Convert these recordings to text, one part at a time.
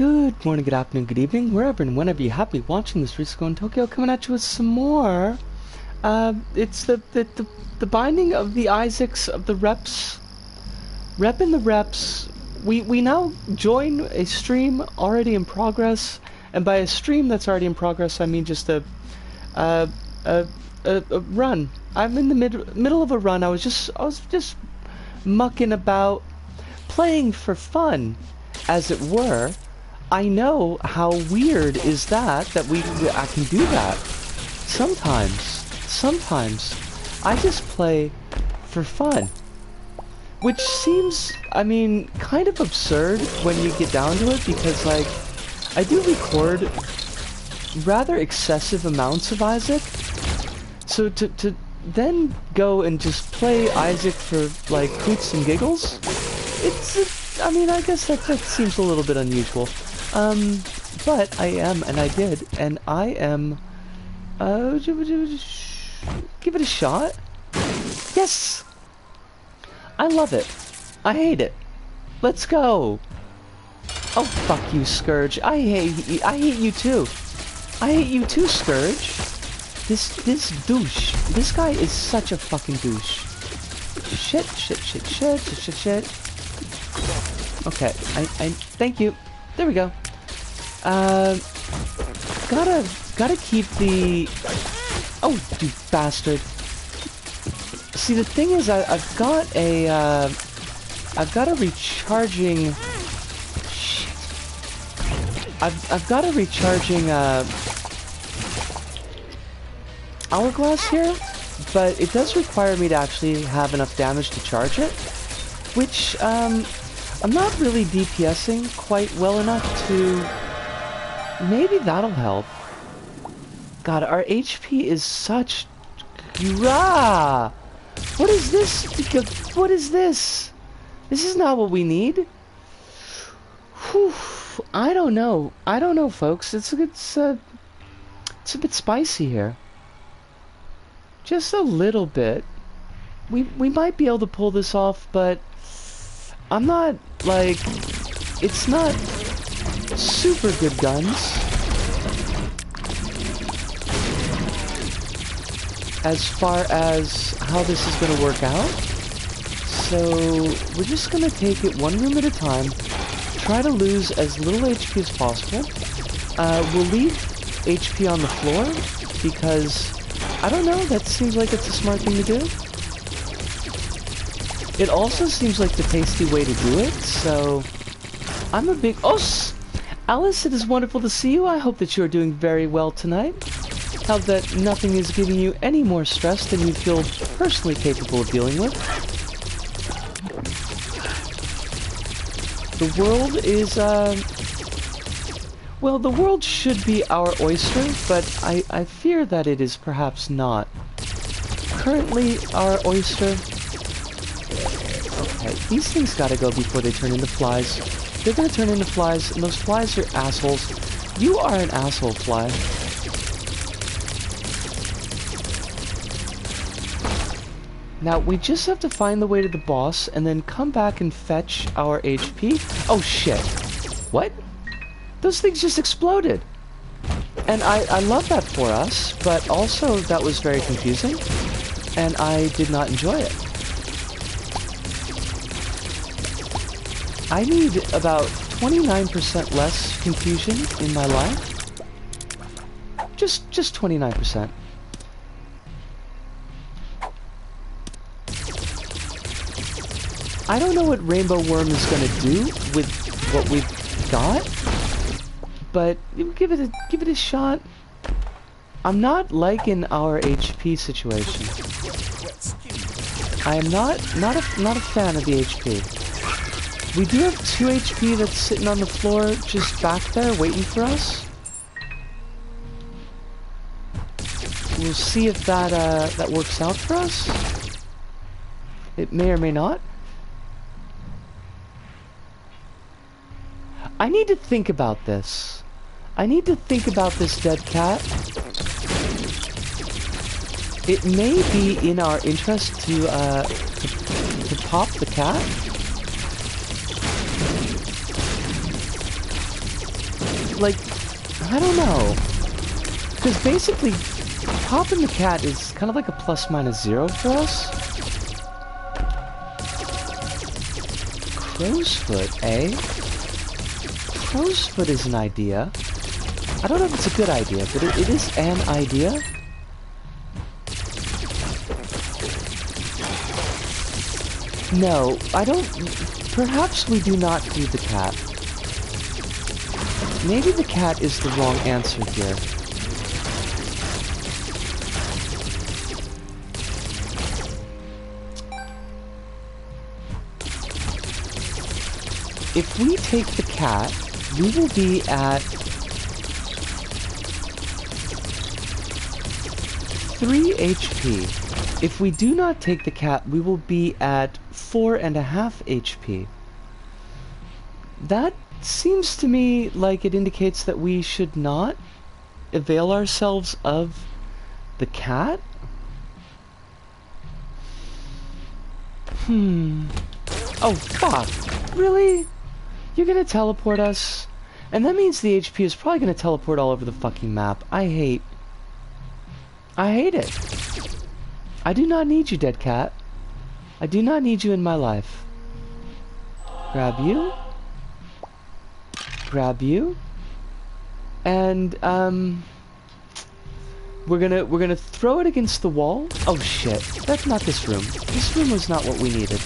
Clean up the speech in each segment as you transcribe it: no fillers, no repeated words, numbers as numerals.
Good morning, good afternoon, good evening, wherever and whenever you happen to be watching this. Risco in Tokyo coming at you with some more. It's the binding of the Isaacs of the reps. Rep in the reps. We now join a stream already in progress, and by a stream that's already in progress, I mean just a run. I'm in the middle of a run. I was just mucking about, playing for fun, as it were. I know how weird is that I can do that. Sometimes I just play for fun. Which seems, I mean, kind of absurd when you get down to it, because like I do record rather excessive amounts of Isaac. So to then go and just play Isaac for like hoots and giggles, I mean, I guess that seems a little bit unusual. But I am, and I did, and I am, give it a shot. Yes! I love it. I hate it. Let's go. Oh, fuck you, Scourge. I hate you too. I hate you too, Scourge. This douche. This guy is such a fucking douche. Shit. Okay, I thank you. There we go. Gotta keep the... Oh, you bastard. See, the thing is, I've got a recharging... Shit. I've got a recharging, hourglass here, but it does require me to actually have enough damage to charge it, which, I'm not really DPSing quite well enough to... Maybe that'll help. God, our HP is such... Rah! What is this? What is this? This is not what we need. Whew. I don't know. Folks. It's a bit spicy here. Just a little bit. We might be able to pull this off, but I'm not, like, it's not super good guns as far as how this is going to work out. So we're just going to take it one room at a time, try to lose as little HP as possible. We'll leave HP on the floor because, I don't know, that seems like it's a smart thing to do. It also seems like the tasty way to do it, so I'm a big... Oh! Alice, it is wonderful to see you. I hope that you are doing very well tonight. Hope that nothing is giving you any more stress than you feel personally capable of dealing with. The world is, well, the world should be our oyster, but I fear that it is perhaps not. Currently, our oyster... Okay, these things gotta go before they turn into flies. They're gonna turn into flies, and those flies are assholes. You are an asshole, fly. Now, we just have to find the way to the boss, and then come back and fetch our HP. Oh, shit. What? Those things just exploded. And I love that for us, but also that was very confusing, and I did not enjoy it. I need about 29% less confusion in my life. Just 29%. I don't know what Rainbow Worm is gonna do with what we've got, but give it a shot. I'm not liking our HP situation. I am not a fan of the HP. We do have 2 HP that's sitting on the floor just back there waiting for us. We'll see if that works out for us. It may or may not. I need to think about this. I need to think about this dead cat. It may be in our interest to pop the cat. like, I don't know. Because basically, popping the cat is kind of like a ±0 for us. Crow's foot, eh? Crow's foot is an idea. I don't know if it's a good idea, but it is an idea. No, I don't... Perhaps we do not do the cat. Maybe the cat is the wrong answer here. If we take the cat, we will be at 3 HP. If we do not take the cat, we will be at 4.5 HP. That seems to me like it indicates that we should not avail ourselves of the cat. Oh, fuck. Really? You're gonna teleport us? And that means the HP is probably gonna teleport all over the fucking map. I hate it. I do not need you, dead cat. I do not need you in my life. Grab you. Grab you. And, we're gonna throw it against the wall. Oh shit. That's not this room. This room was not what we needed.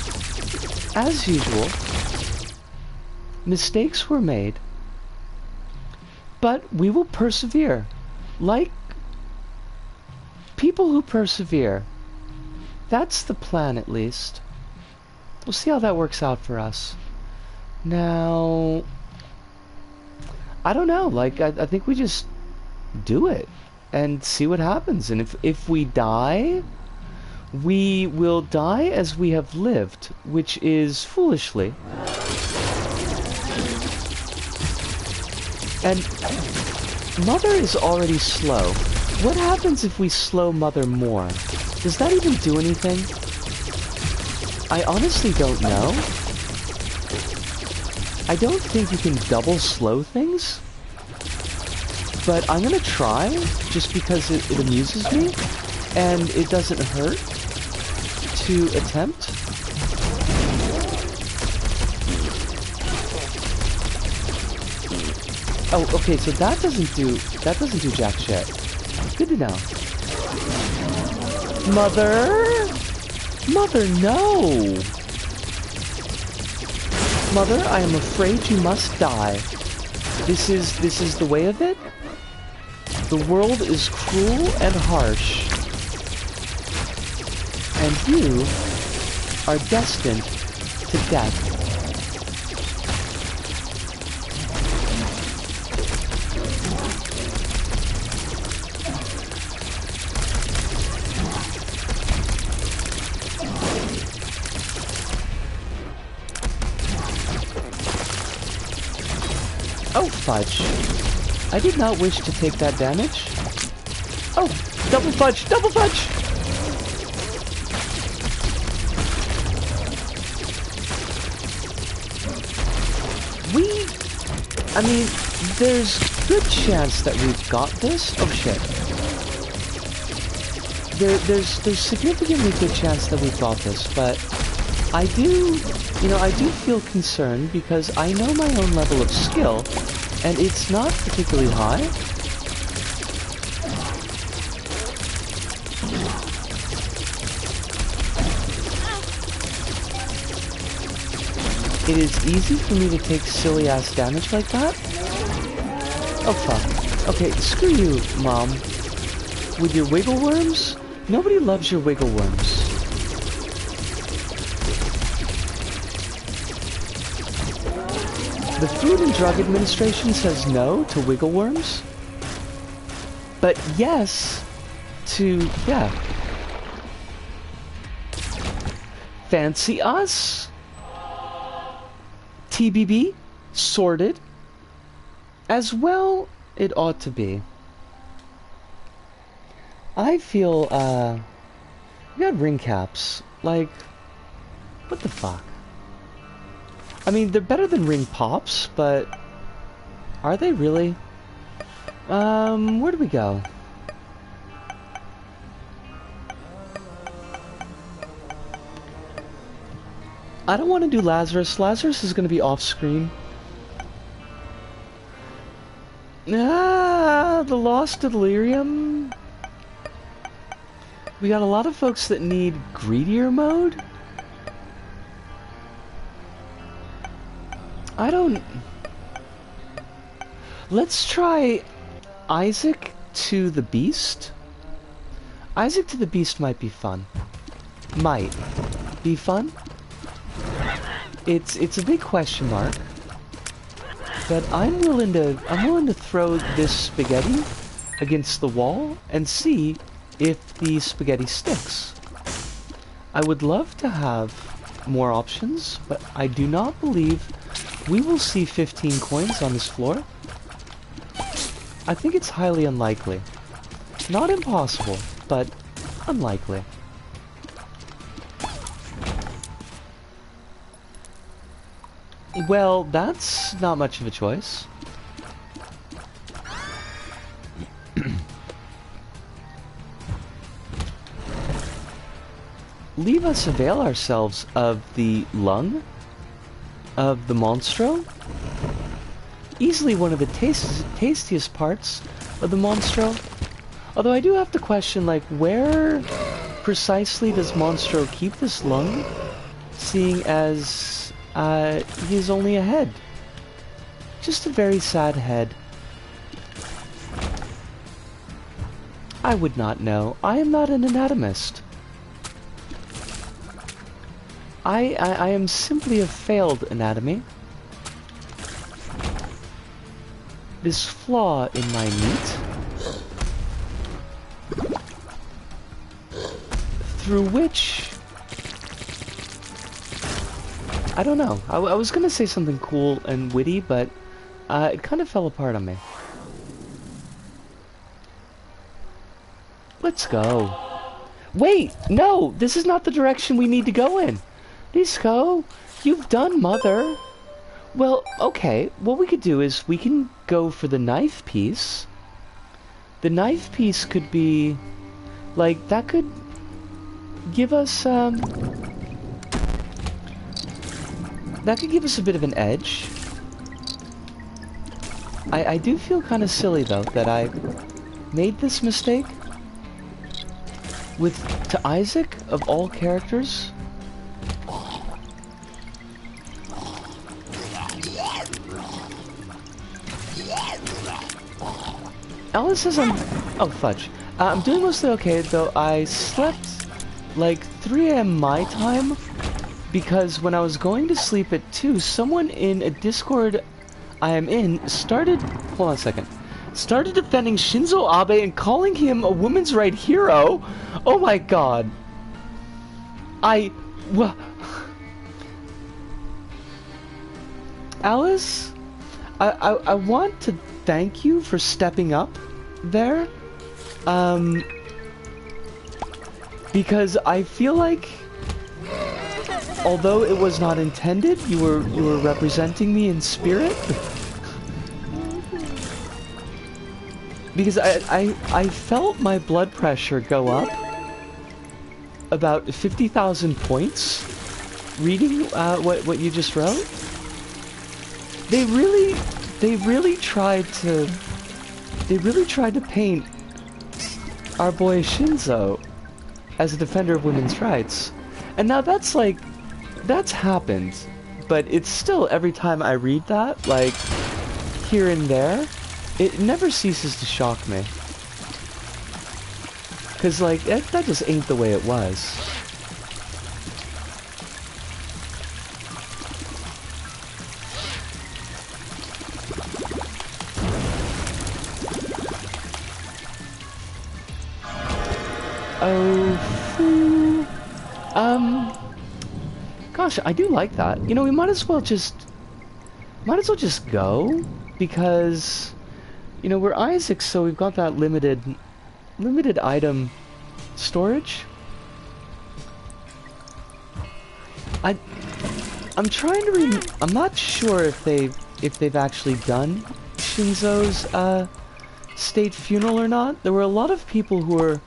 As usual, mistakes were made, but we will persevere. Like people who persevere. That's the plan, at least. We'll see how that works out for us. Now, I don't know, like, I think we just do it and see what happens. And if we die, we will die as we have lived, which is foolishly. And Mother is already slow. What happens if we slow Mother more? Does that even do anything? I honestly don't know. I don't think you can double slow things. But I'm gonna try, just because it amuses me, and it doesn't hurt to attempt. Oh, okay, so that doesn't do jack shit. Good to know. Mother? Mother, no! Mother, I am afraid you must die. This is the way of it? The world is cruel and harsh. And you are destined to death. Oh, fudge. I did not wish to take that damage. Oh, double fudge! Double fudge! I mean, there's good chance that we've got this. Oh shit. There's significantly good chance that we've got this, but I do feel concerned because I know my own level of skill, and it's not particularly high. It is easy for me to take silly-ass damage like that. Oh, fuck. Okay, screw you, Mom. With your wiggle worms? Nobody loves your wiggle worms. The Food and Drug Administration says no to wiggle worms, but yes to, yeah. Fancy us? TBB, sorted. As well, it ought to be. I feel, we got ring caps. Like, what the fuck? I mean, they're better than ring pops, but are they really? Where do we go? I don't want to do Lazarus. Lazarus is going to be off-screen. Ah, the Lost Delirium. We got a lot of folks that need greedier mode. I don't... Let's try Isaac to the Beast. Isaac to the Beast might be fun. Might be fun. It's a big question mark. But I'm willing to throw this spaghetti against the wall and see if the spaghetti sticks. I would love to have more options, but I do not believe we will see 15 coins on this floor. I think it's highly unlikely. Not impossible, but unlikely. Well, that's not much of a choice. Leave us avail ourselves of the lung of the monstro. Easily one of the tastiest parts of the monstro. Although I do have to question, like, where precisely does Monstro keep this lung? Seeing as he's only a head. Just a very sad head. I would not know. I am not an anatomist. I am simply a failed anatomy. This flaw in my meat, through which, I don't know, I was gonna say something cool and witty, but it kind of fell apart on me. Let's go. Wait, no, this is not the direction we need to go in. Nisco, you've done Mother. Well, okay, what we could do is we can go for the knife piece. The knife piece could be, like, that could give us, that could give us a bit of an edge. I do feel kind of silly, though, that I made this mistake. To Isaac, of all characters. Alice says oh fudge. I'm doing mostly okay, though I slept like 3 AM my time, because when I was going to sleep at 2, someone in a Discord I am in started defending Shinzo Abe and calling him a woman's right hero. Oh my god. Alice, I want to thank you for stepping up there, because I feel like, although it was not intended, you were representing me in spirit. Because I felt my blood pressure go up about 50,000 points reading what you just wrote. They really tried to paint our boy Shinzo as a defender of women's rights. And now that's happened, but it's still, every time I read that, like, here and there, it never ceases to shock me. 'Cause, like, that just ain't the way it was. Oh, gosh, I do like that. You know, we might as well just go, because, you know, we're Isaac, so we've got that limited item storage. I'm trying to I'm not sure if they've actually done Shinzo's state funeral or not, there were a lot of people who were,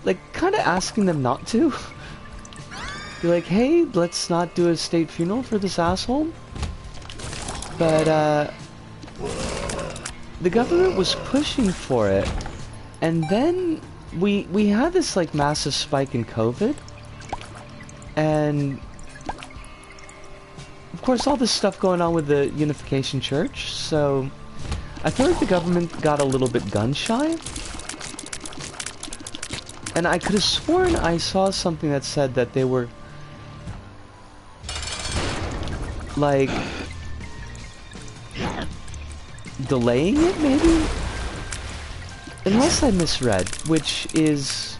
like, kind of asking them not to. Be like, hey, let's not do a state funeral for this asshole. But, the government was pushing for it, and then we had this, like, massive spike in COVID, and of course all this stuff going on with the Unification Church, so I feel like the government got a little bit gun-shy. And I could have sworn I saw something that said that they were, like, delaying it, maybe? Unless I misread, which is...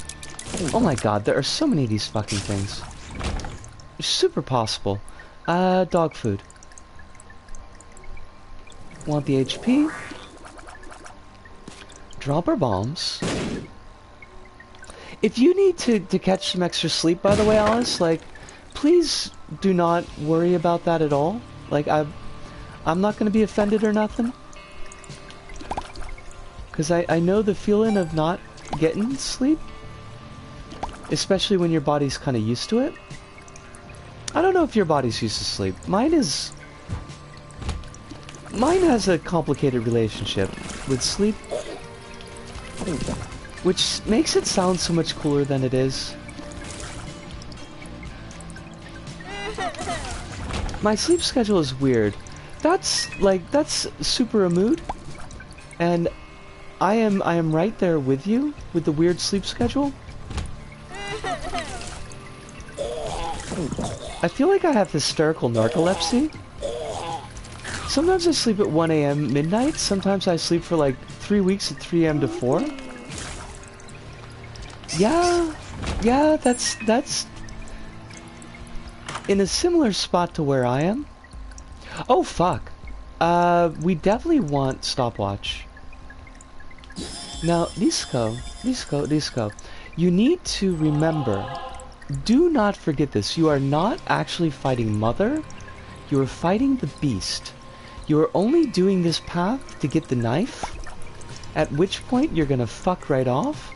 Oh my god, there are so many of these fucking things. Super possible. Dog food. Want the HP? Dropper bombs. If you need to catch some extra sleep, by the way, Alice, like, please do not worry about that at all. Like, I'm not going to be offended or nothing. Because I know the feeling of not getting sleep. Especially when your body's kind of used to it. I don't know if your body's used to sleep. Mine has a complicated relationship with sleep. Which makes it sound so much cooler than it is. My sleep schedule is weird. That's super a mood. And I am right there with you with the weird sleep schedule. I feel like I have hysterical narcolepsy. Sometimes I sleep at 1 AM midnight, sometimes I sleep for like 3 weeks at 3 AM to 4. Yeah, that's in a similar spot to where I am. Oh fuck. We definitely want stopwatch. Now, Disco, you need to remember, do not forget this, you are not actually fighting Mother, you are fighting the beast. You are only doing this path to get the knife, at which point you're gonna fuck right off.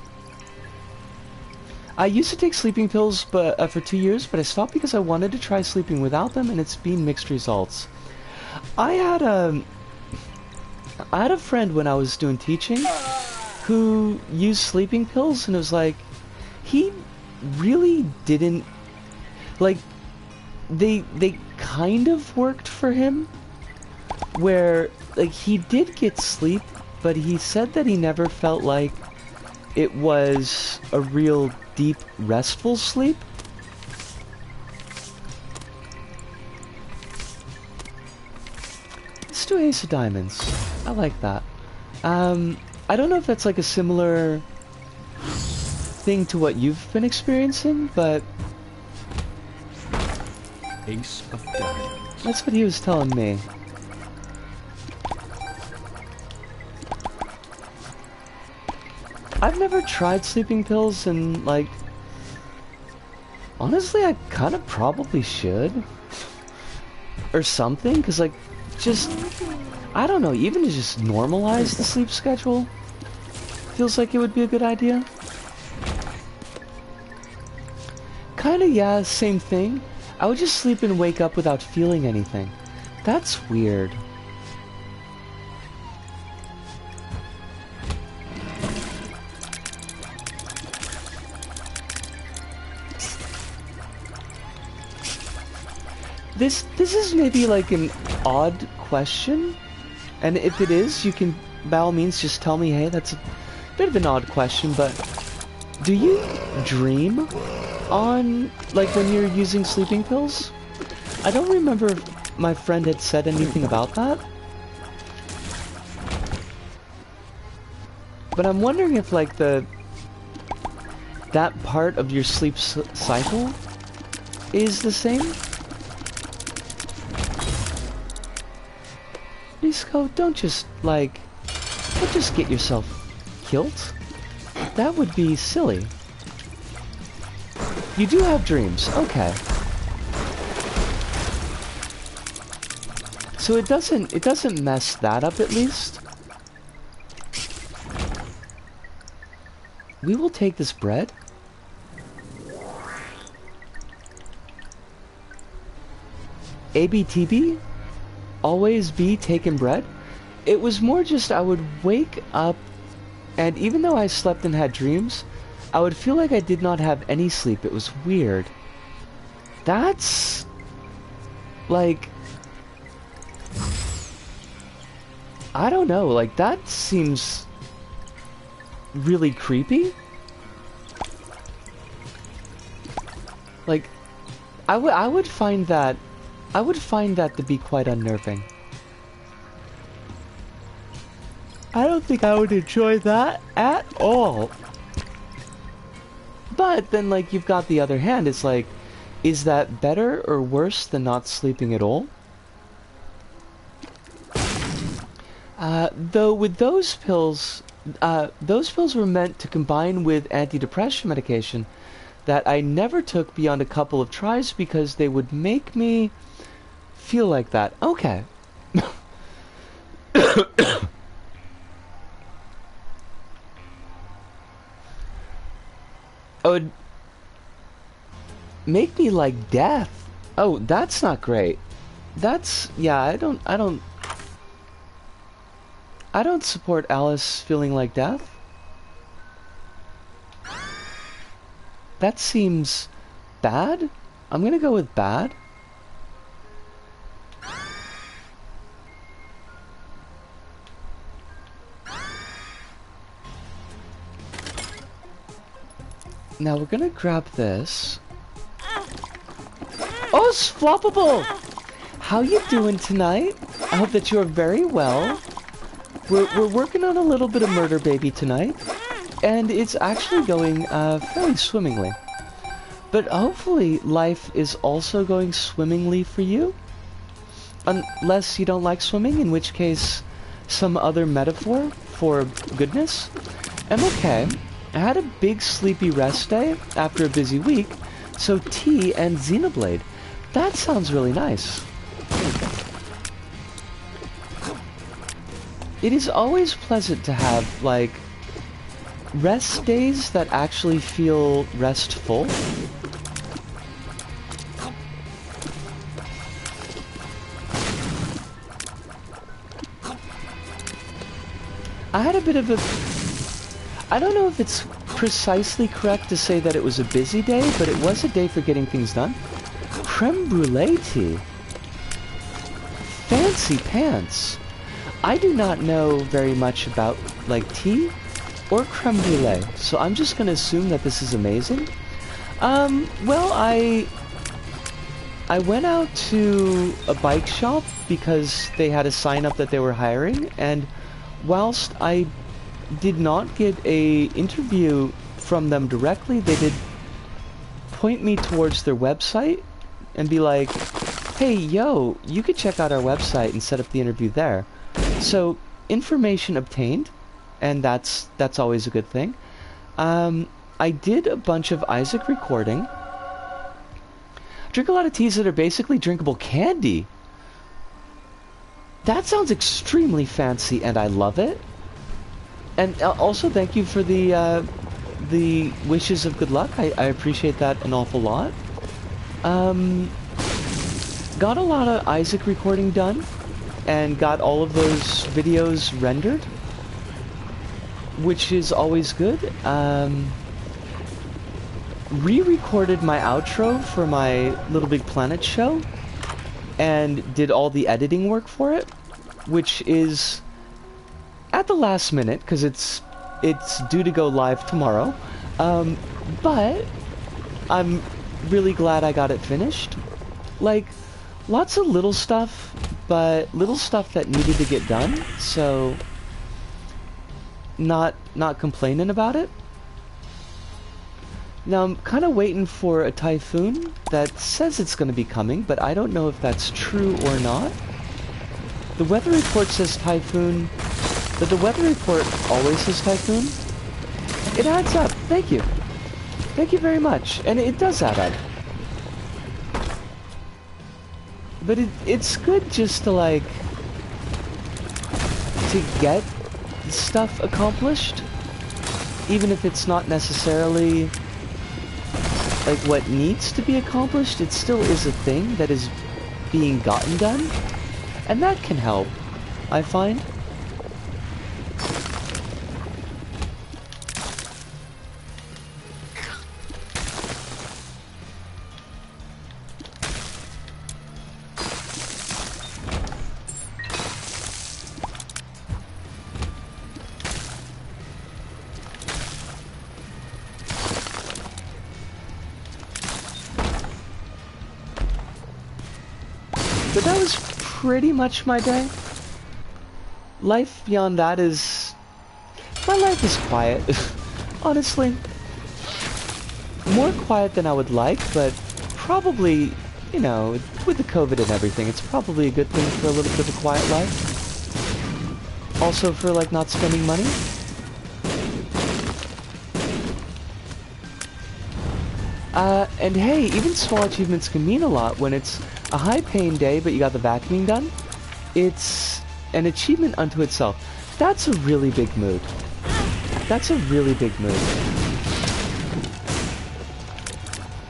I used to take sleeping pills for 2 years, but I stopped because I wanted to try sleeping without them, and it's been mixed results. I had a friend when I was doing teaching who used sleeping pills, and it was like, he really didn't, like, they kind of worked for him, where, like, he did get sleep, but he said that he never felt like it was a real deep, restful sleep. Let's do Ace of Diamonds. I like that. I don't know if that's like a similar thing to what you've been experiencing, but Ace of Diamonds. That's what he was telling me. I've never tried sleeping pills, and, like, honestly, I kind of probably should. Or something, because, like, just, I don't know, even to just normalize the sleep schedule feels like it would be a good idea. Kinda, yeah, same thing. I would just sleep and wake up without feeling anything. That's weird. This is maybe like an odd question, and if it is, you can by all means just tell me, hey, that's a bit of an odd question, but do you dream on, like, when you're using sleeping pills? I don't remember if my friend had said anything about that, but I'm wondering if, like, that part of your sleep cycle is the same. Disco, don't just get yourself killed. That would be silly. You do have dreams, okay. So it doesn't mess that up, at least. we will take this bread. ABTB, always be taking bread. It was more just I would wake up, and even though I slept and had dreams, I would feel like I did not have any sleep. It was weird. That's like, I don't know, like that seems really creepy. Like, I would find that to be quite unnerving. I don't think I would enjoy that at all. But then, like, you've got the other hand. It's like, is that better or worse than not sleeping at all? Though with those pills were meant to combine with antidepressant medication that I never took beyond a couple of tries because they would make me feel like that. Okay. Would make me like death. Oh, that's not great. That's, yeah, I don't support Alice feeling like death. That seems bad. I'm gonna go with bad. Now we're gonna grab this. Oh, it's floppable! How you doing tonight? I hope that you're very well. We're working on a little bit of Murder Baby tonight, and it's actually going fairly swimmingly. But hopefully life is also going swimmingly for you. Unless you don't like swimming, in which case some other metaphor for goodness. I'm okay. I had a big sleepy rest day after a busy week, so tea and Xenoblade. That sounds really nice. It is always pleasant to have, like, rest days that actually feel restful. I had a bit of a... I don't know if it's precisely correct to say that it was a busy day, but it was a day for getting things done. Creme brulee tea. Fancy pants. I do not know very much about, like, tea or creme brulee, so I'm just gonna assume that this is amazing. Well, I went out to a bike shop because they had a sign up that they were hiring, and whilst I did not get a interview from them directly, they did point me towards their website and be like, hey, yo, you could check out our website and set up the interview there. So, information obtained, and that's always a good thing. I did a bunch of Isaac recording. Drink a lot of teas that are basically drinkable candy. That sounds extremely fancy, and I love it. And also, thank you for the wishes of good luck. I appreciate that an awful lot. Got a lot of Isaac recording done, and got all of those videos rendered, which is always good. Re-recorded my outro for my Little Big Planet show, and did all the editing work for it, which is at the last minute, because it's due to go live tomorrow. But I'm really glad I got it finished. Like, lots of little stuff, but little stuff that needed to get done, so not complaining about it. Now I'm kind of waiting for a typhoon that says it's going to be coming, but I don't know if that's true or not. The weather report says typhoon, but the weather report always says typhoon. It adds up. Thank you. Thank you very much. And it does add up. But it's good just to, like, to get stuff accomplished. even if it's not necessarily like what needs to be accomplished, it still is a thing that is being gotten done, and that can help, I find. But that was pretty much my day. Life beyond that is... my life is quiet, honestly. More quiet than I would like, but probably, you know, with the COVID and everything, it's probably a good thing for a little bit of a quiet life. Also for, like, not spending money. And hey, even small achievements can mean a lot when it's a high-paying day, but you got the vacuuming done. It's an achievement unto itself. That's a really big mood. That's a really big mood.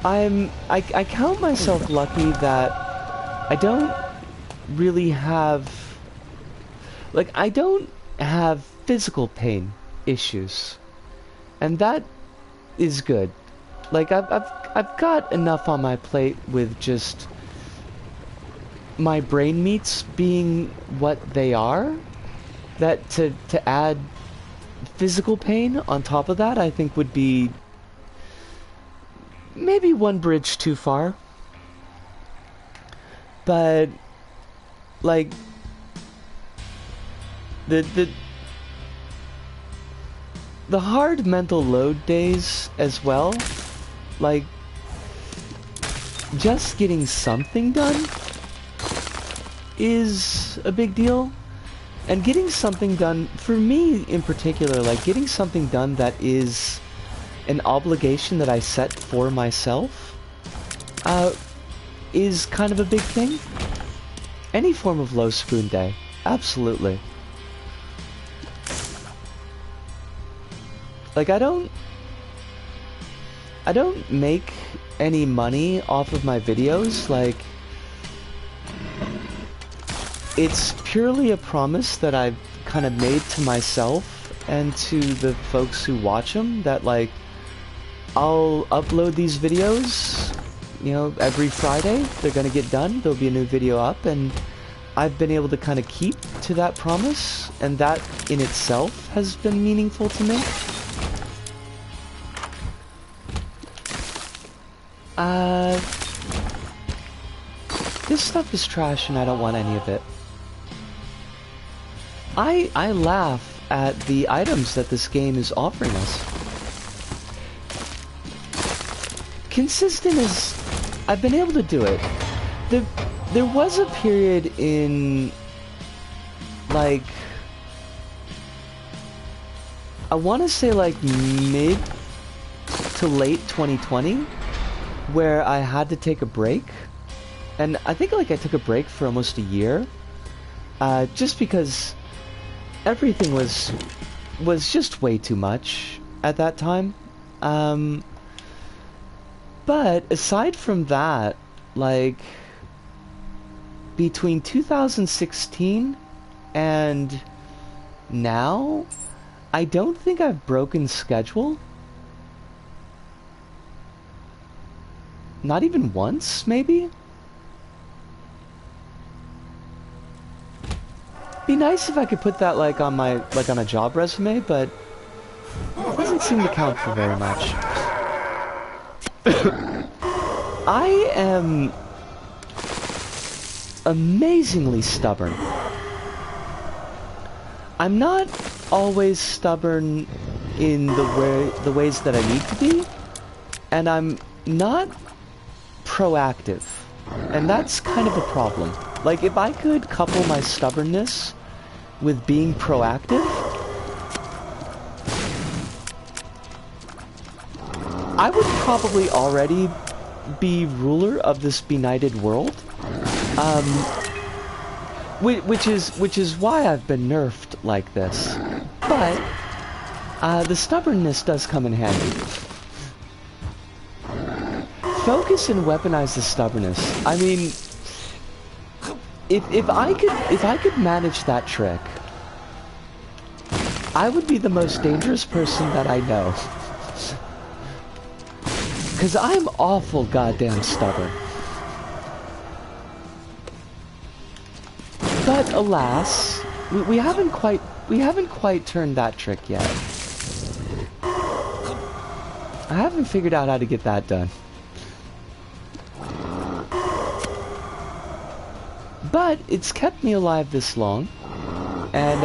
I count myself lucky that I don't really have... like, I don't have physical pain issues. And that is good. Like, I've got enough on my plate with just my brain meats being what they are, that to add physical pain on top of that, I think would be maybe one bridge too far. But like the hard mental load days as well, like just getting something done is a big deal. And getting something done, for me in particular, like getting something done that is an obligation that I set for myself, is kind of a big thing. Any form of low spoon day, absolutely. Like I don't make any money off of my videos, like it's purely a promise that I've kind of made to myself and to the folks who watch them, that like I'll upload these videos, you know, every Friday. They're gonna get done, there'll be a new video up, and I've been able to kind of keep to that promise, and that in itself has been meaningful to me. This stuff is trash and I don't want any of it. I laugh at the items that this game is offering us. Consistent as I've been able to do it. There was a period in, like, I want to say like mid to late 2020, where I had to take a break. And I think like I took a break for almost a year, just because everything was just way too much at that time. But aside from that, like between 2016 and now, I don't think I've broken schedule. Not even once, maybe? Be nice if I could put that like on my on a job resume, but it doesn't seem to count for very much. I am amazingly stubborn. I'm not always stubborn in the ways that I need to be, and I'm not proactive, and that's kind of a problem. Like, if I could couple my stubbornness with being proactive, I would probably already be ruler of this benighted world. Which is why I've been nerfed like this. But The stubbornness does come in handy. Focus and weaponize the stubbornness. I mean, if I could manage that trick, I would be the most dangerous person that I know. 'Cause I'm awful goddamn stubborn. But alas, we haven't quite turned that trick yet. I haven't figured out how to get that done. But it's kept me alive this long. And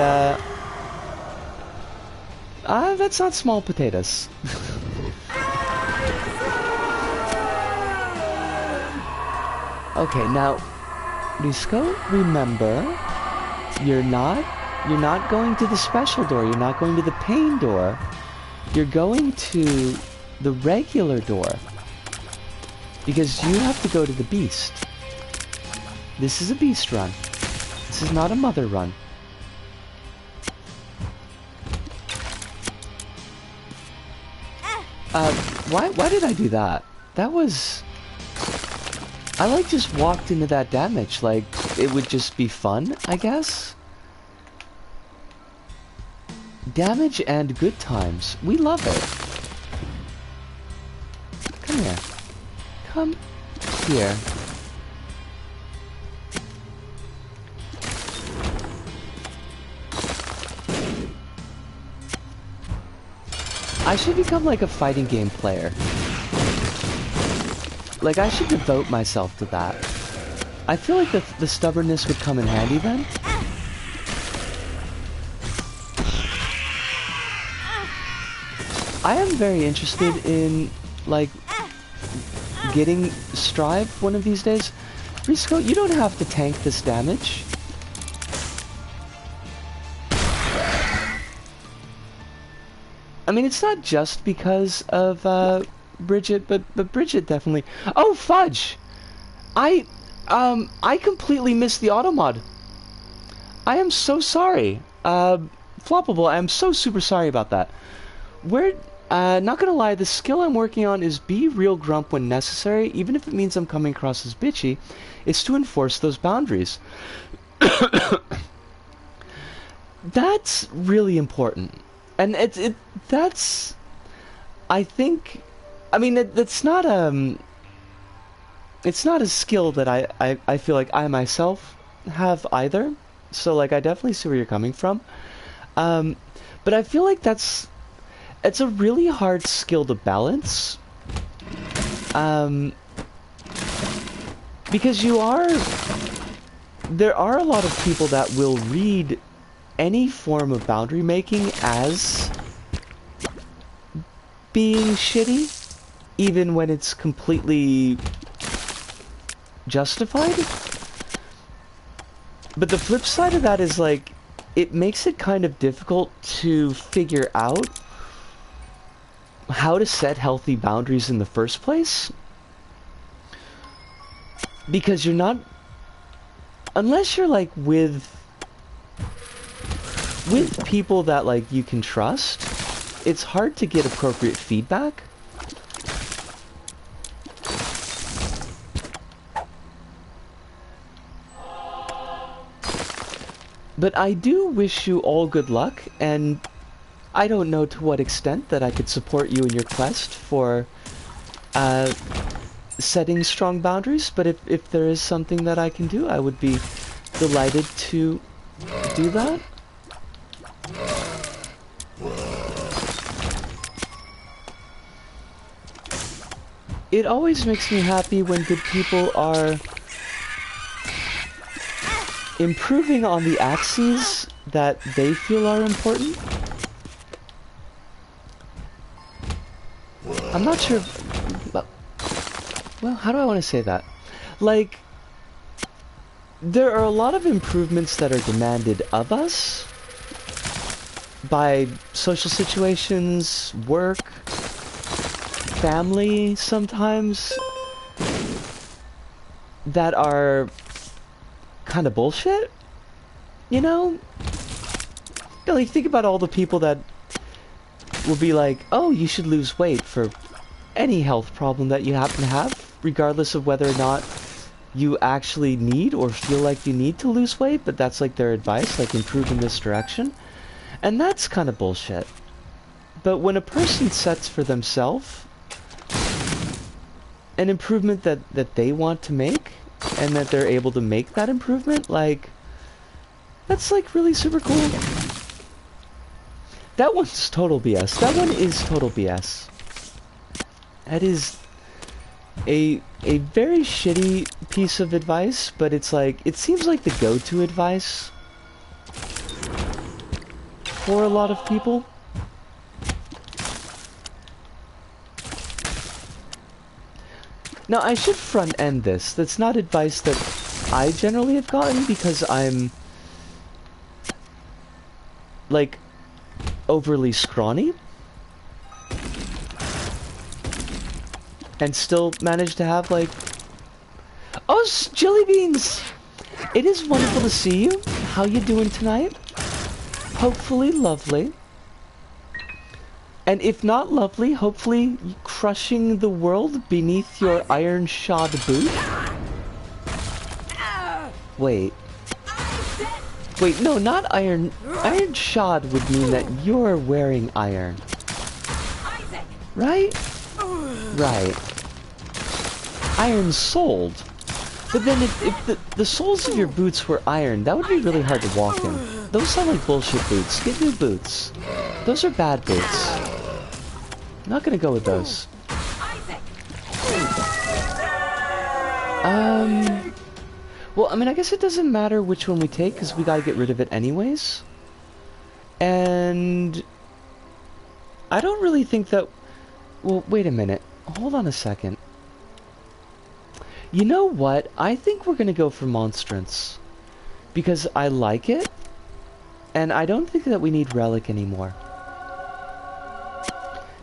that's not small potatoes. Okay, now Risco, remember, you're not going to the special door, you're not going to the pain door. You're going to the regular door. Because you have to go to the beast. This is a beast run. This is not a mother run. Why did I do that? That was... I like just walked into that damage, like it would just be fun, I guess. Damage and good times. We love it. Come here. Come here. I should become like a fighting game player. Like, I should devote myself to that. I feel like the stubbornness would come in handy then. I am very interested in, like, getting Strive one of these days. Risco, you don't have to tank this damage. I mean, it's not just because of, Bridget, but Bridget definitely... Oh, fudge! I completely missed the auto mod. I am so sorry. Floppable, I am so super sorry about that. Not gonna lie, the skill I'm working on is be real grump when necessary, even if it means I'm coming across as bitchy. It's to enforce those boundaries. That's really important. And that's... I think... I mean, it's not a skill that I feel like I myself have either. So, like, I definitely see where you're coming from. But I feel like it's a really hard skill to balance. Because there are a lot of people that will read any form of boundary making as being shitty, even when it's completely justified. But the flip side of that is, like, it makes it kind of difficult to figure out how to set healthy boundaries in the first place. Because you're not... Unless you're, like, with people that, like, you can trust, it's hard to get appropriate feedback. But I do wish you all good luck, and I don't know to what extent that I could support you in your quest for setting strong boundaries, but if there is something that I can do, I would be delighted to do that. It always makes me happy when good people are improving on the axes that they feel are important. I'm not sure if, well, how do I want to say that? Like, there are a lot of improvements that are demanded of us by social situations, work, family sometimes, that are kind of bullshit, you know? Like, think about all the people that will be like, oh, you should lose weight for any health problem that you happen to have, regardless of whether or not you actually need or feel like you need to lose weight, but that's like their advice, like improve in this direction. And that's kind of bullshit. But when a person sets for themselves an improvement that they want to make, and that they're able to make that improvement, like, that's like really super cool. That one's total BS. That one is total BS. That is a very shitty piece of advice, but it's like, it seems like the go-to advice for a lot of people. Now, I should front-end this. That's not advice that I generally have gotten because I'm, like, overly scrawny. And still manage to have, like... Oh, Jelly Beans! It is wonderful to see you. How you doing tonight? Hopefully lovely. And if not lovely, hopefully crushing the world beneath your iron-shod boot. Wait. Wait, no, not iron. Iron-shod would mean that you're wearing iron. Right? Right. Iron-soled. But then if the soles of your boots were iron, that would be really hard to walk in. Those sound like bullshit boots. Get new boots. Those are bad boots. I'm not gonna go with those. Well, I mean, I guess it doesn't matter which one we take, because we gotta get rid of it anyways. And... I don't really think that... Well, wait a minute. Hold on a second. You know what? I think we're gonna go for Monstrance. Because I like it, and I don't think that we need Relic anymore.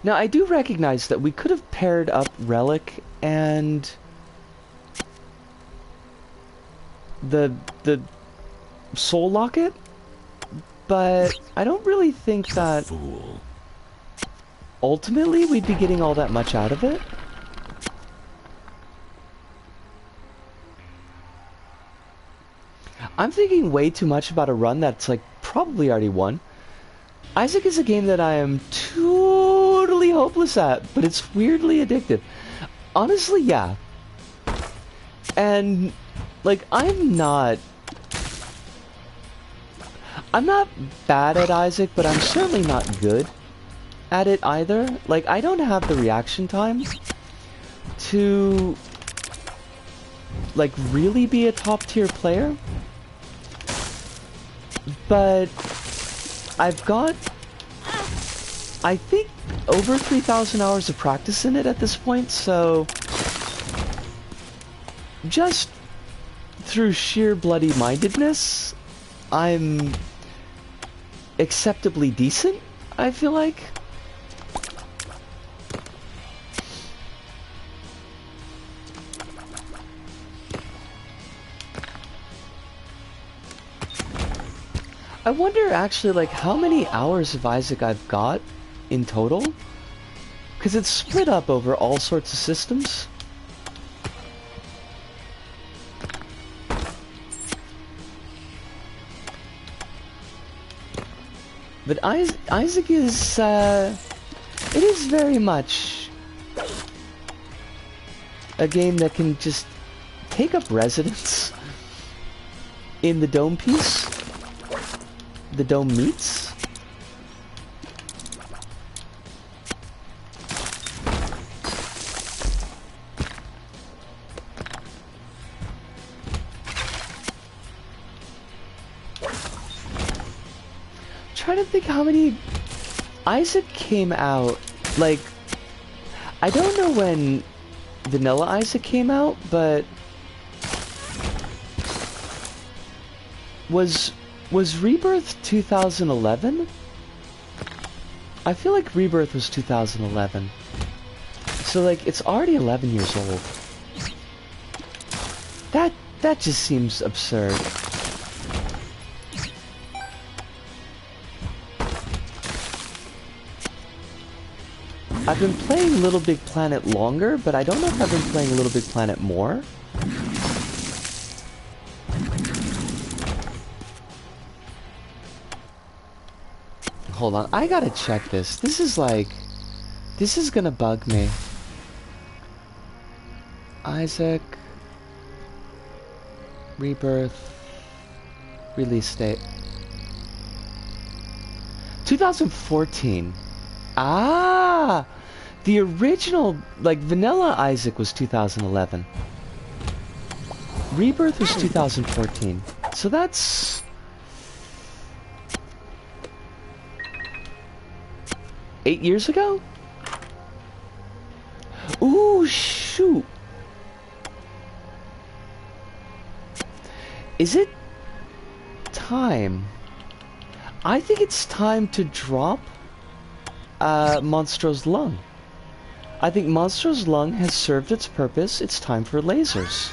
Now, I do recognize that we could have paired up Relic and... the Soul Locket, but I don't really think that ultimately we'd be getting all that much out of it. I'm thinking way too much about a run that's like probably already won. Isaac is a game that I am totally hopeless at, but it's weirdly addictive. Honestly, yeah. And like, I'm not bad at Isaac, but I'm certainly not good at it either. Like, I don't have the reaction time to, like, really be a top-tier player. But I've got, I think, over 3,000 hours of practice in it at this point, so just through sheer bloody-mindedness, I'm acceptably decent, I feel like. I wonder actually, like, how many hours of Isaac I've got in total? Because it's split up over all sorts of systems. But Isaac is, it is very much a game that can just take up residence in the dome piece. The dome meets. Trying to think how many Isaac came out, like, I don't know when Vanilla Isaac came out, but was Rebirth 2011? I feel like Rebirth was 2011. So like, it's already 11 years old. That just seems absurd. I've been playing Little Big Planet longer, but I don't know if I've been playing Little Big Planet more. Hold on, I gotta check this. This is like... This is gonna bug me. Isaac... Rebirth... Release date. 2014. Ah! The original, like, Vanilla Isaac was 2011. Rebirth was 2014. So that's... 8 years ago? Ooh, shoot! Is it time? I think it's time to drop Monstro's Lung. I think Monstro's Lung has served its purpose. It's time for lasers.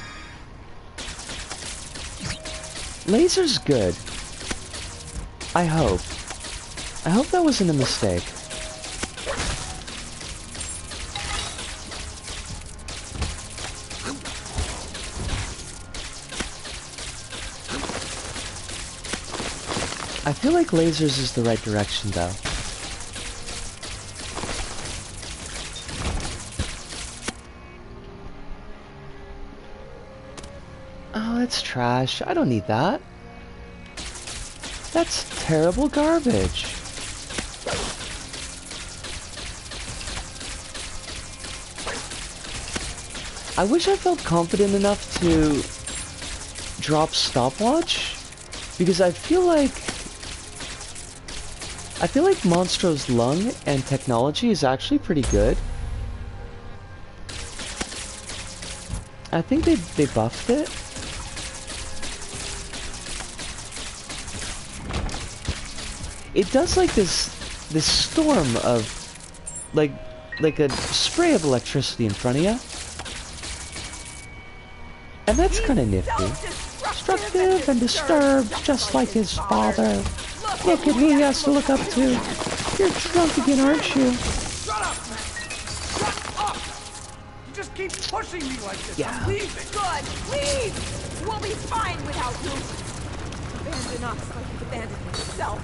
Laser's good. I hope. I hope that wasn't a mistake. I feel like lasers is the right direction, though. Oh, that's trash. I don't need that. That's terrible garbage. I wish I felt confident enough to drop Stopwatch, because I feel like Monstro's Lung and technology is actually pretty good. I think they buffed it. It does like this storm of like a spray of electricity in front of you. And that's kind of nifty. Destructive and disturbed, just like his father. Look at who he has to look up to. You're drunk again, aren't you? Shut up! Shut up! You just keep pushing me like this. Yeah. I'm leaving. Good! Leave! We'll be fine without you. Abandon us like you've abandoned yourself.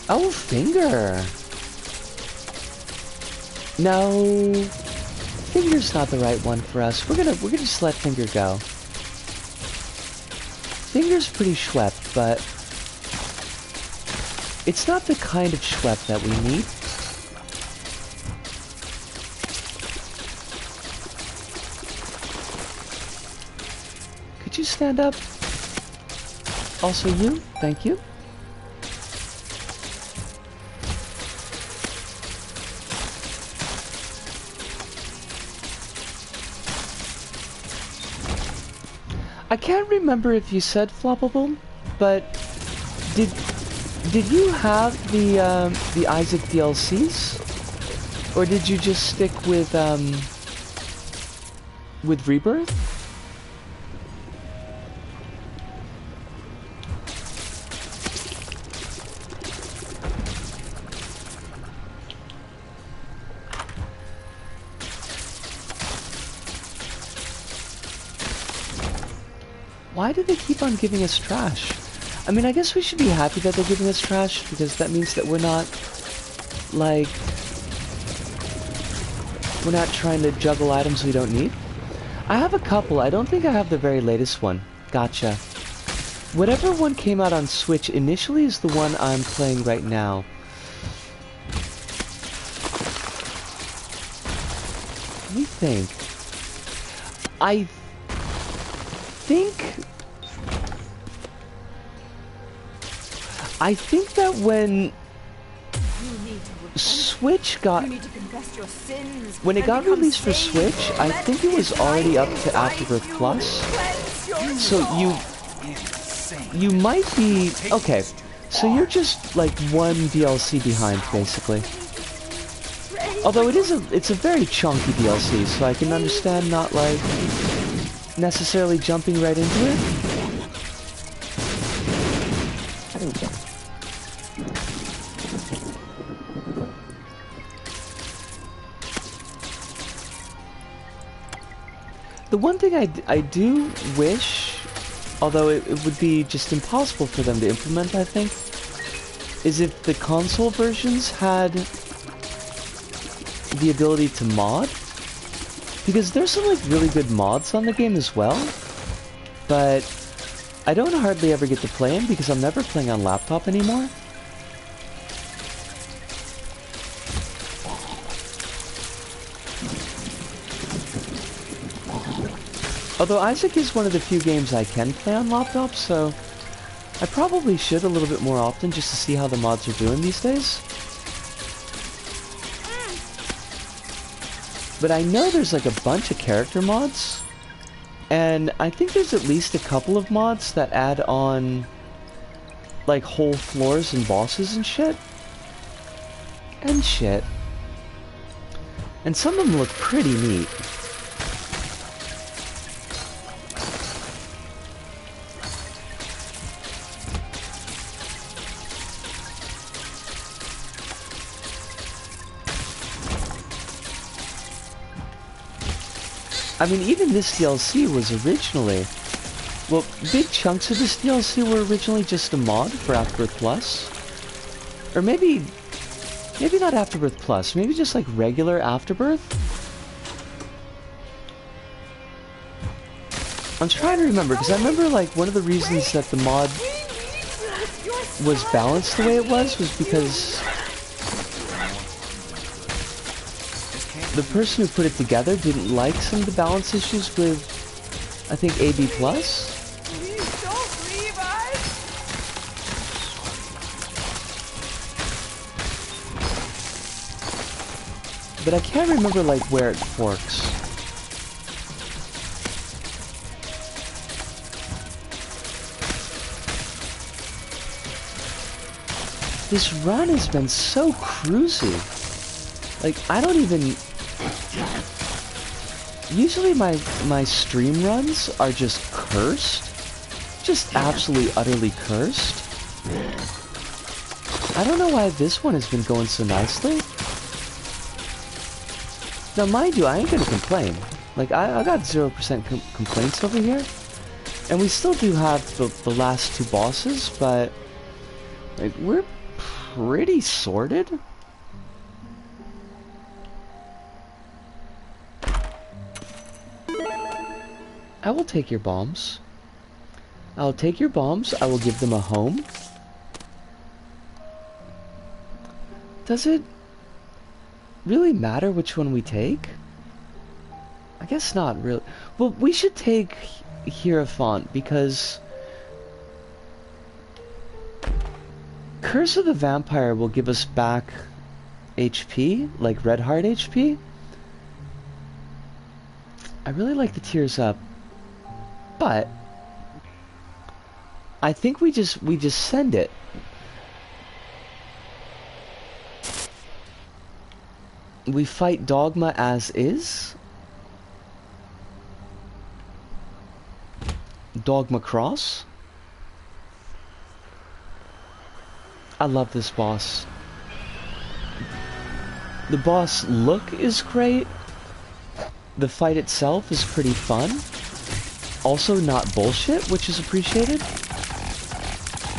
Oh, Finger. No. Finger's not the right one for us. We're gonna just let Finger go. Finger's pretty schwepped, but it's not the kind of schwepp that we need. Could you stand up? Also you, thank you. I can't remember if you said Floppable, but did you have the Isaac DLCs, or did you just stick with Rebirth? Why do they keep on giving us trash? I mean, I guess we should be happy that they're giving us trash, because that means that we're not, like, we're not trying to juggle items we don't need. I have a couple. I don't think I have the very latest one. Gotcha. Whatever one came out on Switch initially is the one I'm playing right now. Let me think. I think that when Switch got... When it got released for Switch, I think it was already up to Afterbirth Plus. So you might be... Okay, so you're just like one DLC behind, basically. Although it's a very chunky DLC, so I can understand not, like, necessarily jumping right into it. The one thing I do wish, although it would be just impossible for them to implement, I think, is if the console versions had the ability to mod. Because there's some like really good mods on the game as well, but I don't hardly ever get to play them because I'm never playing on laptop anymore. Although Isaac is one of the few games I can play on laptop, so I probably should a little bit more often just to see how the mods are doing these days. But I know there's like a bunch of character mods, and I think there's at least a couple of mods that add on like whole floors and bosses and shit. And shit. And some of them look pretty neat. I mean, even this DLC was originally... Well, big chunks of this DLC were originally just a mod for Afterbirth Plus. Or maybe not Afterbirth Plus, maybe just like regular Afterbirth? I'm trying to remember, because I remember like one of the reasons that the mod was balanced the way it was because the person who put it together didn't like some of the balance issues with, I think, AB+. Please don't leave us! But I can't remember, like, where it forks. This run has been so cruisy. Like, I don't even... Usually my stream runs are just cursed. Just absolutely, utterly cursed. I don't know why this one has been going so nicely. Now, mind you, I ain't gonna complain. Like, I got 0% complaints over here. And we still do have the last two bosses, but... Like, we're pretty sorted. I will take your bombs. I'll take your bombs. I will give them a home. Does it really matter which one we take? I guess not really. Well, we should take Hierophant because Curse of the Vampire will give us back HP, like Red Heart HP. I really like the Tears Up. But I think we just send it. We fight Dogma as is. Dogma Cross. I love this boss. The boss look is great. The fight itself is pretty fun. Also not bullshit, which is appreciated.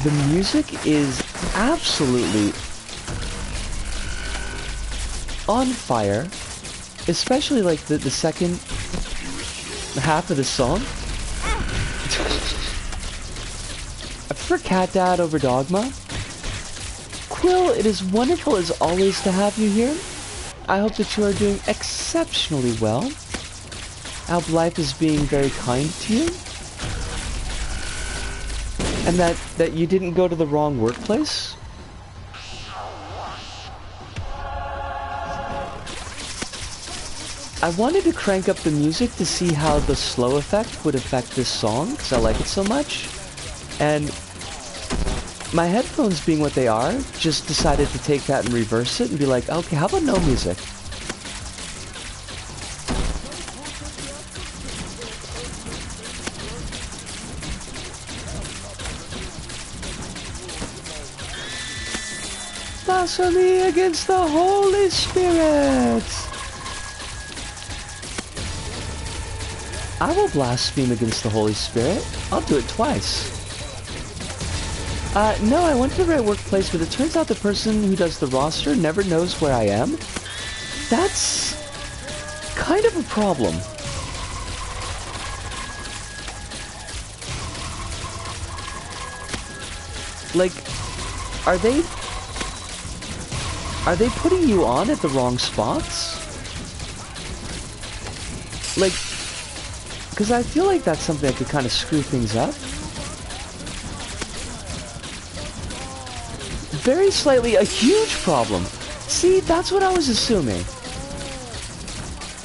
The music is absolutely on fire. Especially like the second half of the song. I prefer Cat Dad over Dogma. Quill, it is wonderful as always to have you here. I hope that you are doing exceptionally well. I hope life is being very kind to you. And that you didn't go to the wrong workplace. I wanted to crank up the music to see how the slow effect would affect this song, because I like it so much. And my headphones being what they are, just decided to take that and reverse it and be like, okay, how about no music? Blasphemy against the Holy Spirit! I will blaspheme against the Holy Spirit. I'll do it twice. No, I went to the right workplace, but it turns out the person who does the roster never knows where I am. That's kind of a problem. Like, are they putting you on at the wrong spots? Like, because I feel like that's something that could kind of screw things up. Very slightly a huge problem. See, that's what I was assuming.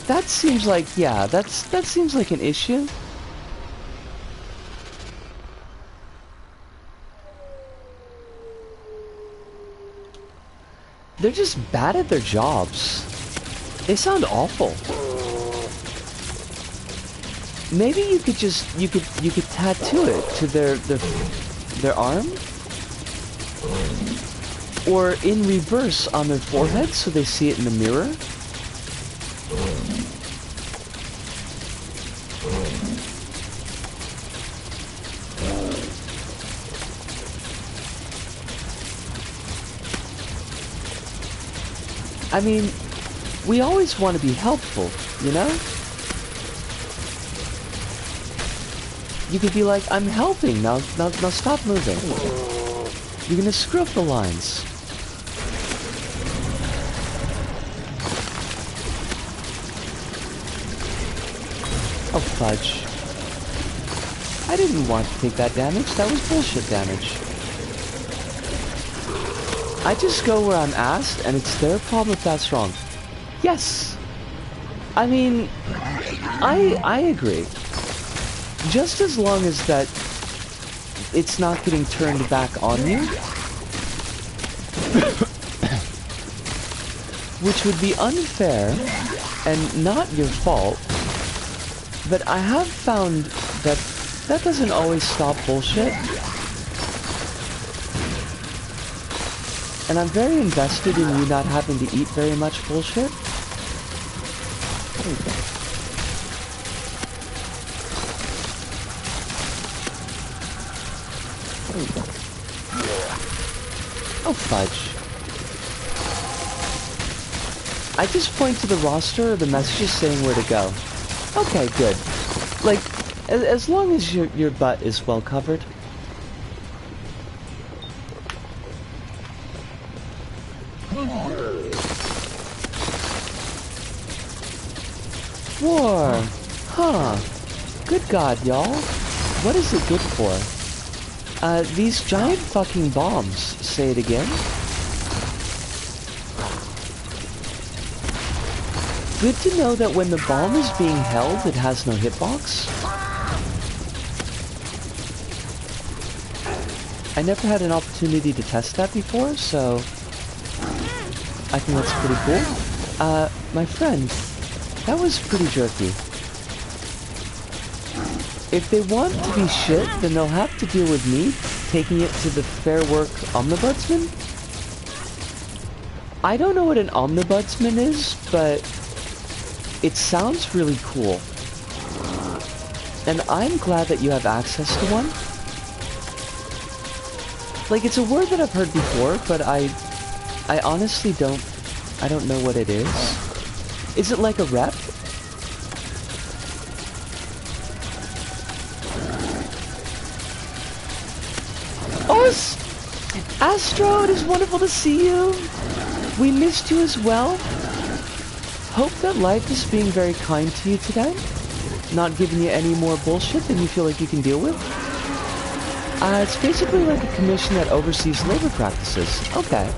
That seems like, yeah, that seems like an issue. They're just bad at their jobs. They sound awful. Maybe you could just you could tattoo it to their arm, or in reverse on their forehead so they see it in the mirror. I mean, we always want to be helpful, you know? You could be like, I'm helping, now stop moving. You're gonna screw up the lines. Oh, fudge. I didn't want to take that damage, that was bullshit damage. I just go where I'm asked, and it's their problem if that's wrong. Yes! I mean, I agree. Just as long as that it's not getting turned back on you. Which would be unfair and not your fault. But I have found that that doesn't always stop bullshit. And I'm very invested in you not having to eat very much bullshit. Oh, fudge. I just point to the roster or the messages saying where to go. Okay, good. Like, as long as your butt is well covered. War! Huh. Good God, y'all. What is it good for? These giant fucking bombs. Say it again. Good to know that when the bomb is being held, it has no hitbox. I never had an opportunity to test that before, so I think that's pretty cool. My friend, that was pretty jerky. If they want to be shit, then they'll have to deal with me taking it to the Fair Work Omnibudsman. I don't know what an Omnibudsman is, but it sounds really cool. And I'm glad that you have access to one. Like, it's a word that I've heard before, but I honestly don't know what it is. Is it like a rep? Oh, Astro, it is wonderful to see you. We missed you as well. Hope that life is being very kind to you today. Not giving you any more bullshit than you feel like you can deal with. It's basically like a commission that oversees labor practices. Okay.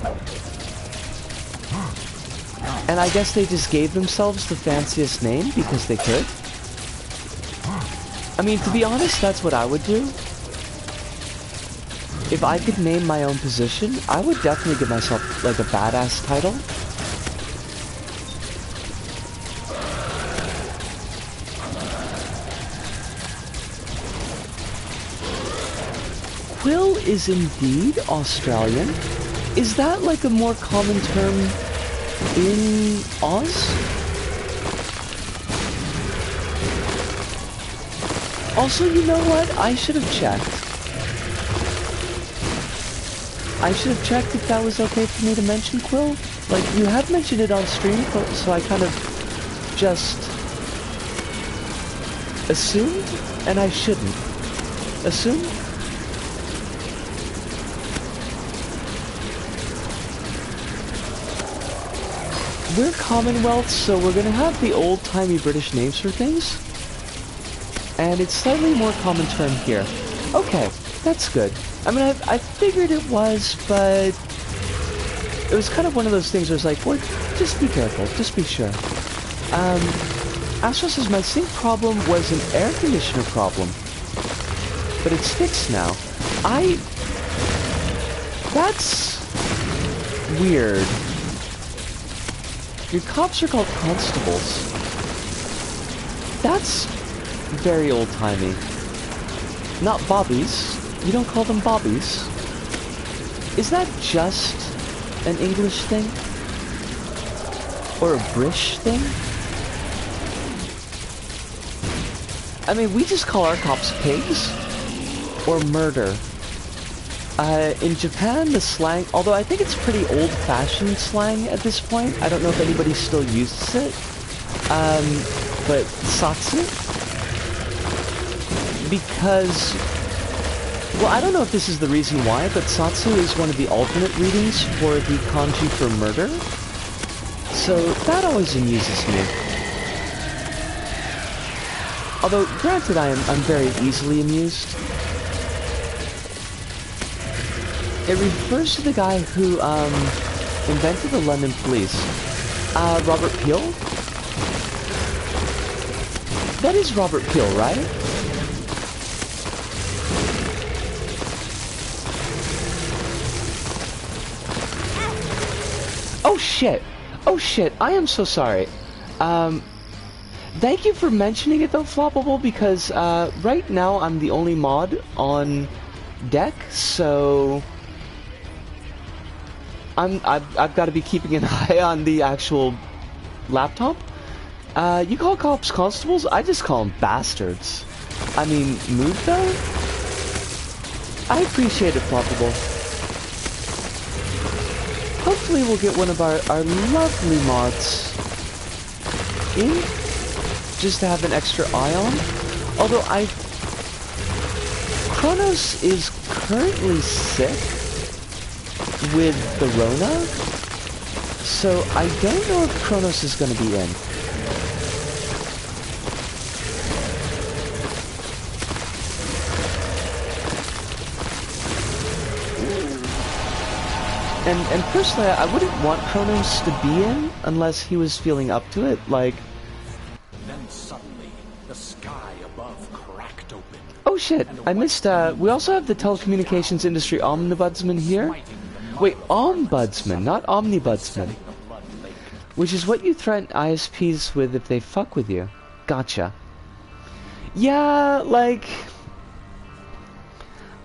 And I guess they just gave themselves the fanciest name because they could. I mean, to be honest, that's what I would do. If I could name my own position, I would definitely give myself, like, a badass title. Quill is indeed Australian. Is that, like, a more common term in Oz? Also, you know what? I should have checked. I should have checked if that was okay for me to mention Quill. Like, you have mentioned it on stream, so I kind of just assumed, and I shouldn't. Assume? We're Commonwealth, so we're gonna have the old-timey British names for things. And it's slightly more common term here. Okay, that's good. I mean, I figured it was, but it was kind of one of those things where it's like, well, just be careful, just be sure. Astro says my sink problem was an air conditioner problem, but it's fixed now. That's weird. Your cops are called constables. That's very old-timey. Not bobbies. You don't call them bobbies. Is that just an English thing? Or a British thing? I mean, we just call our cops pigs. Or murder. In Japan, the slang, although I think it's pretty old-fashioned slang at this point. I don't know if anybody still uses it. But satsu? Because, well, I don't know if this is the reason why, but satsu is one of the alternate readings for the kanji for murder. So that always amuses me. Although, granted, I'm very easily amused. It refers to the guy who, invented the London police. Robert Peel? That is Robert Peel, right? Oh shit! Oh shit, I am so sorry. Thank you for mentioning it though, Floppable, because, right now I'm the only mod on deck, so I've got to be keeping an eye on the actual laptop. You call cops constables? I just call them bastards. I mean, mood though? I appreciate it, Floppable. Hopefully we'll get one of our lovely mods in, just to have an extra eye on. Although Kronos is currently sick with the Rona, so I don't know if Kronos is going to be in. And personally, I wouldn't want Kronos to be in unless he was feeling up to it, like... Then suddenly, the sky above cracked open. Oh shit, I missed, we also have the telecommunications industry omnibudsman here. Wait, ombudsman, not omnibudsman. Which is what you threaten ISPs with if they fuck with you. Gotcha. Yeah, like...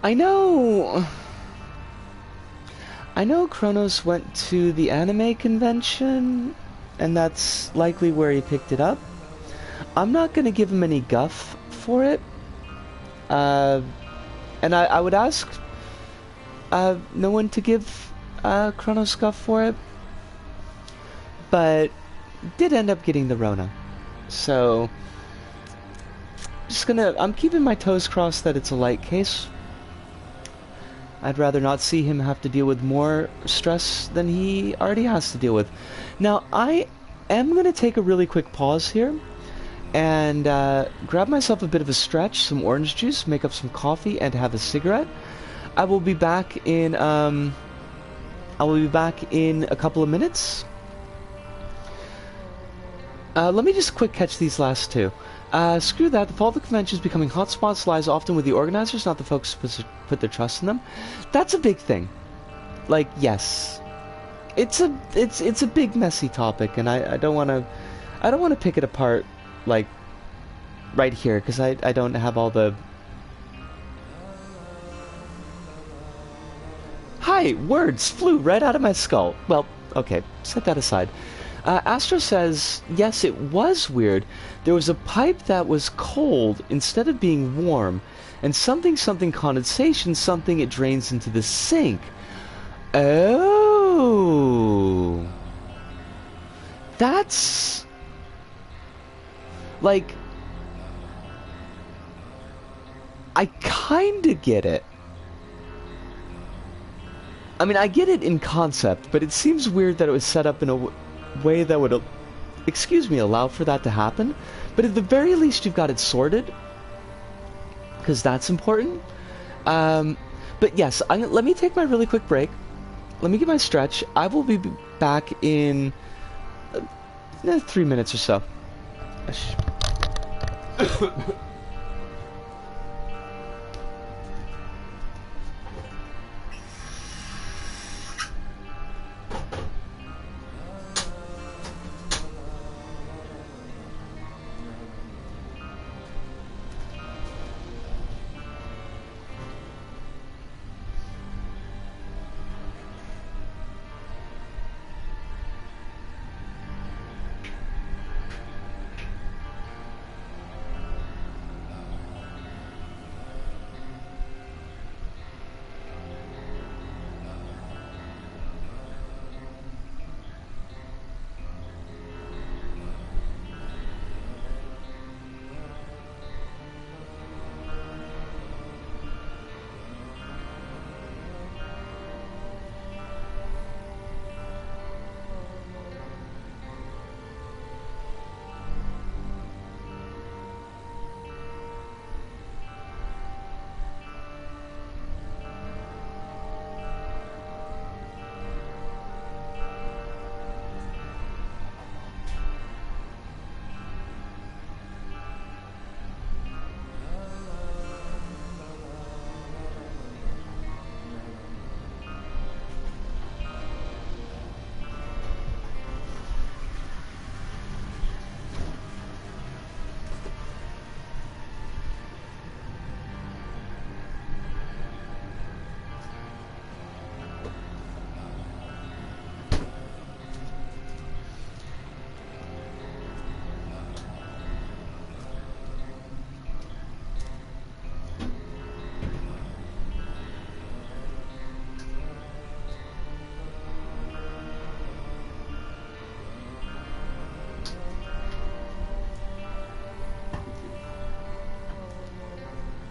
I know Kronos went to the anime convention, and that's likely where he picked it up. I'm not gonna give him any guff for it. And I would ask no one to give Kronos guff for it. But did end up getting the Rona. So I'm keeping my toes crossed that it's a light case. I'd rather not see him have to deal with more stress than he already has to deal with. Now, I am going to take a really quick pause here and grab myself a bit of a stretch, some orange juice, make up some coffee, and have a cigarette. I will be back in a couple of minutes. Let me just quick catch these last two. Screw that. The fault of conventions becoming hotspots lies often with the organizers, not the folks who put their trust in them. That's a big thing. Like, yes, it's a big messy topic, and I don't want to pick it apart like right here because I don't have all the. Hi, words flew right out of my skull. Well, okay, set that aside. Astro says, yes, it was weird. There was a pipe that was cold instead of being warm, and something condensation, something it drains into the sink. Oh. That's... like... I kinda get it. I mean, I get it in concept, but it seems weird that it was set up in a way that would, allow for that to happen. But at the very least, you've got it sorted, because that's important. But yes, let me take my really quick break. Let me get my stretch. I will be back in 3 minutes or so.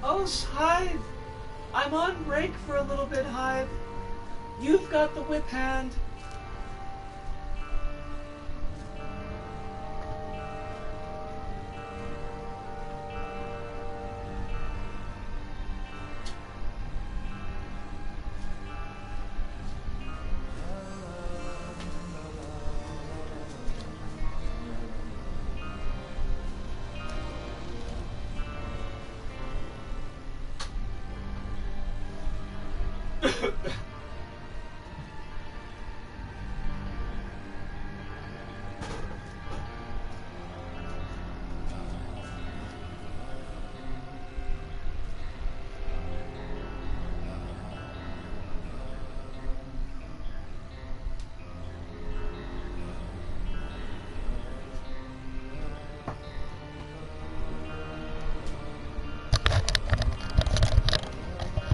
Oh, Hive! I'm on break for a little bit, Hive. You've got the whip hand.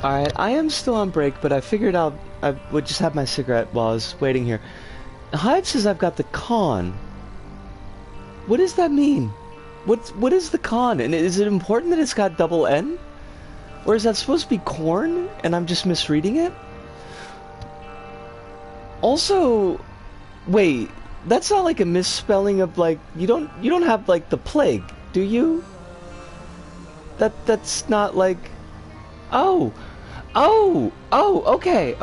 Alright, I am still on break, but I figured out I would just have my cigarette while I was waiting here. Hive says I've got the con. What does that mean? What is the con? And is it important that it's got double N? Or is that supposed to be corn, and I'm just misreading it? Also, wait, that's not like a misspelling of like you don't have like the plague, do you? That's not like okay.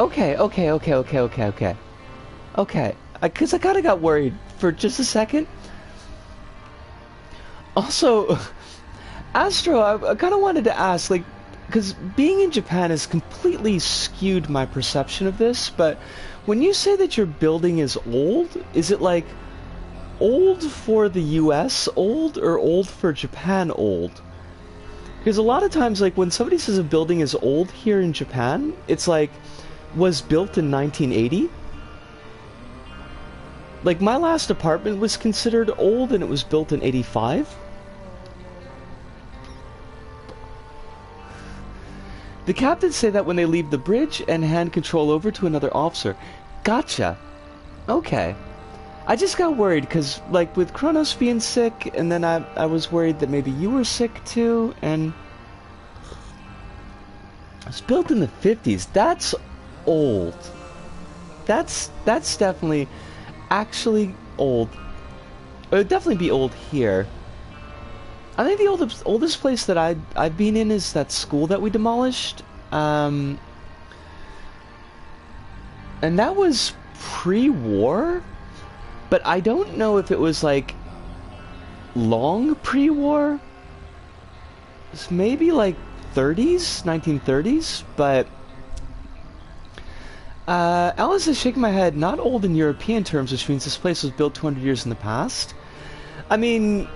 Because I kind of got worried for just a second. Also, Astro, I kind of wanted to ask, like, because being in Japan has completely skewed my perception of this, but when you say that your building is old, is it like old for the US old or old for Japan old? Because a lot of times, like, when somebody says a building is old here in Japan, it's like, was built in 1980? Like, my last apartment was considered old and it was built in 85. The captains say that when they leave the bridge and hand control over to another officer. Gotcha. Okay. I just got worried because, like, with Kronos being sick, and then I was worried that maybe you were sick too, and... It was built in the 50s. That's old. That's definitely actually old. It would definitely be old here. I think the oldest place that I've been in is that school that we demolished. And that was pre-war, but I don't know if it was like long pre-war. It's maybe like 30s, 1930s, but Alice is shaking my head. Not old in European terms, which means this place was built 200 years in the past. I mean,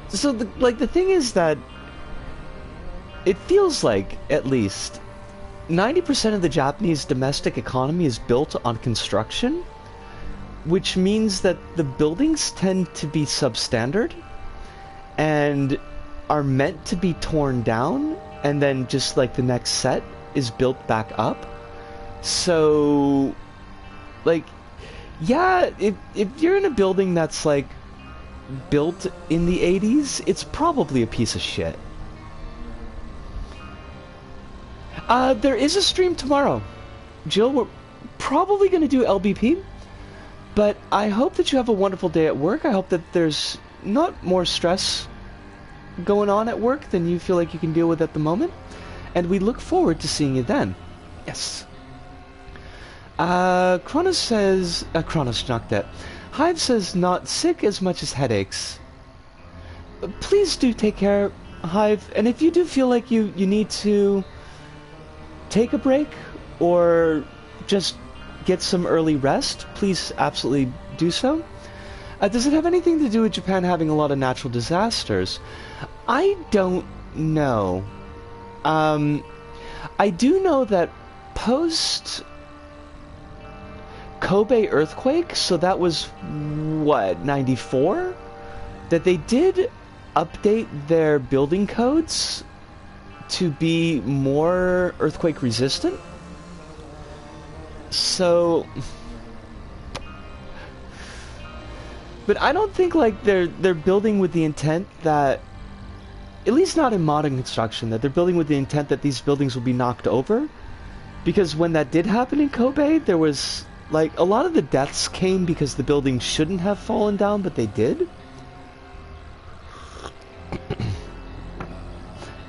so the thing is that it feels like, at least, 90% of the Japanese domestic economy is built on construction, which means that the buildings tend to be substandard and are meant to be torn down, and then just like the next set is built back up. So, like, yeah, if you're in a building that's like built in the 80s, it's probably a piece of shit. There is a stream tomorrow. Jill, we're probably going to do LBP, but I hope that you have a wonderful day at work. I hope that there's not more stress going on at work than you feel like you can deal with at the moment, and we look forward to seeing you then. Yes. Kronos says... Kronos knocked it. Hive says not sick as much as headaches. Please do take care, Hive, and if you do feel like you need to take a break or just get some early rest, please absolutely do so. Does it have anything to do with Japan having a lot of natural disasters? I don't know. I do know that post Kobe earthquake, so that was, what, 94? That they did update their building codes to be more earthquake resistant. So, but I don't think like they're building with the intent that, at least not in modern construction, that they're building with the intent that these buildings will be knocked over. Because when that did happen in Kobe, there was like a lot of the deaths came because the buildings shouldn't have fallen down, but they did.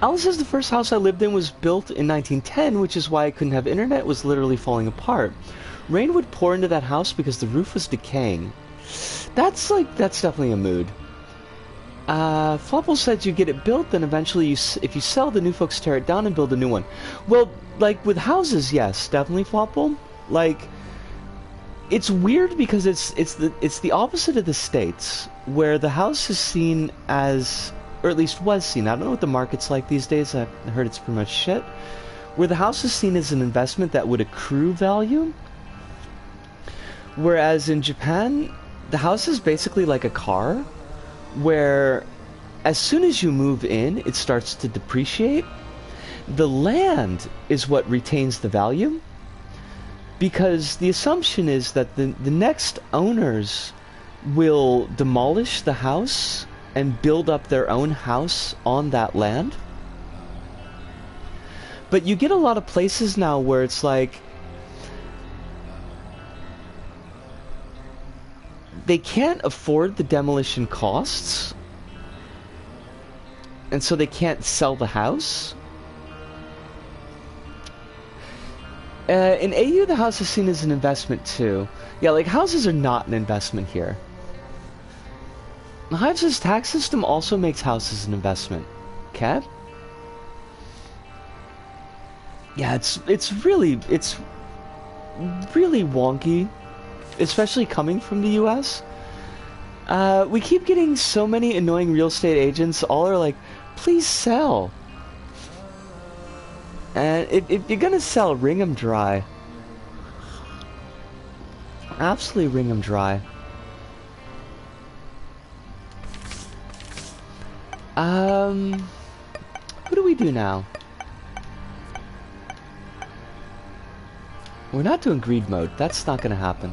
Alice says the first house I lived in was built in 1910, which is why I couldn't have internet. It was literally falling apart. Rain would pour into that house because the roof was decaying. That's definitely a mood. Flopple said you get it built, then eventually if you sell, the new folks tear it down and build a new one. Well, like with houses, yes, definitely Flopple. Like, it's weird because it's the opposite of the States, where the house is seen as, or at least was seen, I don't know what the market's like these days, I heard it's pretty much shit, where the house is seen as an investment that would accrue value, whereas in Japan, the house is basically like a car, where as soon as you move in, it starts to depreciate. The land is what retains the value, because the assumption is that the next owners will demolish the house and build up their own house on that land. But you get a lot of places now where it's like they can't afford the demolition costs, and so they can't sell the house. In AU, the house is seen as an investment too. Yeah, like houses are not an investment here. The Hive's tax system also makes houses an investment. Okay? Yeah, it's really wonky, especially coming from the US. We keep getting so many annoying real estate agents. All are like, please sell. And if you're gonna sell, wring them dry. Absolutely wring them dry. What do we do now? We're not doing greed mode. That's not gonna happen.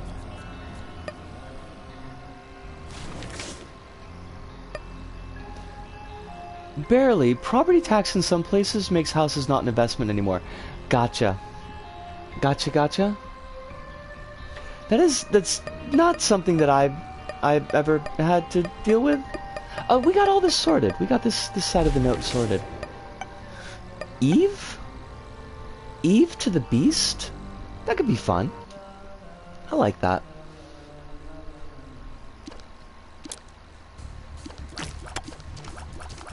Barely. Property tax in some places makes houses not an investment anymore. Gotcha. Gotcha. That's not something that I've ever had to deal with. We got all this sorted. We got this side of the note sorted. Eve? Eve to the beast? That could be fun. I like that.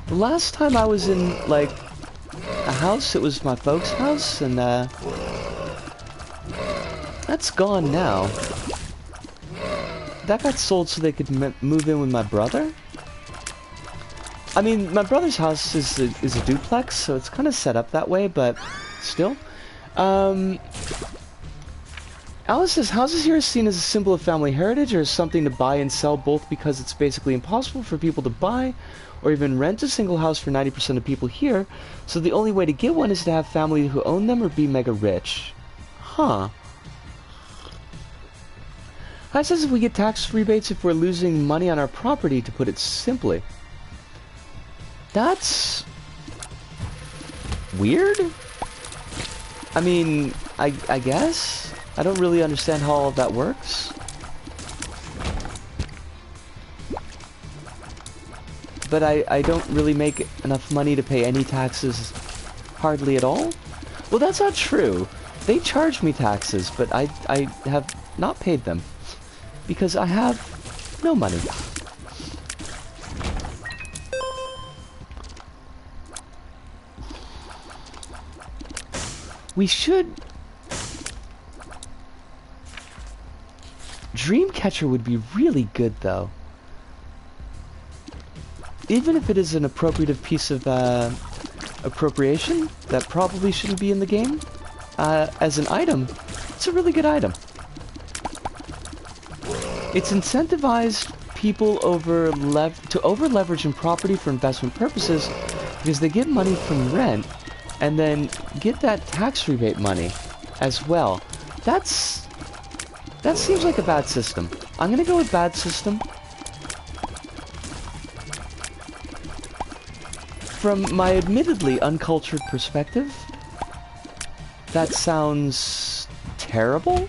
The last time I was in, like, a house, it was my folks' house, and, that's gone now. That got sold so they could move in with my brother. I mean, my brother's house is a duplex, so it's kind of set up that way, but still. Alice says, houses here are seen as a symbol of family heritage or as something to buy and sell, both because it's basically impossible for people to buy or even rent a single house for 90% of people here, so the only way to get one is to have family who own them or be mega rich. Huh. Hi says if we get tax rebates if we're losing money on our property, to put it simply. That's weird? I mean, I guess? I don't really understand how all of that works. But I don't really make enough money to pay any taxes, hardly at all. Well, that's not true. They charge me taxes, but I have not paid them. Because I have no money. We should... Dreamcatcher would be really good, though. Even if it is an appropriative piece of appropriation that probably shouldn't be in the game, as an item, it's a really good item. It's incentivized people to over-leverage in property for investment purposes because they get money from rent and then get that tax rebate money as well. That seems like a bad system. I'm gonna go with bad system. From my admittedly uncultured perspective, that sounds terrible.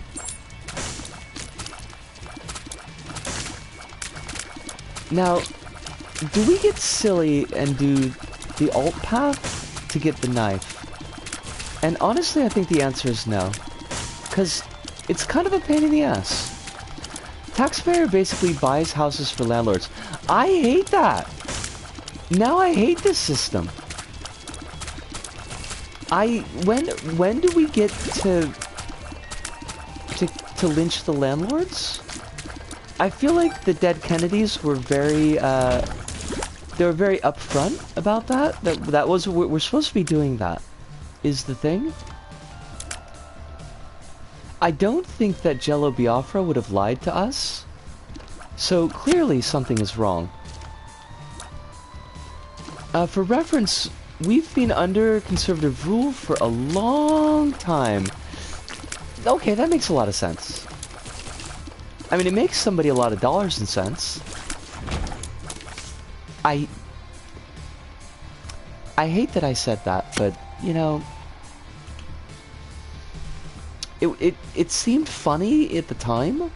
Now, do we get silly and do the alt path to get the knife? And honestly, I think the answer is no. Because it's kind of a pain in the ass. Taxpayer basically buys houses for landlords. I hate that! Now I hate this system. When do we get to lynch the landlords? I feel like the dead Kennedys were very, they were very upfront about that. That was, we're supposed to be doing that, is the thing. I don't think that Jello Biafra would have lied to us. So clearly something is wrong. For reference, we've been under conservative rule for a long time. Okay, that makes a lot of sense. I mean, it makes somebody a lot of dollars and cents. I hate that I said that, but, you know... It seemed funny at the time.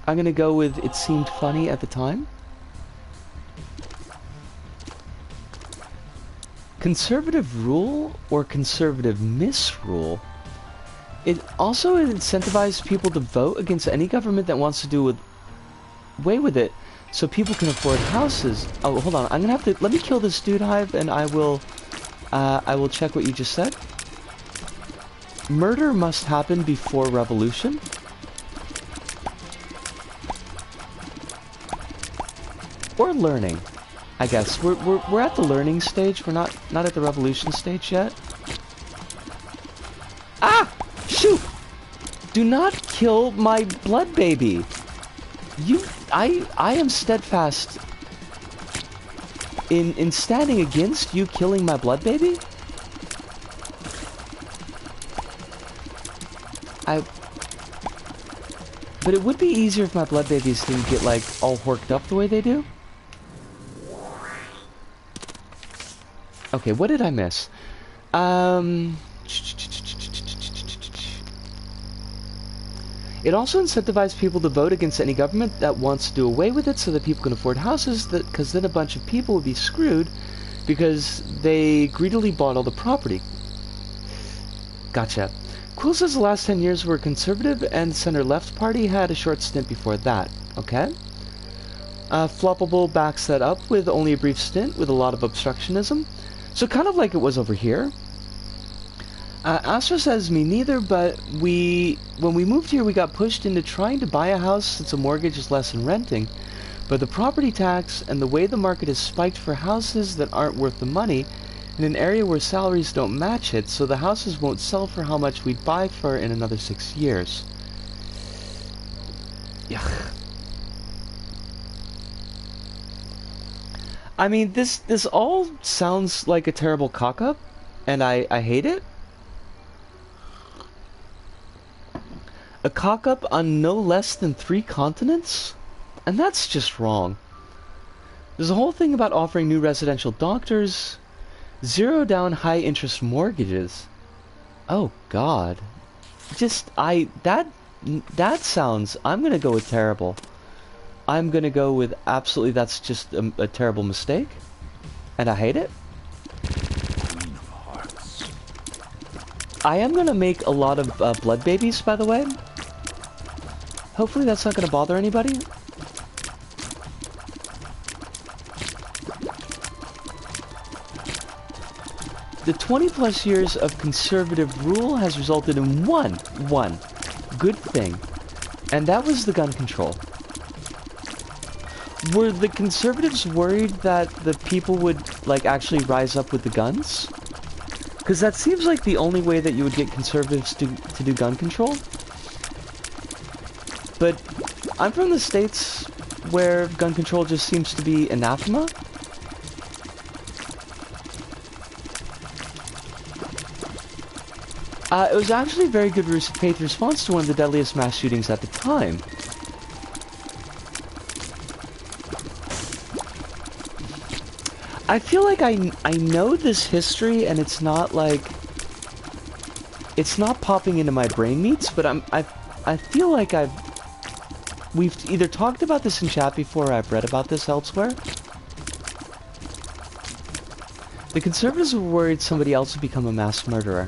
I'm gonna go with it seemed funny at the time. Conservative rule or conservative misrule? It also incentivizes people to vote against any government that wants to do away with it, so people can afford houses. Oh, hold on. I'm gonna have to let me kill this dude hive, and I will check what you just said. Murder must happen before revolution. Or learning, I guess. We're at the learning stage. We're not at the revolution stage yet. Ah! Shoot! Do not kill my blood baby. I am steadfast. in standing against you killing my blood baby? But it would be easier if my blood babies didn't get, like, all horked up the way they do. Okay, what did I miss? It also incentivized people to vote against any government that wants to do away with it so that people can afford houses, because then a bunch of people would be screwed because they greedily bought all the property. Gotcha. Quill says the last 10 years were conservative and center-left party had a short stint before that. Okay. Floppable backs that up with only a brief stint with a lot of obstructionism. So kind of like it was over here. Astra says me neither, but when we moved here we got pushed into trying to buy a house since a mortgage is less than renting. But the property tax and the way the market is spiked for houses that aren't worth the money in an area where salaries don't match it, so the houses won't sell for how much we'd buy for in another 6 years. Yuck. I mean, this all sounds like a terrible cock-up, and I hate it. A cock-up on no less than 3 continents? And that's just wrong. There's a whole thing about offering new residential doctors, zero down high interest mortgages. Oh god. That sounds, I'm gonna go with terrible. I'm gonna go with absolutely, that's just a terrible mistake. And I hate it. Queen of Hearts. I am gonna make a lot of blood babies, by the way. Hopefully that's not gonna bother anybody. The 20+ years of conservative rule has resulted in one good thing, and that was the gun control. Were the conservatives worried that the people would, like, actually rise up with the guns? Because that seems like the only way that you would get conservatives to do gun control. But I'm from the States where gun control just seems to be anathema. It was actually a very good faith response to one of the deadliest mass shootings at the time. I feel like I know this history, and it's not like... It's not popping into my brain meats, but I feel like we've either talked about this in chat before or I've read about this elsewhere. The conservatives were worried somebody else would become a mass murderer.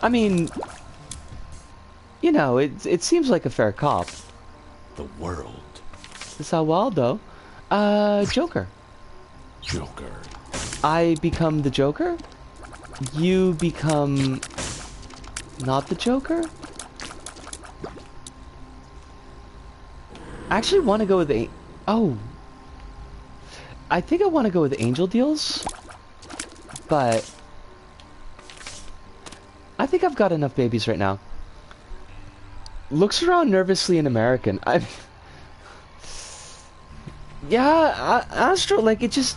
I mean, you know, it seems like a fair cop. The world. Is that wild, though? Joker. Joker. I become the Joker? You become... not the Joker? I actually want to go with oh. I think I want to go with Angel Deals. But... I think I've got enough babies right now. Looks around nervously in American. Yeah, Astro, like, it just...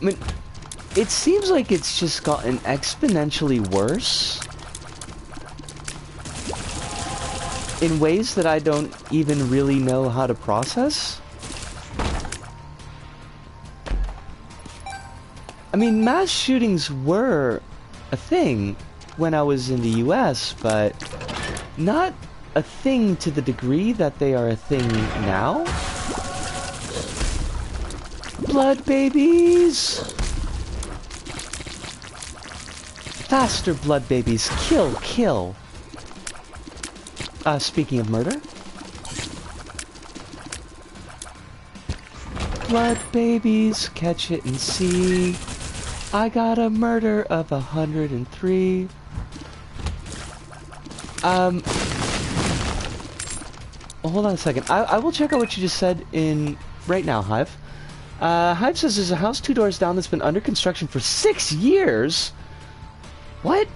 I mean, it seems like it's just gotten exponentially worse. In ways that I don't even really know how to process. I mean, mass shootings were a thing when I was in the US, but not a thing to the degree that they are a thing now. Blood babies! Faster, blood babies. Kill, kill. Speaking of murder. Blood babies, catch it and see. I got a murder of 103. Hold on a second. I will check out what you just said in right now, Hive. Hive says there's a house 2 doors down that's been under construction for 6 years. What?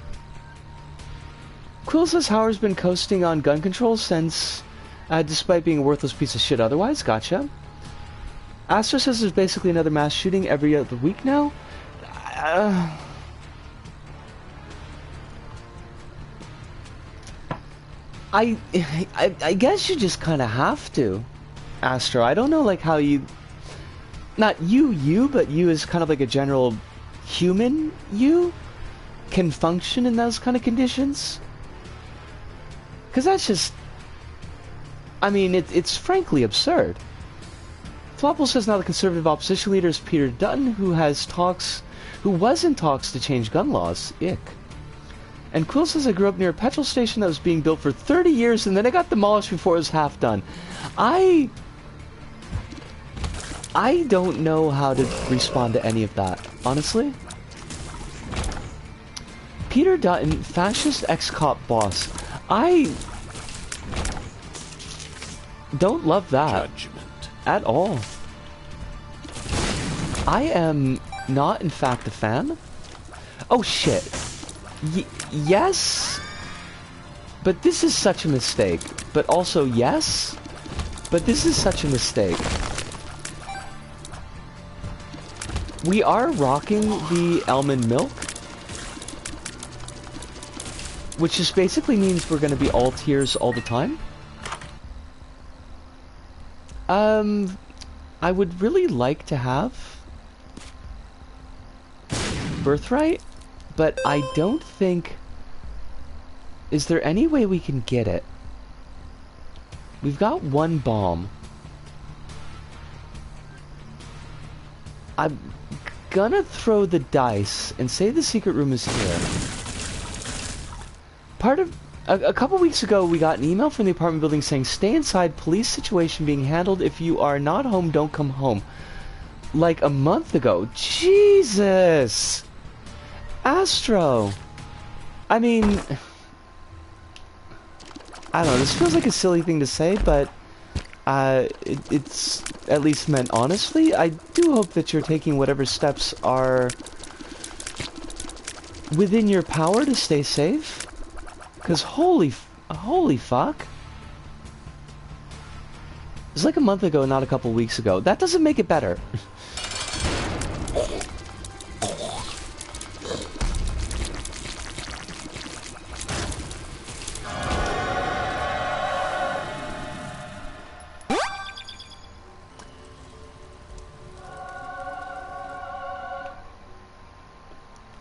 Quill says Howard's been coasting on gun control since despite being a worthless piece of shit otherwise. Gotcha. Astro says there's basically another mass shooting every other week now. I guess you just kind of have to, Astro. I don't know, like, how you... Not you, but you as kind of like a general human you can function in those kind of conditions. Because that's just... I mean, it's frankly absurd. Flopple says now the Conservative opposition leader is Peter Dutton, who was in talks to change gun laws. Ick. And Quill says I grew up near a petrol station that was being built for 30 years and then it got demolished before it was half done. I don't know how to respond to any of that, honestly. Peter Dutton, fascist ex-cop boss. I don't love that. Judgment. At all. I am not, in fact, a fan. Oh, shit. Yes, but this is such a mistake. But also, yes, but this is such a mistake. We are rocking the almond milk, which just basically means we're going to be all tears all the time. I would really like to have Birthright, but I don't think... Is there any way we can get it? We've got one bomb. I'm gonna throw the dice and say the secret room is here. A couple weeks ago, we got an email from the apartment building saying, stay inside, police situation being handled. If you are not home, don't come home. Like a month ago. Jesus! Astro! I mean... I don't know, this feels like a silly thing to say, but... it's at least meant honestly. I do hope that you're taking whatever steps are... within your power to stay safe. Because holy fuck. It was like a month ago, not a couple weeks ago. That doesn't make it better.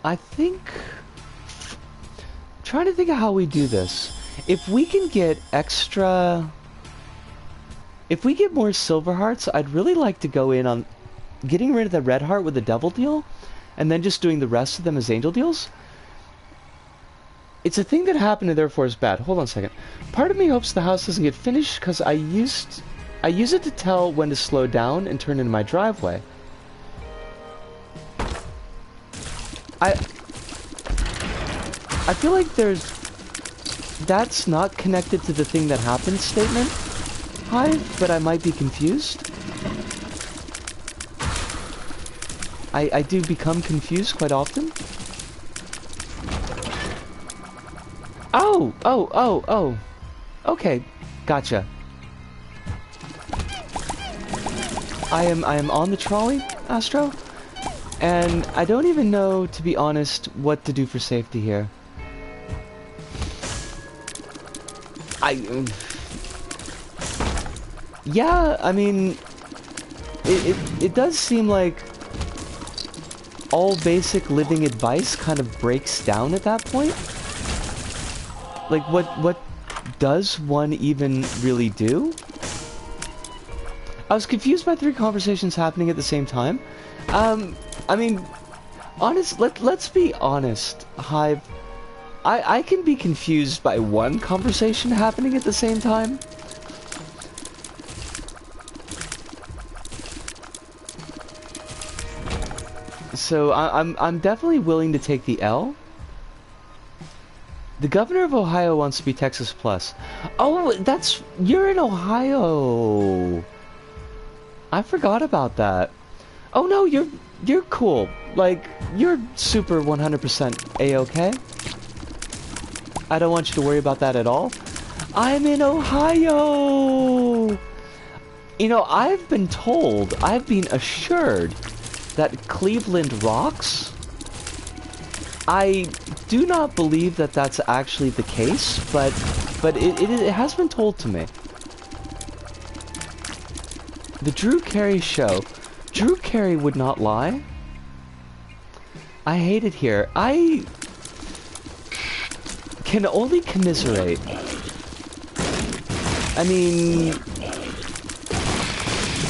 I think... trying to think of how we do this. If we can get extra... If we get more silver hearts, I'd really like to go in on getting rid of the red heart with the devil deal, and then just doing the rest of them as angel deals. It's a thing that happened and therefore is bad. Hold on a second. Part of me hopes the house doesn't get finished because I use it to tell when to slow down and turn into my driveway. I feel like that's not connected to the thing that happened statement, Hive, but I might be confused. I do become confused quite often. Oh. Okay, gotcha. I am on the trolley, Astro, and I don't even know, to be honest, what to do for safety here. Yeah, I mean, it does seem like all basic living advice kind of breaks down at that point. Like, what does one even really do? I was confused by 3 conversations happening at the same time. I mean, let's be honest, Hive. I can be confused by 1 conversation happening at the same time. So I'm definitely willing to take the L. The governor of Ohio wants to be Texas Plus. Oh, you're in Ohio. I forgot about that. Oh no, you're cool. Like, you're super 100% A-okay. I don't want you to worry about that at all. I'm in Ohio! You know, I've been told, I've been assured that Cleveland rocks. I do not believe that that's actually the case, but it has been told to me. The Drew Carey show. Drew Carey would not lie. I hate it here. I can only commiserate. I mean,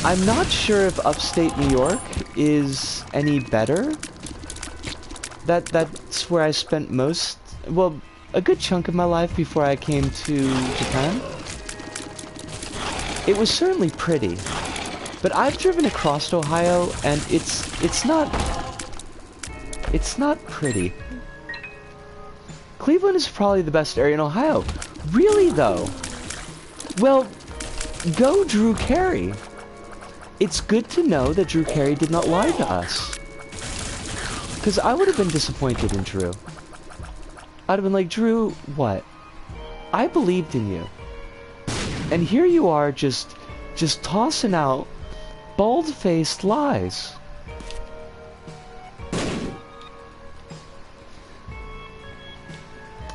I'm not sure if upstate New York is any better. That's where I spent most, well, a good chunk of my life before I came to Japan. It was certainly pretty, but I've driven across Ohio and it's not pretty. Cleveland is probably the best area in Ohio. Really though? Well, go Drew Carey. It's good to know that Drew Carey did not lie to us. Because I would have been disappointed in Drew. I'd have been like, Drew, what? I believed in you. And here you are just tossing out bald-faced lies.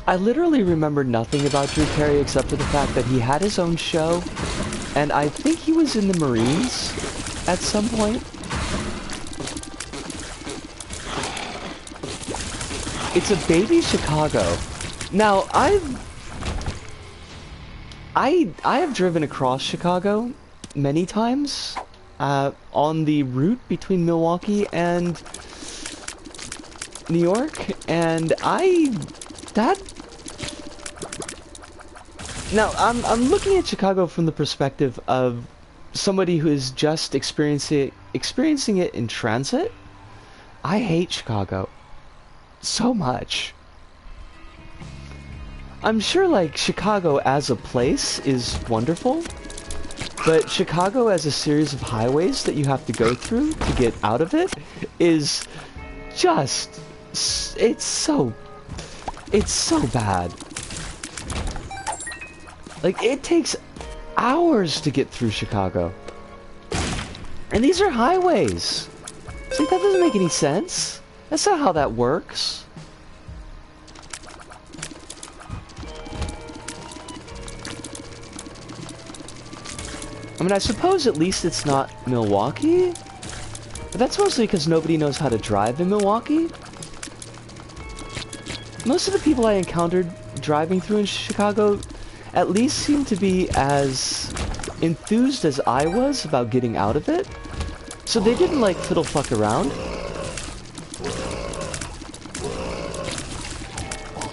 I literally remember nothing about Drew Carey except for the fact that he had his own show, and I think he was in the Marines at some point. It's a baby Chicago. Now, I have driven across Chicago many times on the route between Milwaukee and New York, and now I'm looking at Chicago from the perspective of somebody who is just experiencing it in transit. I hate Chicago so much. I'm sure, like, Chicago as a place is wonderful, but Chicago as a series of highways that you have to go through to get out of it is just, it's so bad. Like, it takes hours to get through Chicago. And these are highways. It's like, that doesn't make any sense. That's not how that works. I mean, I suppose at least it's not Milwaukee, but that's mostly because nobody knows how to drive in Milwaukee. Most of the people I encountered driving through in Chicago at least seemed to be as enthused as I was about getting out of it, so they didn't, like, fiddle fuck around.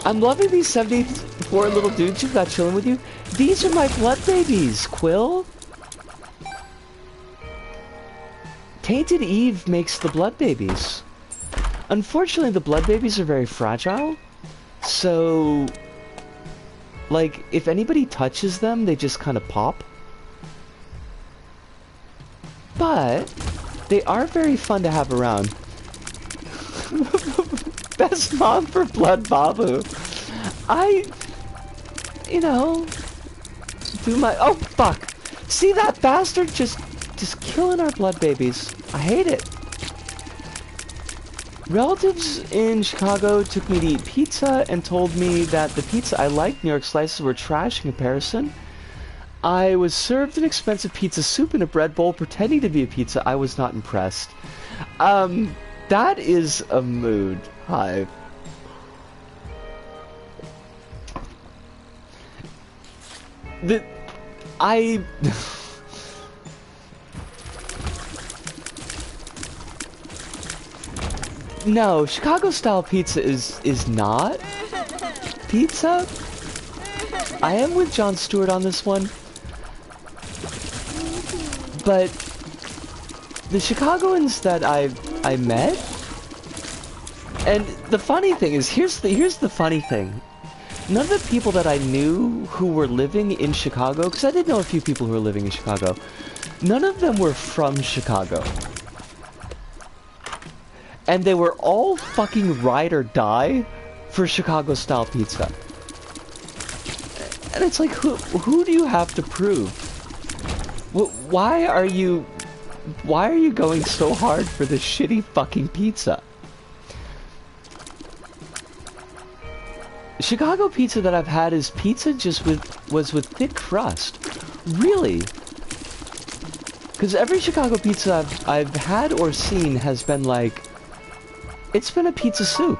I'm loving these 74 little dudes you've got chilling with you. These are my blood babies, Quill. Tainted Eve makes the blood babies. Unfortunately, the blood babies are very fragile, so, like, if anybody touches them, they just kind of pop. But they are very fun to have around. Best mom for Blood Babu. You know, do my, oh fuck. See that bastard just killing our blood babies. I hate it. Relatives in Chicago took me to eat pizza and told me that the pizza I liked, New York slices, were trash in comparison. I was served an expensive pizza soup in a bread bowl pretending to be a pizza. I was not impressed. That is a mood. Hi. No, Chicago-style pizza is not pizza. I am with Jon Stewart on this one. But the Chicagoans that I met, and the funny thing is, here's the funny thing. None of the people that I knew who were living in Chicago, because I did know a few people who were living in Chicago, none of them were from Chicago. And they were all fucking ride or die for Chicago-style pizza. And it's like, who do you have to prove? Why are you going so hard for this shitty fucking pizza? Chicago pizza that I've had is pizza just was with thick crust. Really? Because every Chicago pizza I've had or seen has been like, it's been a pizza soup.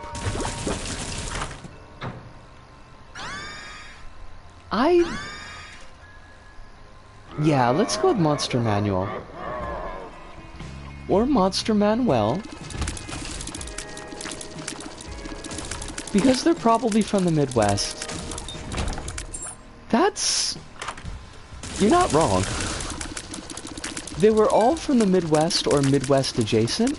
Yeah, let's go with Monster Manual. Or Monster Manuel. Because they're probably from the Midwest. You're not wrong. They were all from the Midwest or Midwest adjacent.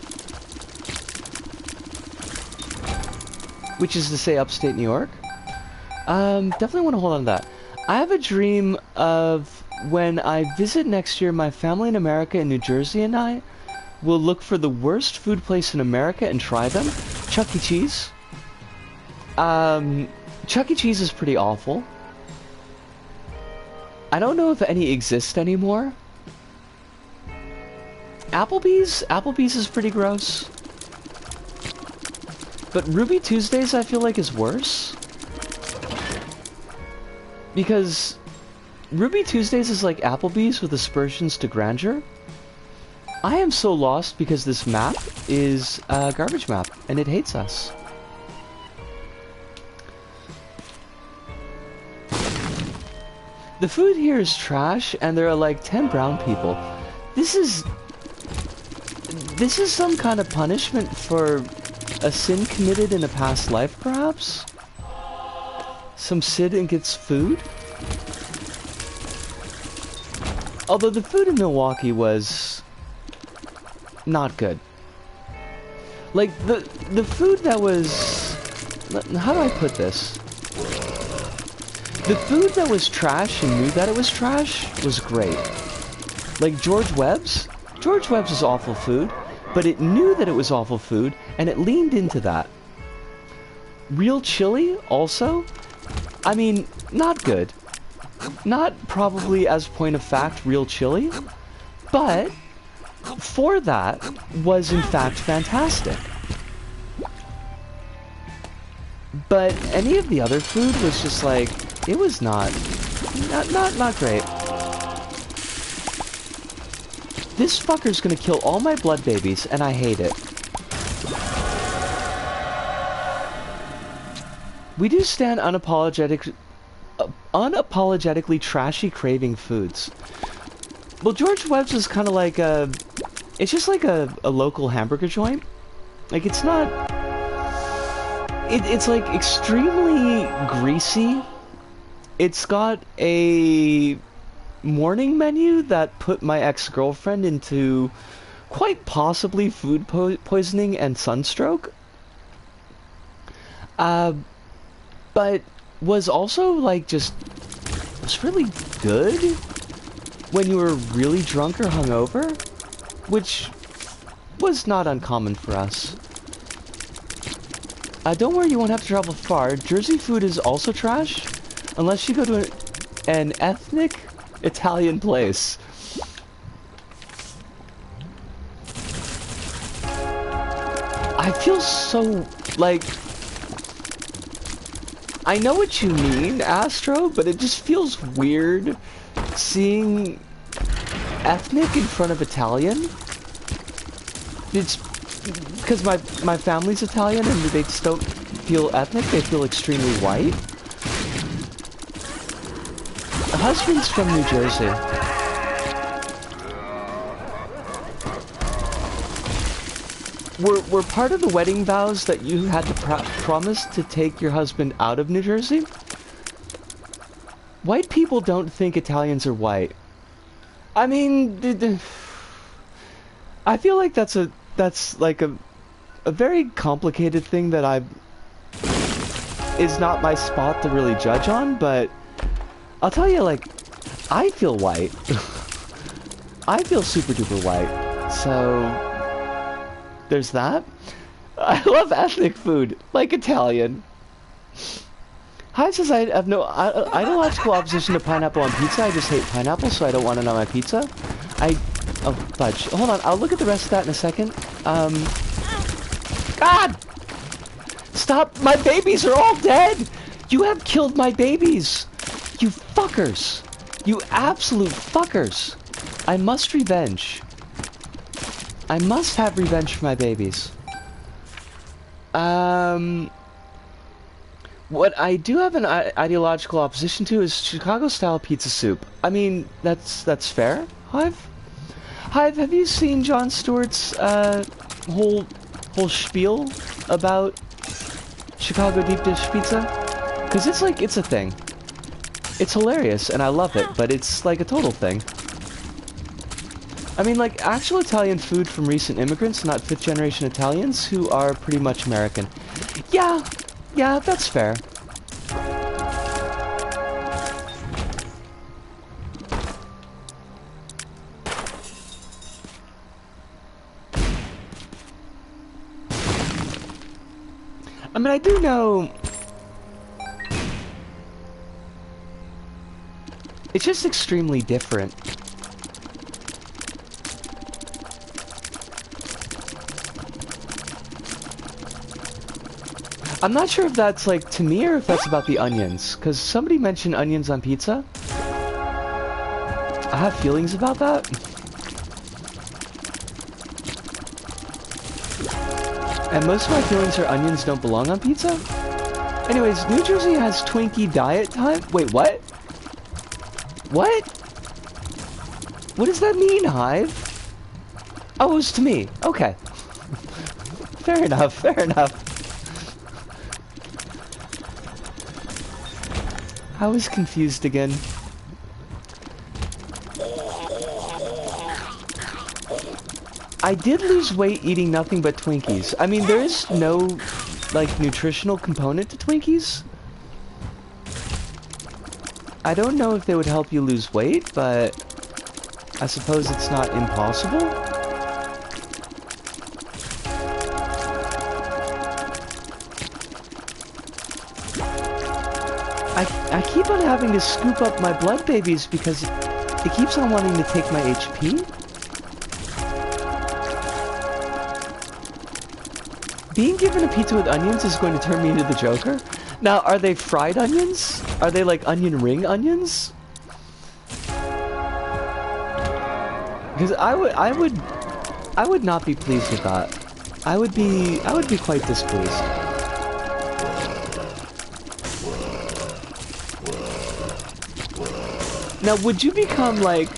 Which is to say upstate New York. Definitely want to hold on to that. I have a dream of when I visit next year, my family in America in New Jersey and I will look for the worst food place in America and try them. Chuck E. Cheese. Chuck E. Cheese is pretty awful. I don't know if any exist anymore. Applebee's is pretty gross. But Ruby Tuesdays I feel like is worse. Because Ruby Tuesdays is like Applebee's with aspersions to grandeur. I am so lost because this map is a garbage map and it hates us. The food here is trash and there are like 10 brown people. This is some kind of punishment for a sin committed in a past life, perhaps? Some Sid gets food? Although the food in Milwaukee was not good. Like, the food that was... How do I put this? The food that was trash and knew that it was trash was great. Like George Webb's? George Webb's is awful food, but it knew that it was awful food, and it leaned into that. Real chili, also? I mean, not good. Not probably as point of fact real chili, but for that was in fact fantastic. But any of the other food was just like, it was not great. This fucker's gonna kill all my blood babies, and I hate it. We do stand unapologetically trashy craving foods. Well, George Webb's is kind of like a... It's just like a local hamburger joint. Like, it's not... It's like extremely greasy. It's got a morning menu that put my ex-girlfriend into quite possibly food poisoning and sunstroke. But was also like just was really good when you were really drunk or hungover, which was not uncommon for us. Don't worry, you won't have to travel far. Jersey food is also trash, unless you go to an ethnic Italian place. I feel so, like... I know what you mean, Astro, but it just feels weird seeing ethnic in front of Italian. It's because my family's Italian and they just don't feel ethnic, they feel extremely white. The husband's from New Jersey. Were part of the wedding vows that you had to promise to take your husband out of New Jersey? White people don't think Italians are white. I mean, I feel like that's like a very complicated thing that is not my spot to really judge on, but I'll tell you, like, I feel white. I feel super duper white, so... There's that. I love ethnic food, like Italian. Hi says I have no ideological opposition to pineapple on pizza. I just hate pineapple, so I don't want it on my pizza. Oh, fudge. Hold on, I'll look at the rest of that in a second. God! Stop! My babies are all dead! You have killed my babies! You fuckers! You absolute fuckers! I must revenge. I must have revenge for my babies. What I do have an ideological opposition to is Chicago-style pizza soup. I mean, that's fair, Hive? Hive, have you seen Jon Stewart's, whole spiel about Chicago deep dish pizza? Because it's a thing. It's hilarious, and I love it, but it's like a total thing. I mean, like, actual Italian food from recent immigrants, not fifth-generation Italians, who are pretty much American. Yeah, that's fair. I mean, I do know... It's just extremely different. I'm not sure if that's, like, to me or if that's about the onions. Because somebody mentioned onions on pizza. I have feelings about that. And most of my feelings are onions don't belong on pizza. Anyways, New Jersey has Twinkie diet time. Wait, what? What? What does that mean, Hive? Oh, it was to me. Okay. Fair enough, fair enough. I was confused again. I did lose weight eating nothing but Twinkies. I mean, there is no, like, nutritional component to Twinkies. I don't know if they would help you lose weight, but I suppose it's not impossible. I keep on having to scoop up my blood babies because it keeps on wanting to take my HP. Being given a pizza with onions is going to turn me into the Joker? Now, are they fried onions? Are they like onion ring onions? Because I would not be pleased with that. I would be quite displeased. Now, would you become, like...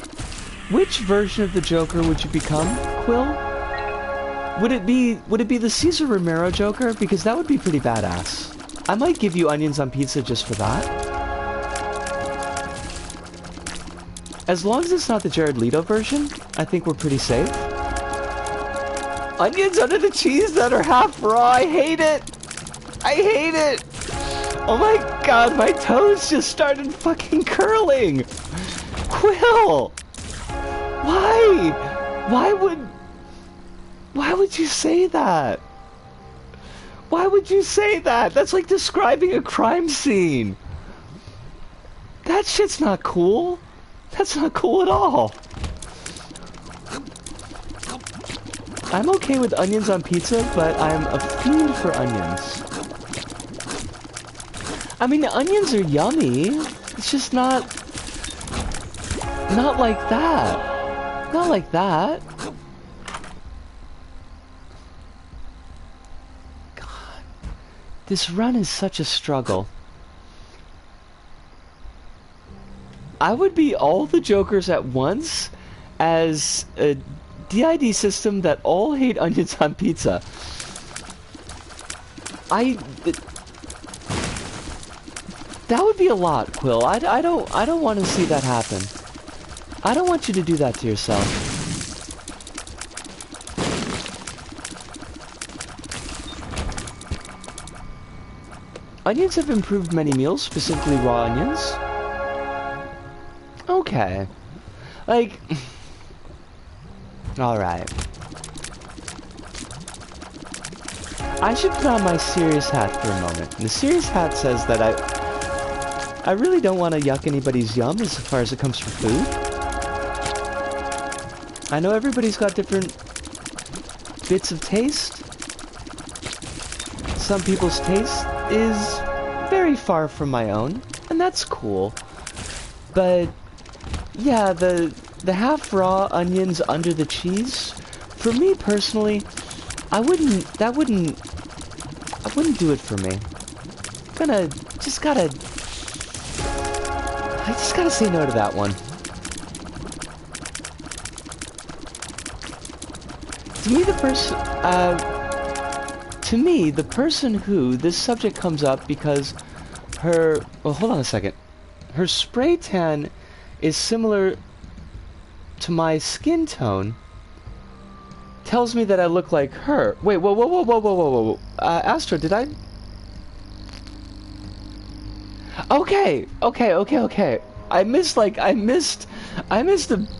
Which version of the Joker would you become, Quill? Would it be the Cesar Romero Joker? Because that would be pretty badass. I might give you onions on pizza just for that. As long as it's not the Jared Leto version, I think we're pretty safe. Onions under the cheese that are half raw, I hate it! I hate it! Oh my god, my toes just started fucking curling! Quill! Why? Why would you say that? Why would you say that? That's like describing a crime scene. That shit's not cool. That's not cool at all. I'm okay with onions on pizza, but I'm a fiend for onions. I mean, the onions are yummy. It's just not like that. Not like that. God. This run is such a struggle. I would be all the Jokers at once as a DID system that all hate onions on pizza. That would be a lot, Quill. I don't want to see that happen. I don't want you to do that to yourself. Onions have improved many meals, specifically raw onions. Okay. Like... Alright. I should put on my serious hat for a moment. And the serious hat says that I really don't want to yuck anybody's yum as far as it comes for food. I know everybody's got different bits of taste. Some people's taste is very far from my own, and that's cool. But yeah, the half raw onions under the cheese, for me personally, I wouldn't do it for me. I just gotta say no to that one. To me, the person who this subject comes up because well, hold on a second. Her spray tan is similar to my skin tone. Tells me that I look like her. Wait, whoa. Astro, did I? Okay. I missed a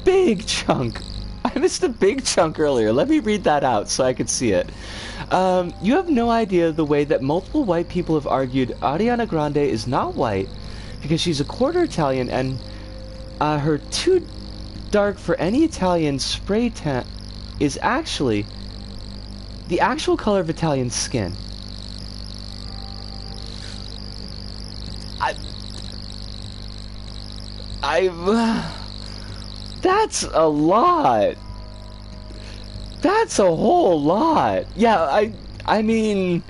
big chunk. I missed a big chunk earlier. Let me read that out so I could see it. You have no idea the way that multiple white people have argued Ariana Grande is not white because she's a quarter Italian and her too dark for any Italian spray tan is actually the actual color of Italian skin. That's a lot. That's a whole lot. Yeah, I mean,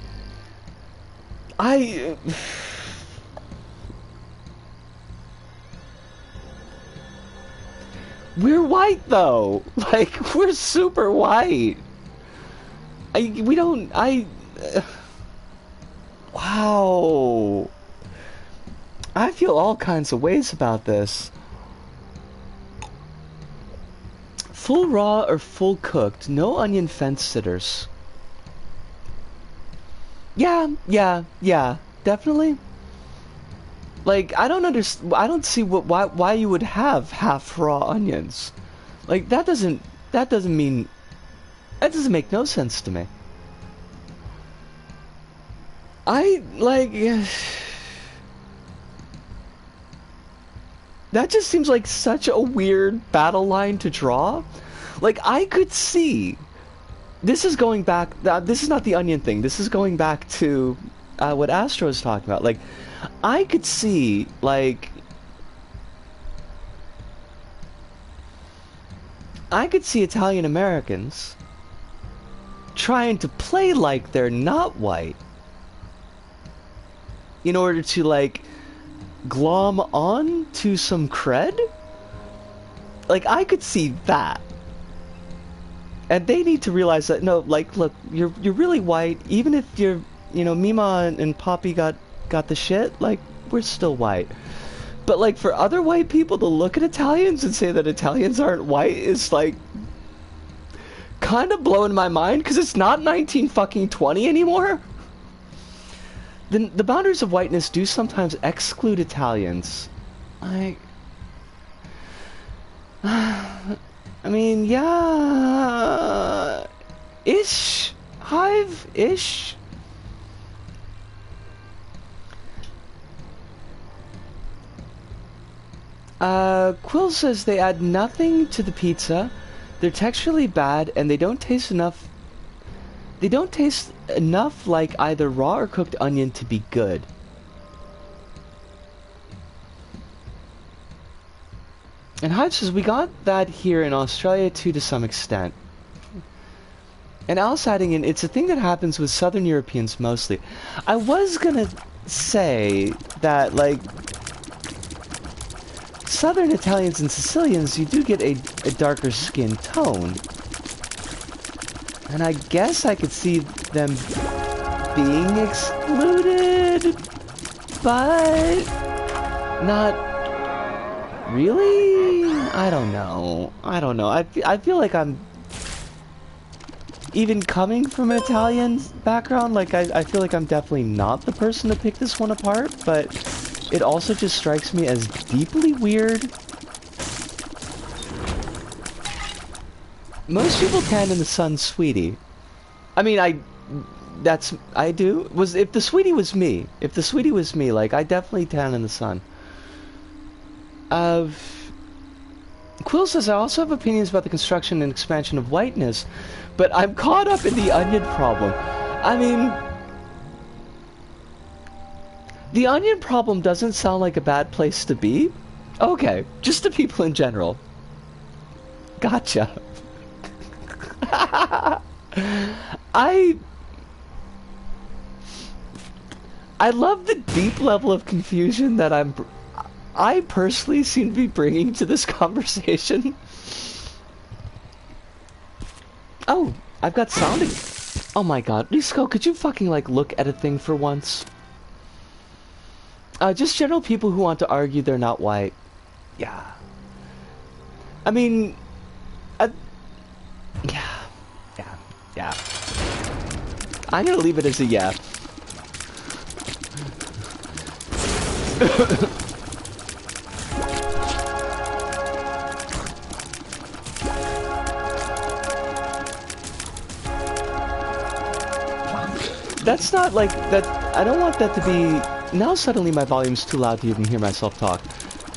we're white though. Like, we're super white. Wow. I feel all kinds of ways about this. Full raw or full cooked, no onion fence sitters. Yeah, definitely. Like, I don't see why you would have half raw onions. Like, that doesn't make no sense to me. That just seems like such a weird battle line to draw. Like, I could see... This is going back... this is not the onion thing. This is going back to what Astro was talking about. Like, I could see, like... I could see Italian Americans trying to play like they're not white in order to, like... glom on to some cred? Like, I could see that. And they need to realize that, no, like, look, you're really white. Even if you're, Mima and Poppy got the shit, like, we're still white. But, like, for other white people to look at Italians and say that Italians aren't white is, like, kind of blowing my mind, because it's not 1920 anymore. The boundaries of whiteness do sometimes exclude Italians. I mean, yeah... Ish? Hive-ish? Quill says they add nothing to the pizza, they're texturally bad, and they don't taste enough... They don't taste enough like either raw or cooked onion to be good. And Hive says, we got that here in Australia too to some extent. And Alice adding in, it's a thing that happens with Southern Europeans mostly. I was gonna say that, like, Southern Italians and Sicilians, you do get a darker skin tone. And I guess I could see them being excluded, but not really? I don't know. I feel like I'm, even coming from an Italian background, like, I feel like I'm definitely not the person to pick this one apart, but it also just strikes me as deeply weird. Most people tan in the sun, sweetie. I mean, I do. If the sweetie was me, like, I definitely tan in the sun. Quill says, I also have opinions about the construction and expansion of whiteness, but I'm caught up in the onion problem. I mean, the onion problem doesn't sound like a bad place to be. Okay, just to people in general. Gotcha. I love the deep level of confusion that I personally seem to be bringing to this conversation. Oh, I've got sounding. Oh my god, Risco, could you fucking like look at a thing for once? Just general people who want to argue they're not white. Yeah. I mean, yeah. I'm gonna leave it as a yeah. That's not like that. I don't want that to be. Now suddenly my volume's too loud to even hear myself talk.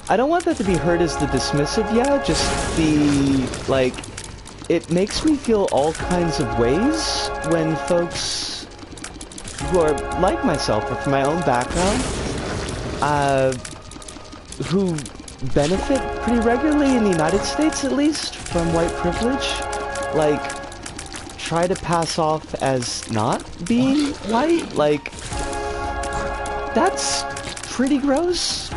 I don't want that to be heard as the dismissive yeah, just the like. It makes me feel all kinds of ways when folks who are like myself or from my own background, who benefit pretty regularly in the United States at least from white privilege, like try to pass off as not being white, like that's pretty gross.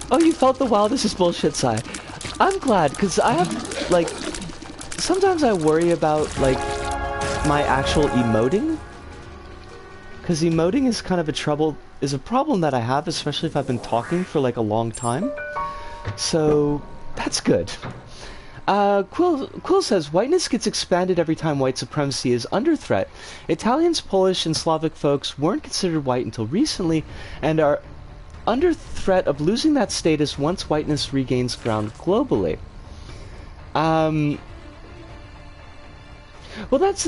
Oh, you felt the wow, this is bullshit sigh. I'm glad, because I have, like, sometimes I worry about, like, my actual emoting. Because emoting is kind of a problem that I have, especially if I've been talking for, like, a long time. So, that's good. Quill says, whiteness gets expanded every time white supremacy is under threat. Italians, Polish, and Slavic folks weren't considered white until recently, and are under threat of losing that status once whiteness regains ground globally. Well, that's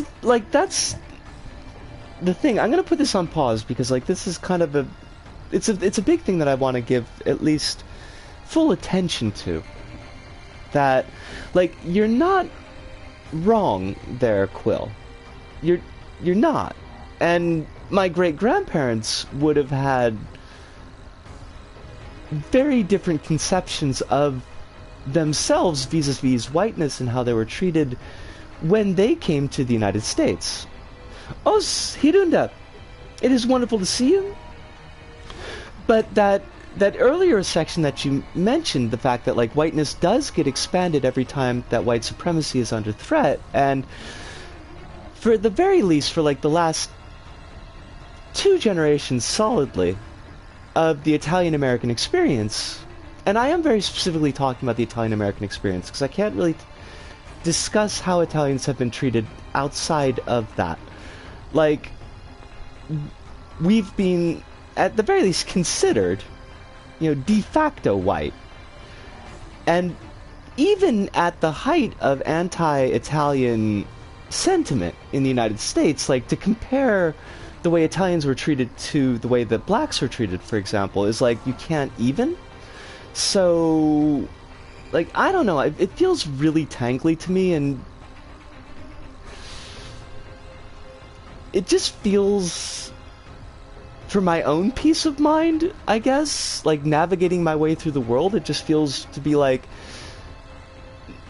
the thing. I'm gonna put this on pause because, like, this is kind of it's a big thing that I want to give at least full attention to. That, like, you're not wrong there, Quill. You're not. And my great-grandparents would have had very different conceptions of themselves vis-a-vis whiteness and how they were treated when they came to the United States. Os Hirunda, it is wonderful to see you. But that earlier section that you mentioned, the fact that, like, whiteness does get expanded every time that white supremacy is under threat, and for the very least, for, like, the last 2 generations solidly of the Italian-American experience, and I am very specifically talking about the Italian-American experience, because I can't really discuss how Italians have been treated outside of that. Like, we've been, at the very least, considered, you know, de facto white. And even at the height of anti-Italian sentiment in the United States, like, to compare the way Italians were treated to the way that blacks were treated, for example, is like, you can't even. So, like, I don't know, it feels really tangly to me, and it just feels, for my own peace of mind, I guess, like, navigating my way through the world, it just feels to be like,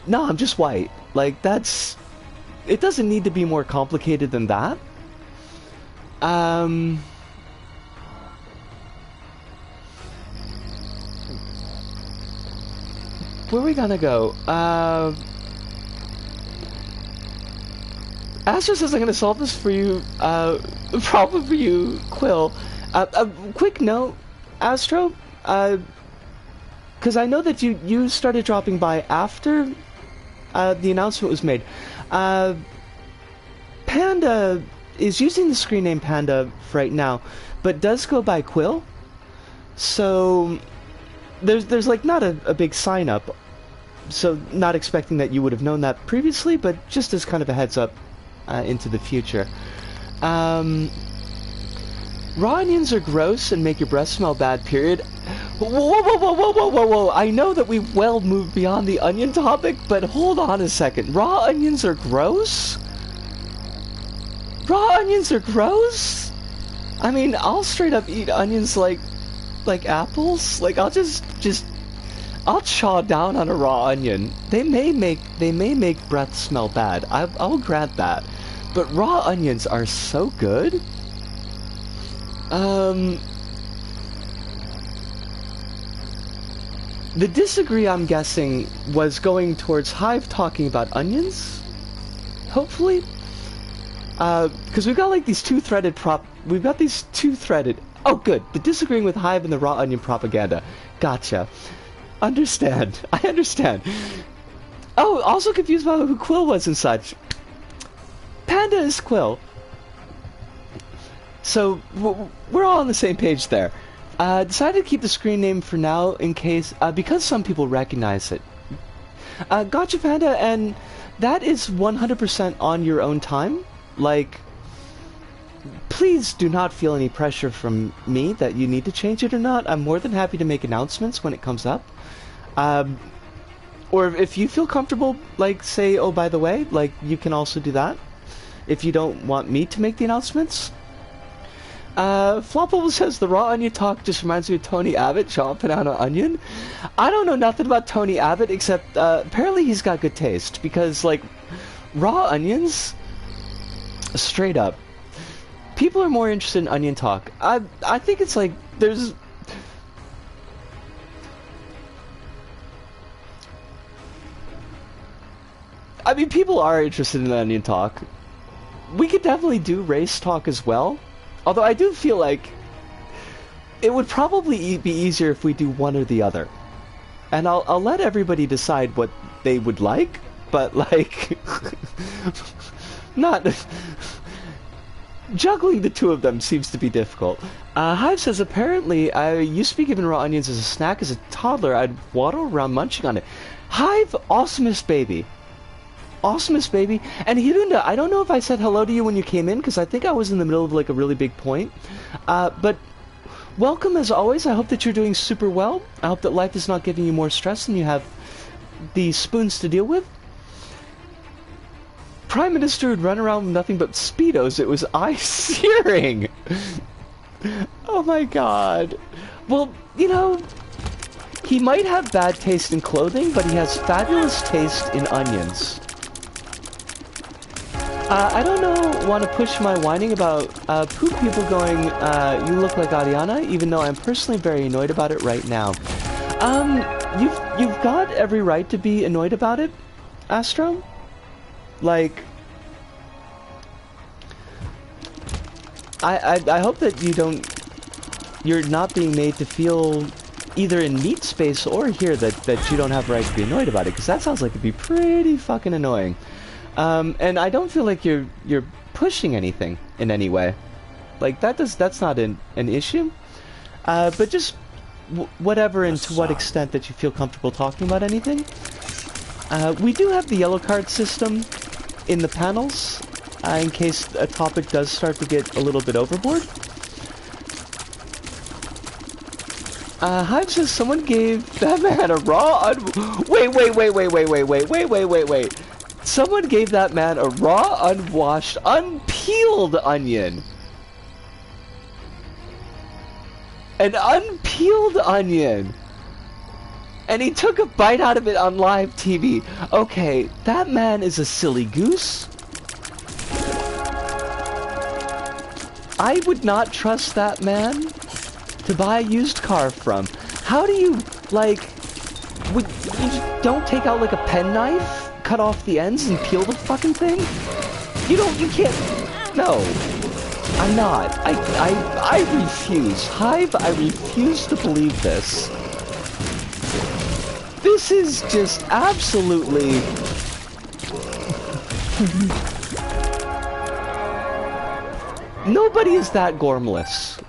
no, I'm just white. Like, that's, it doesn't need to be more complicated than that. Where are we gonna go? Astro says I'm gonna solve this for you, problem for you, Quill. A quick note, Astro, because I know that you started dropping by after the announcement was made. Panda is using the screen name Panda right now, but does go by Quill. So there's like not a big sign up. So not expecting that you would have known that previously, but just as kind of a heads up into the future. Raw onions are gross and make your breath smell bad, period. Whoa, whoa, whoa, whoa, whoa, whoa, whoa, whoa. I know that we well moved beyond the onion topic, but hold on a second. Raw onions are gross? Raw onions are gross? I mean, I'll straight up eat onions like apples. Like, I'll I'll chaw down on a raw onion. They may make breath smell bad. I'll grant that. But raw onions are so good. The disagree, I'm guessing, was going towards Hive talking about onions. Hopefully. Because we've got like these two-threaded oh good, the disagreeing with Hive and the raw onion propaganda. Gotcha. Understand. I understand. Oh, also confused about who Quill was and such. Panda is Quill. So, we're all on the same page there. Decided to keep the screen name for now in case, because some people recognize it. Gotcha, Panda, and that is 100% on your own time. Like, please do not feel any pressure from me that you need to change it or not. I'm more than happy to make announcements when it comes up. Or if you feel comfortable, like, say, oh, by the way, like, you can also do that. If you don't want me to make the announcements. Flopple says the raw onion talk just reminds me of Tony Abbott chomping out an onion. I don't know nothing about Tony Abbott except, apparently he's got good taste. Because, like, raw onions, straight up, people are more interested in onion talk. I think it's like, there's... I mean, people are interested in onion talk. We could definitely do race talk as well. Although I do feel like it would probably be easier if we do one or the other. And I'll let everybody decide what they would like, but like not juggling the two of them seems to be difficult. Hive says apparently I used to be given raw onions as a snack as a toddler. I'd waddle around munching on it. Hive, awesomest baby. Awesomest baby. And Hirunda, I don't know if I said hello to you when you came in, because I think I was in the middle of like a really big point. But welcome as always. I hope that you're doing super well. I hope that life is not giving you more stress than you have the spoons to deal with. Prime Minister would run around with nothing but Speedos. It was eye-searing. Oh my god. Well, you know, he might have bad taste in clothing, but he has fabulous taste in onions. I don't want to push my whining about poop people going, you look like Ariana, even though I'm personally very annoyed about it right now. You've got every right to be annoyed about it, Astro. Like, I hope that you're not being made to feel either in meat space or here that you don't have a right to be annoyed about it, because that sounds like it'd be pretty fucking annoying. And I don't feel like you're pushing anything in any way. Like, that's not an issue. But just whatever and to what extent that you feel comfortable talking about anything. We do have the yellow card system in the panels, in case a topic does start to get a little bit overboard. Hive says someone gave that man a raw wait. Someone gave that man a raw, unwashed, unpeeled onion. An unpeeled onion. And he took a bite out of it on live TV. Okay, that man is a silly goose. I would not trust that man to buy a used car from. How do you, like, you just don't take out like a penknife? Cut off the ends and peel the fucking thing? You can't, no. I'm not. I refuse. Hive, I refuse to believe this. This is just absolutely... Nobody is that gormless.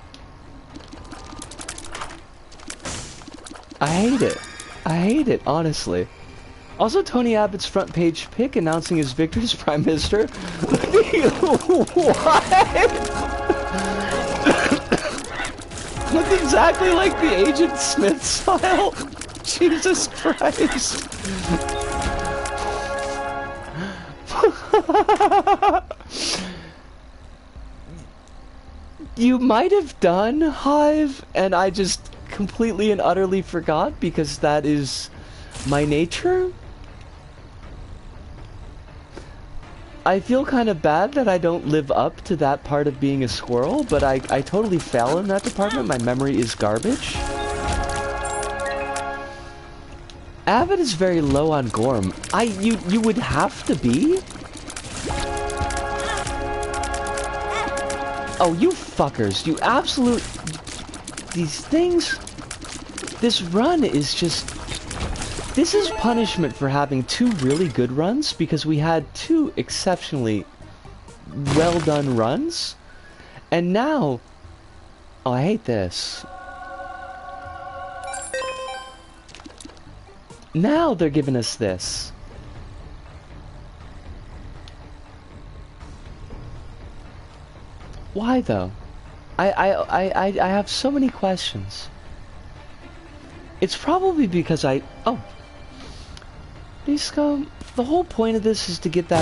I hate it. I hate it, honestly. Also, Tony Abbott's front page pic announcing his victory as Prime Minister. What? look exactly like the Agent Smith style. Jesus Christ. You might have done, Hive, and I just completely and utterly forgot because that is my nature. I feel kind of bad that I don't live up to that part of being a squirrel, but I totally fail in that department. My memory is garbage. Avid is very low on Gorm. You would have to be? Oh, you fuckers. You absolute... These things... This run is just... This is punishment for having two really good runs, because we had two exceptionally well done runs. And now... Oh, I hate this. Now they're giving us this. Why though? I have so many questions. It's probably because oh. Disco, the whole point of this is to get the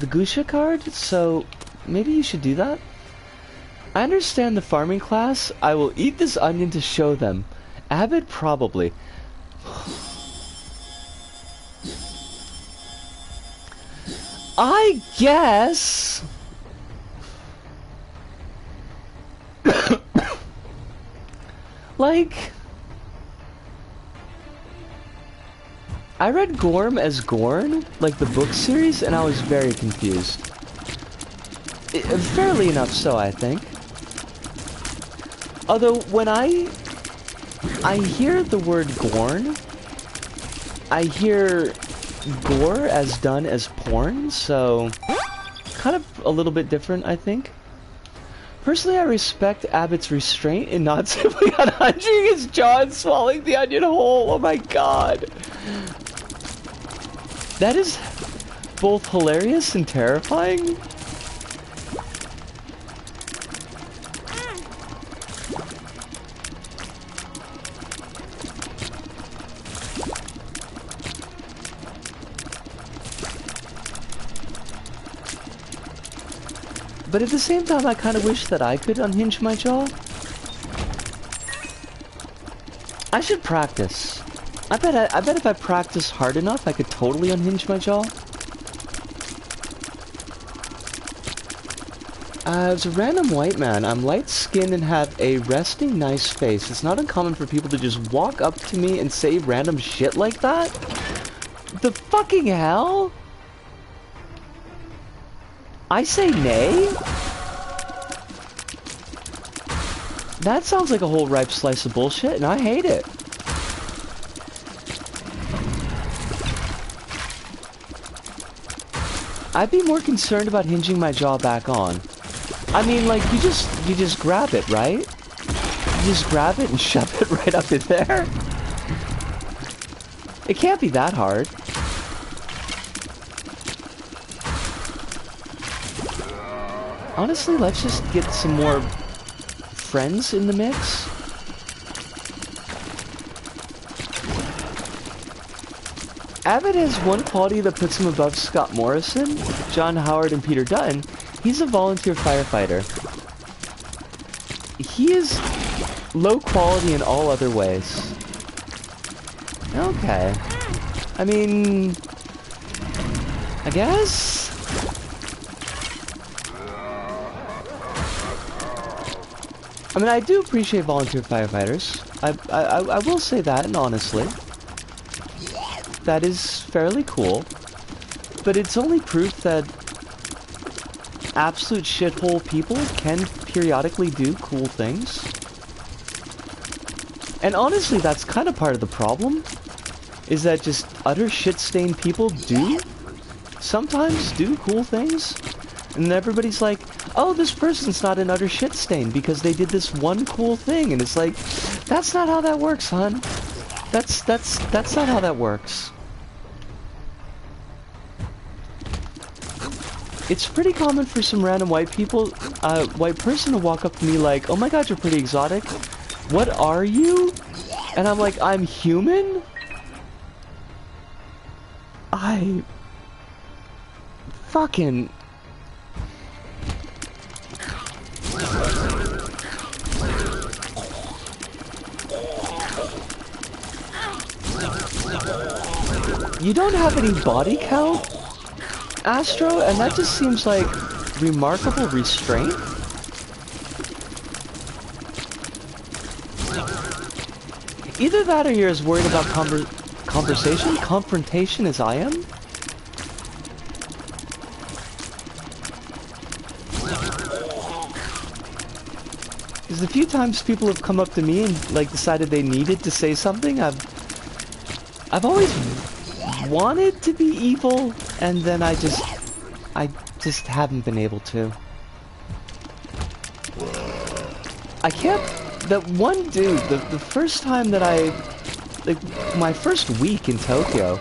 Gusha card, so maybe you should do that? I understand the farming class. I will eat this onion to show them. Abbott, probably. I guess... Like... I read Gorm as Gorn, like the book series, and I was very confused. Fairly enough so, I think. Although, when I hear the word Gorn, I hear gore as done as porn, so kind of a little bit different, I think. Personally, I respect Abbott's restraint in not simply unhinging his jaw and swallowing the onion whole. Oh my god. That is both hilarious and terrifying. But at the same time, I kind of wish that I could unhinge my jaw. I should practice. I bet if I practice hard enough, I could totally unhinge my jaw. As a random white man, I'm light-skinned and have a resting nice face. It's not uncommon for people to just walk up to me and say random shit like that. The fucking hell? I say nay? That sounds like a whole ripe slice of bullshit, and I hate it. I'd be more concerned about hinging my jaw back on. I mean, like, you just grab it, right? You just grab it and shove it right up in there? It can't be that hard. Honestly, let's just get some more friends in the mix. Abbott has one quality that puts him above Scott Morrison, John Howard, and Peter Dutton. He's a volunteer firefighter. He is low quality in all other ways. Okay. I mean... I guess? I mean, I do appreciate volunteer firefighters. I will say that, and honestly. That is fairly cool. But it's only proof that absolute shithole people can periodically do cool things. And honestly, that's kind of part of the problem. Is that just utter shit-stained people sometimes do cool things. And everybody's like, oh, this person's not an utter shit stain because they did this one cool thing. And it's like, that's not how that works, hon. That's not how that works. It's pretty common for some random white person to walk up to me like, oh my god, you're pretty exotic. what are you? And I'm like, I'm human? I fucking... You don't have any body count, Astro? And that just seems like remarkable restraint. Either that or you're as worried about confrontation as I am. Because the few times people have come up to me and like decided they needed to say something, I've always wanted to be evil, and then I just haven't been able to. I can't. That one dude, the first time that like, my first week in Tokyo,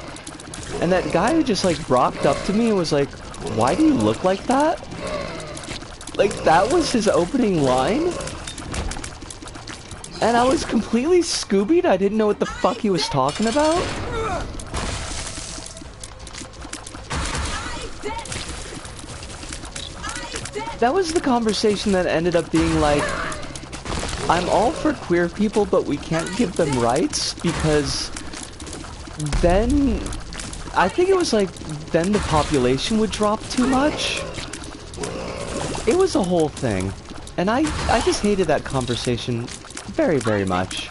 and that guy who just, like, rocked up to me and was like, why do you look like that? Like, that was his opening line? And I was completely Scoobied, I didn't know what the fuck he was talking about. That was the conversation that ended up being like, I'm all for queer people, but we can't give them rights, because then, I think it was like, then the population would drop too much. It was a whole thing. And I just hated that conversation very, very much.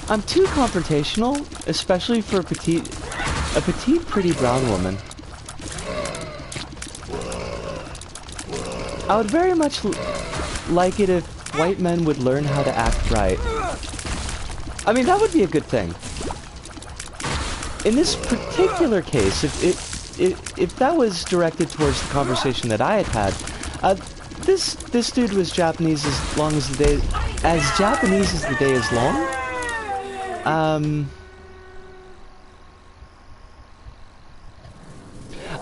I'm too confrontational, especially for a petite, pretty brown woman. I would very much like it if white men would learn how to act right. I mean, that would be a good thing. In this particular case, if that was directed towards the conversation that I had had, this dude was Japanese as long as the day, as Japanese as the day is long.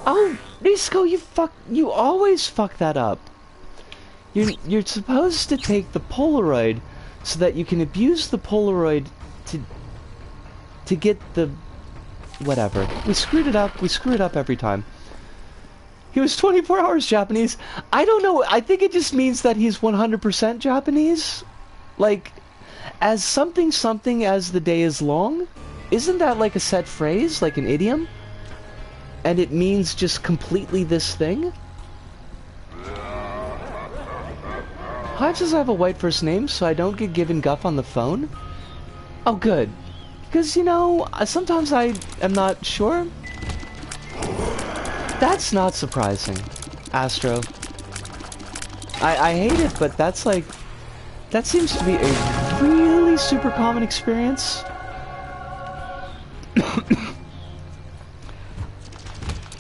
Oh, Risco, you always fuck that up. You're supposed to take the Polaroid so that you can abuse the Polaroid to get the whatever. We screwed it up. We screw it up every time. He was 24 hours Japanese. I don't know. I think it just means that he's 100% Japanese. Like, as something as the day is long. Isn't that like a set phrase, like an idiom? And it means just completely this thing? Hive says I have a white first name, so I don't get given guff on the phone. Oh, good. Because, you know, sometimes I am not sure. That's not surprising, Astro. I hate it, but that's like... That seems to be a really super common experience.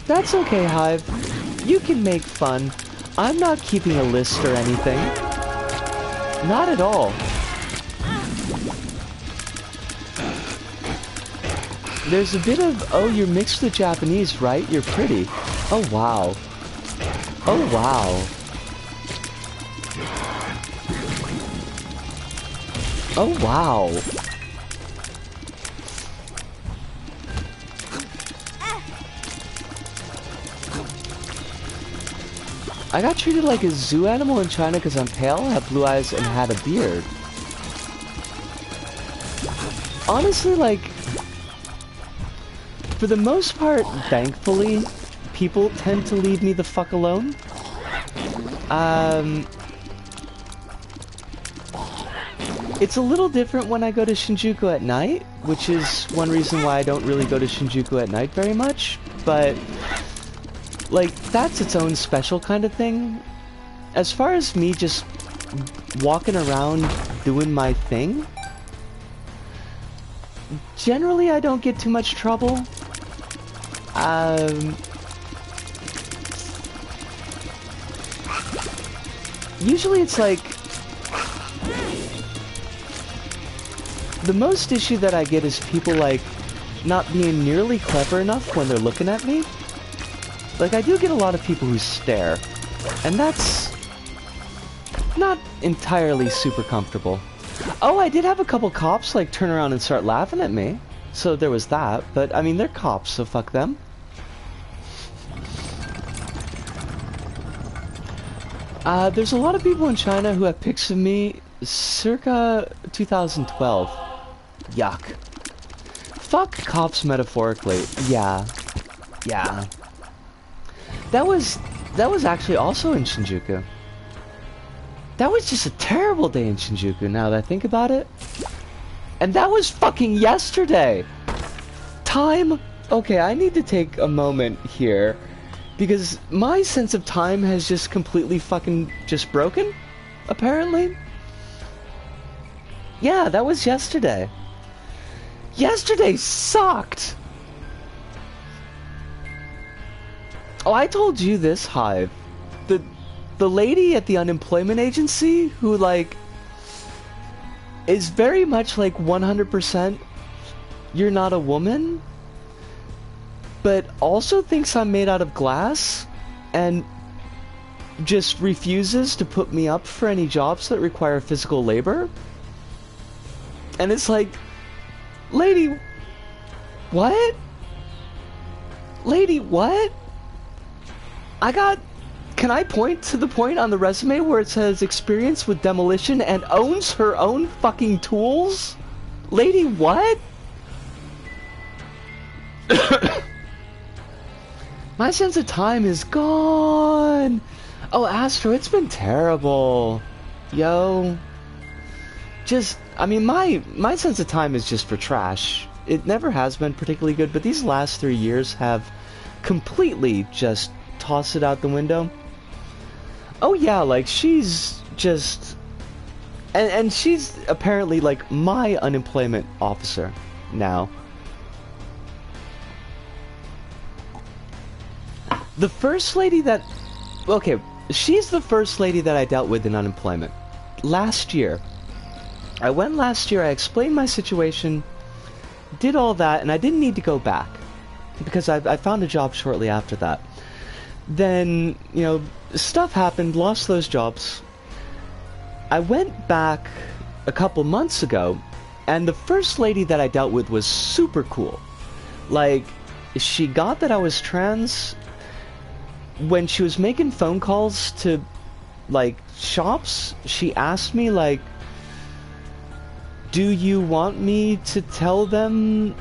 That's okay, Hive. You can make fun. I'm not keeping a list or anything. Not at all. There's a bit of, oh, you're mixed with Japanese, right? You're pretty. Oh, wow. Oh, wow. Oh, wow. I got treated like a zoo animal in China because I'm pale, have blue eyes, and had a beard. Honestly, like, for the most part, thankfully, people tend to leave me the fuck alone. It's a little different when I go to Shinjuku at night, which is one reason why I don't really go to Shinjuku at night very much, but... like, that's its own special kind of thing. As far as me just walking around doing my thing, generally I don't get too much trouble. Usually it's like... the most issue that I get is people, like, not being nearly clever enough when they're looking at me. Like, I do get a lot of people who stare, and that's not entirely super comfortable. Oh, I did have a couple cops like turn around and start laughing at me. So there was that, but I mean, they're cops, so fuck them. There's a lot of people in China who have pics of me circa 2012. Yuck. Fuck cops metaphorically. Yeah. Yeah. That was actually also in Shinjuku. That was just a terrible day in Shinjuku, now that I think about it. And that was fucking yesterday! Time? Okay, I need to take a moment here. Because my sense of time has just completely fucking just broken, apparently. Yeah, that was yesterday. Yesterday sucked! Oh, I told you this, Hive. The lady at the unemployment agency who, like, is very much like 100% you're not a woman, but also thinks I'm made out of glass and just refuses to put me up for any jobs that require physical labor. And it's like, lady, what? Lady, what? Can I point to the point on the resume where it says experience with demolition and owns her own fucking tools? Lady, what? My sense of time is gone. Oh, Astro, it's been terrible. Yo. Just, I mean, my sense of time is just for trash. It never has been particularly good, but these last 3 years have completely just tossed it out the window. Oh yeah, like, she's just... And she's apparently, like, my unemployment officer now. The first lady that... Okay, she's the first lady that I dealt with in unemployment. Last year. I went last year, I explained my situation, did all that, and I didn't need to go back. Because I found a job shortly after that. Then, you know, stuff happened, lost those jobs. I went back a couple months ago, and the first lady that I dealt with was super cool. Like, she got that I was trans. When she was making phone calls to, like, shops, she asked me, like, do you want me to tell them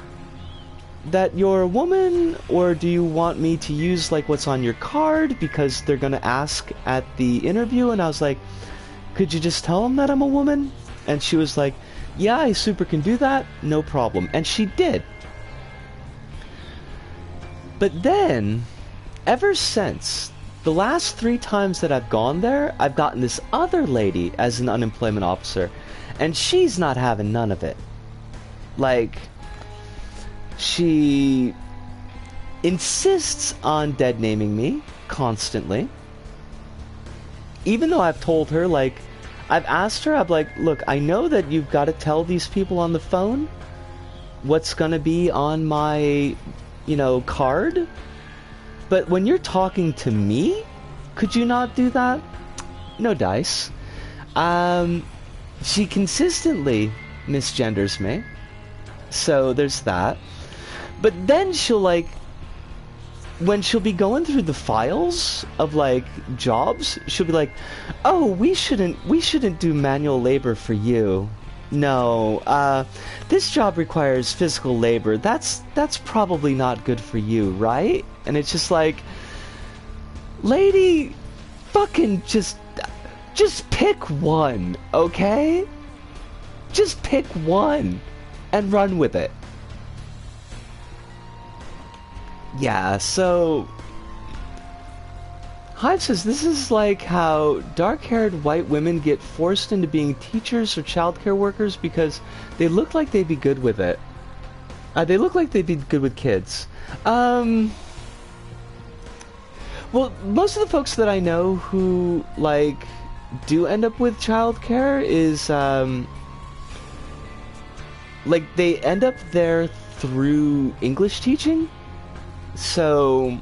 that you're a woman, or do you want me to use, like, what's on your card, because they're gonna ask at the interview? And I was like, could you just tell them that I'm a woman? And she was like, yeah, I super can do that, no problem. And she did. But then, ever since, the last 3 times that I've gone there, I've gotten this other lady as an unemployment officer, and she's not having none of it. Like, she insists on dead-naming me constantly. Even though I've told her, like, I've asked her, I'm like, look, I know that you've got to tell these people on the phone what's gonna be on my, you know, card. But when you're talking to me, could you not do that? No dice. She consistently misgenders me. So there's that. But then she'll, like, when she'll be going through the files of, like, jobs, she'll be like, oh, we shouldn't do manual labor for you. No, this job requires physical labor. That's probably not good for you, right? And it's just like, lady, fucking just pick one, okay? Just pick one and run with it. Yeah, so Hive says this is like how dark-haired white women get forced into being teachers or childcare workers because they look like they'd be good with it. They look like they'd be good with kids. Well, most of the folks that I know who, like, do end up with childcare is, like, they end up there through English teaching. So,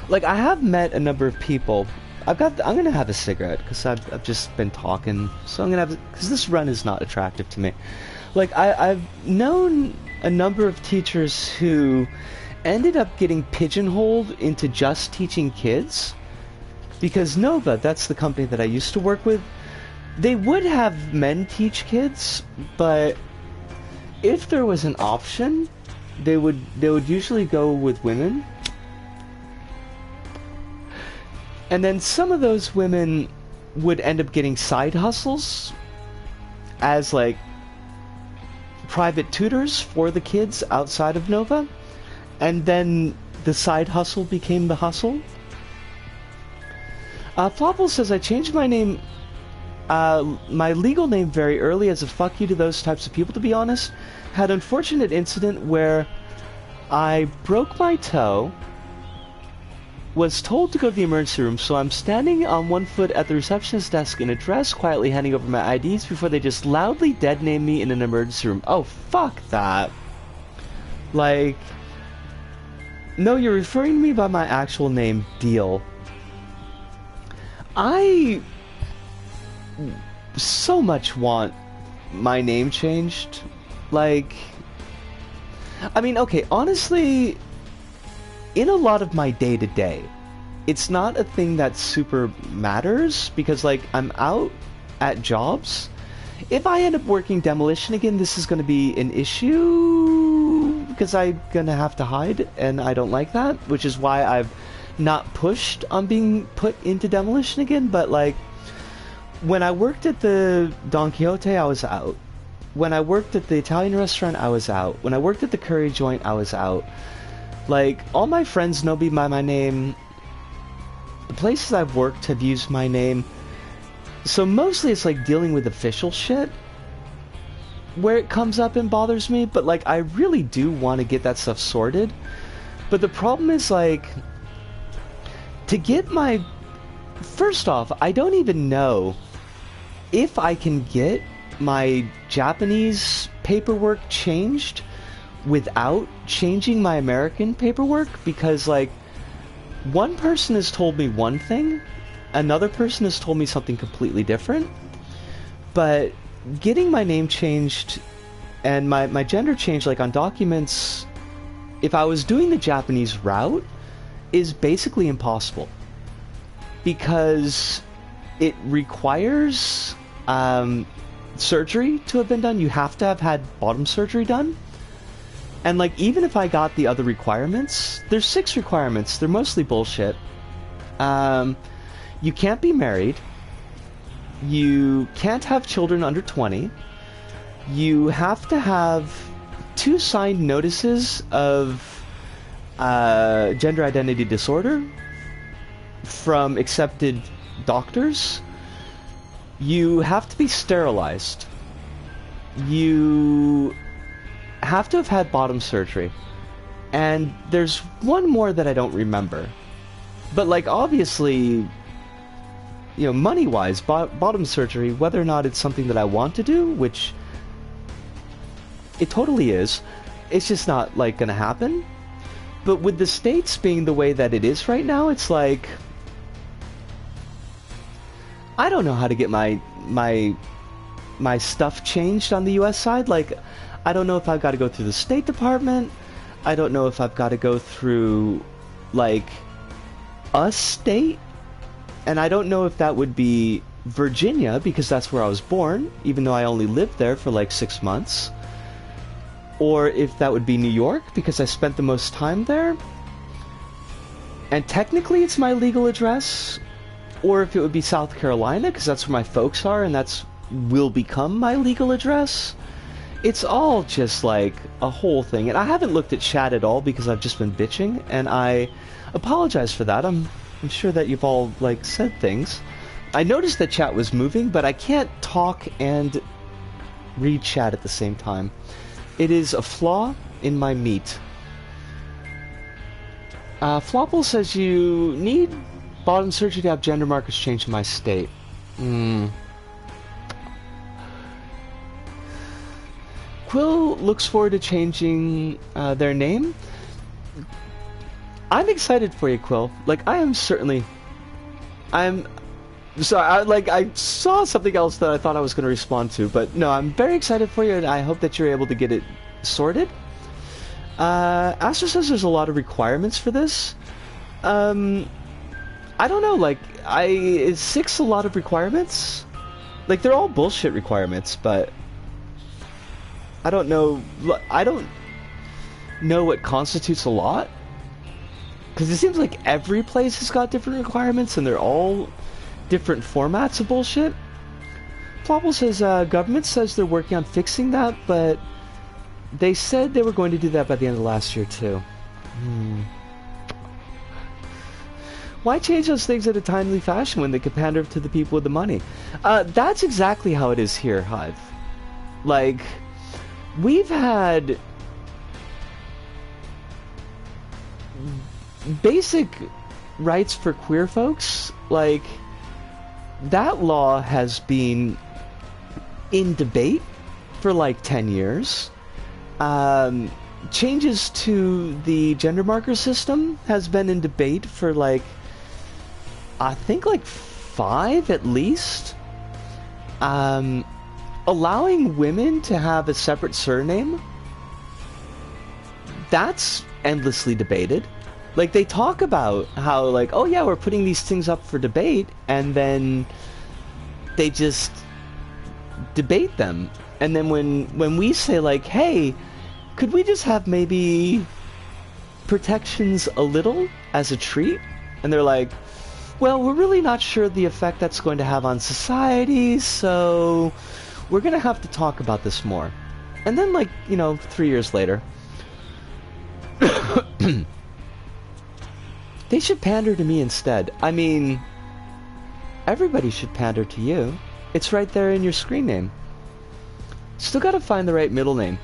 like, I have met a number of people, I'm gonna have a cigarette because I've just been talking, so I'm gonna have, because this run is not attractive to me. Like I've known a number of teachers who ended up getting pigeonholed into just teaching kids, because Nova, that's the company that I used to work with, they would have men teach kids, but if there was an option, they would usually go with women. And then some of those women would end up getting side hustles as like private tutors for the kids outside of Nova. And then the side hustle became the hustle. Flopple says, I changed my name, my legal name very early as a fuck you to those types of people, to be honest. Had an unfortunate incident where I broke my toe, was told to go to the emergency room, so I'm standing on one foot at the receptionist's desk in a dress, quietly handing over my IDs before they just loudly dead name me in an emergency room. Oh, fuck that. Like, no, you're referring to me by my actual name, Deal. I so much want my name changed. Like, I mean, okay, honestly, in a lot of my day-to-day, it's not a thing that super matters, because, like, I'm out at jobs. If I end up working demolition again, this is going to be an issue, because I'm going to have to hide, and I don't like that, which is why I've not pushed on being put into demolition again. But, like, when I worked at the Don Quixote, I was out. When I worked at the Italian restaurant, I was out. When I worked at the curry joint, I was out. Like, all my friends know me by my name. The places I've worked have used my name. So mostly it's like dealing with official shit where it comes up and bothers me. But, like, I really do want to get that stuff sorted. But the problem is, like, to get my... First off, I don't even know if I can get my Japanese paperwork changed without changing my American paperwork, because, like, one person has told me one thing, another person has told me something completely different. But getting my name changed and my gender changed, like, on documents, if I was doing the Japanese route, is basically impossible, because it requires surgery to have been done. You have to have had bottom surgery done. And, like, even if I got the other requirements, there's 6 requirements. They're mostly bullshit. You can't be married. You can't have children under 20. You have to have 2 signed notices of gender identity disorder from accepted doctors. You have to be sterilized. You have to have had bottom surgery. And there's one more that I don't remember. But, like, obviously, you know, money-wise, bottom surgery, whether or not it's something that I want to do, which it totally is, it's just not, like, gonna happen. But with the States being the way that it is right now, it's like, I don't know how to get my stuff changed on the US side. Like, I don't know if I've got to go through the State Department. I don't know if I've got to go through, like, a state. And I don't know if that would be Virginia, because that's where I was born, even though I only lived there for, like, 6 months. Or if that would be New York, because I spent the most time there. And technically it's my legal address. Or if it would be South Carolina, because that's where my folks are, and that's will become my legal address. It's all just, like, a whole thing. And I haven't looked at chat at all because I've just been bitching, and I apologize for that. I'm sure that you've all, like, said things. I noticed that chat was moving, but I can't talk and read chat at the same time. It is a flaw in my meat. Flopple says you need bottom surgery to have gender markers changed in my state. Quill looks forward to changing their name. I'm excited for you, Quill. Like, I am certainly I'm sorry, I saw something else that I thought I was going to respond to, but no, I'm very excited for you, and I hope that you're able to get it sorted. Astra says there's a lot of requirements for this. I don't know, like, is 6 a lot of requirements? Like, they're all bullshit requirements, but I don't know what constitutes a lot. Because it seems like every place has got different requirements, and they're all different formats of bullshit. Plopple says, government says they're working on fixing that, but they said they were going to do that by the end of last year, too. Why change those things in a timely fashion when they can pander to the people with the money? That's exactly how it is here, Hive. Like, we've had basic rights for queer folks. Like, that law has been in debate for like 10 years. Changes to the gender marker system has been in debate for like, I think like 5 at least. Allowing women to have a separate surname, that's endlessly debated. Like, they talk about how, like, oh yeah, we're putting these things up for debate, and then they just debate them. And then when we say, like, hey, could we just have maybe protections a little as a treat? And they're like, well, we're really not sure the effect that's going to have on society, so we're going to have to talk about this more. And then, like, 3 years later, they should pander to me instead. I mean, everybody should pander to you. It's right there in your screen name. Still gotta find the right middle name.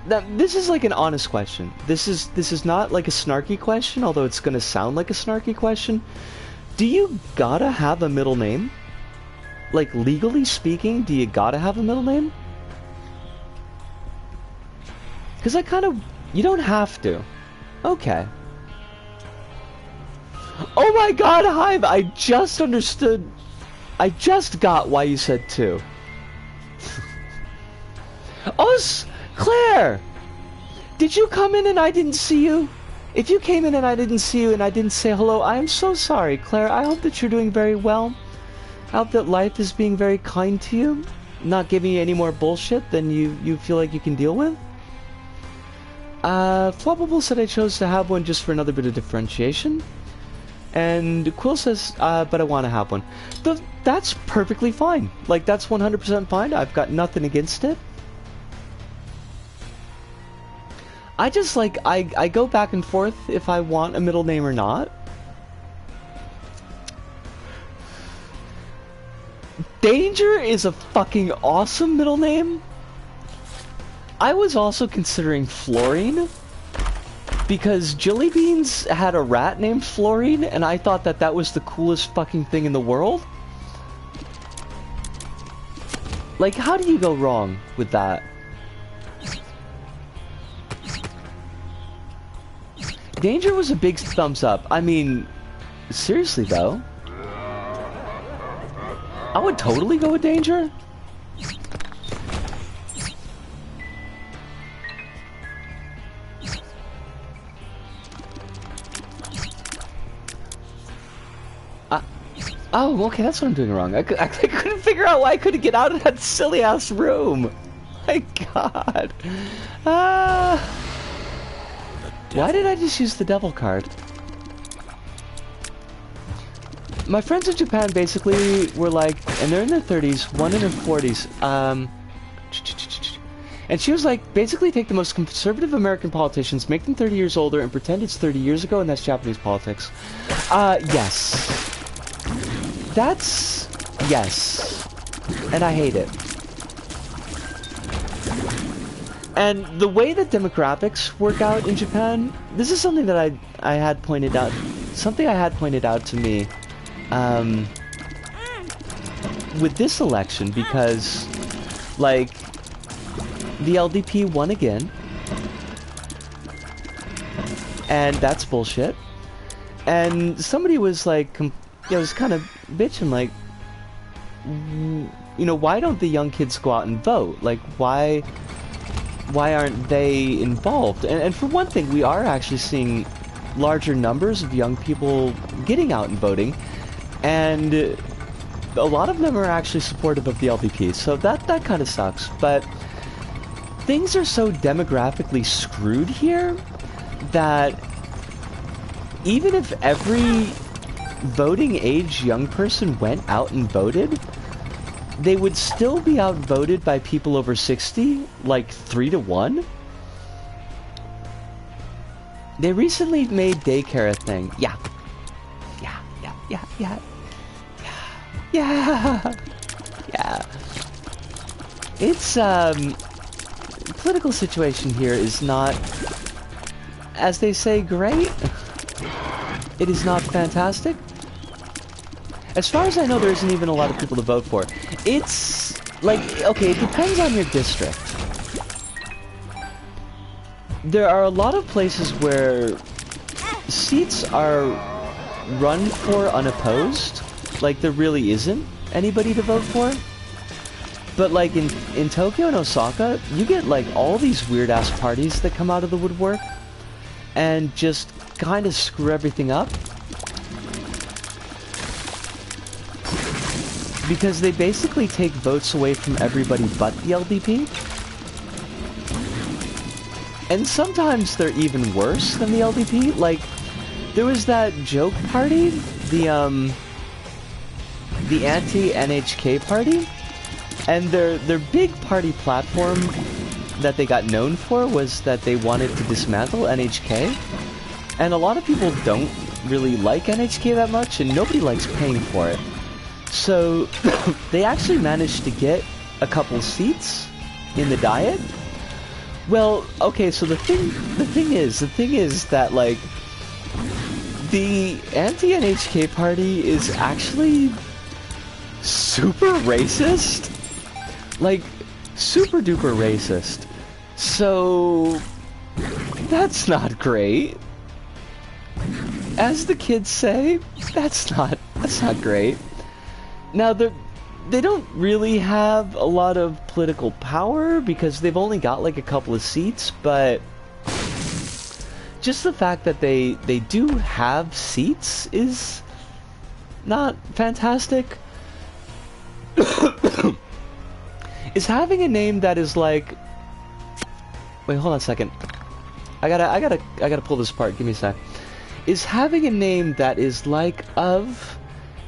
Now, this is like an honest question. This is not like a snarky question, although it's gonna sound like a snarky question. Do you gotta have a middle name? Like, legally speaking, do you gotta have a middle name? Because you don't have to. Okay. Oh my god, Hive! I just understood. I just got why you said 2. Oh, Claire! Did you come in and I didn't see you? If you came in and I didn't see you and I didn't say hello, I am so sorry, Claire. I hope that you're doing very well. I hope that life is being very kind to you. Not giving you any more bullshit than you feel like you can deal with. Floppable said I chose to have one just for another bit of differentiation. And Quill says, but I want to have one. That's perfectly fine. Like, that's 100% fine. I've got nothing against it. I just, like, I go back and forth if I want a middle name or not. Danger is a fucking awesome middle name. I was also considering Florine, because Jillybeans had a rat named Florine, and I thought that that was the coolest fucking thing in the world. Like, how do you go wrong with that? Danger was a big thumbs up. I mean, seriously though. I would totally go with Danger. Oh, okay, that's what I'm doing wrong. I couldn't figure out why I couldn't get out of that silly-ass room. My god. Why did I just use the devil card? My friends in Japan basically were like, and they're in their 30s, one in her 40s, and she was like, basically take the most conservative American politicians, make them 30 years older, and pretend it's 30 years ago, and that's Japanese politics. Yes. That's... yes. And I hate it. And the way that demographics work out in Japan, this is something that I had pointed out, to me, with this election, because, like, the LDP won again, and that's bullshit, and somebody was, like, was kind of bitching, like, why don't the young kids go out and vote? Like, why aren't they involved? And for one thing, we are actually seeing larger numbers of young people getting out and voting, and a lot of them are actually supportive of the LDP, so that kind of sucks. But things are so demographically screwed here that even if every voting age young person went out and voted, they would still be outvoted by people over 60, like 3-1. They recently made daycare a thing. Yeah. It's, political situation here is not, as they say, great. It is not fantastic. As far as I know, there isn't even a lot of people to vote for. It's, like, okay, it depends on your district. There are a lot of places where seats are run for unopposed. Like, there really isn't anybody to vote for. But, like, in Tokyo and Osaka, you get, like, all these weird-ass parties that come out of the woodwork and just kind of screw everything up. Because they basically take votes away from everybody but the LDP. And sometimes they're even worse than the LDP. Like, there was that joke party, the anti-NHK party, and their big party platform that they got known for was that they wanted to dismantle NHK. And a lot of people don't really like NHK that much, and nobody likes paying for it. So they actually managed to get a couple seats in the Diet. Well, okay, so the thing is that, like, the anti-NHK party is actually super racist. Like, super duper racist. So that's not great. As the kids say, that's not great. Now, they don't really have a lot of political power because they've only got like a couple of seats, but just the fact that they do have seats is not fantastic. Is having a name that is like... Wait, hold on a second. I gotta pull this apart. Give me a sec. Is having a name that is like of,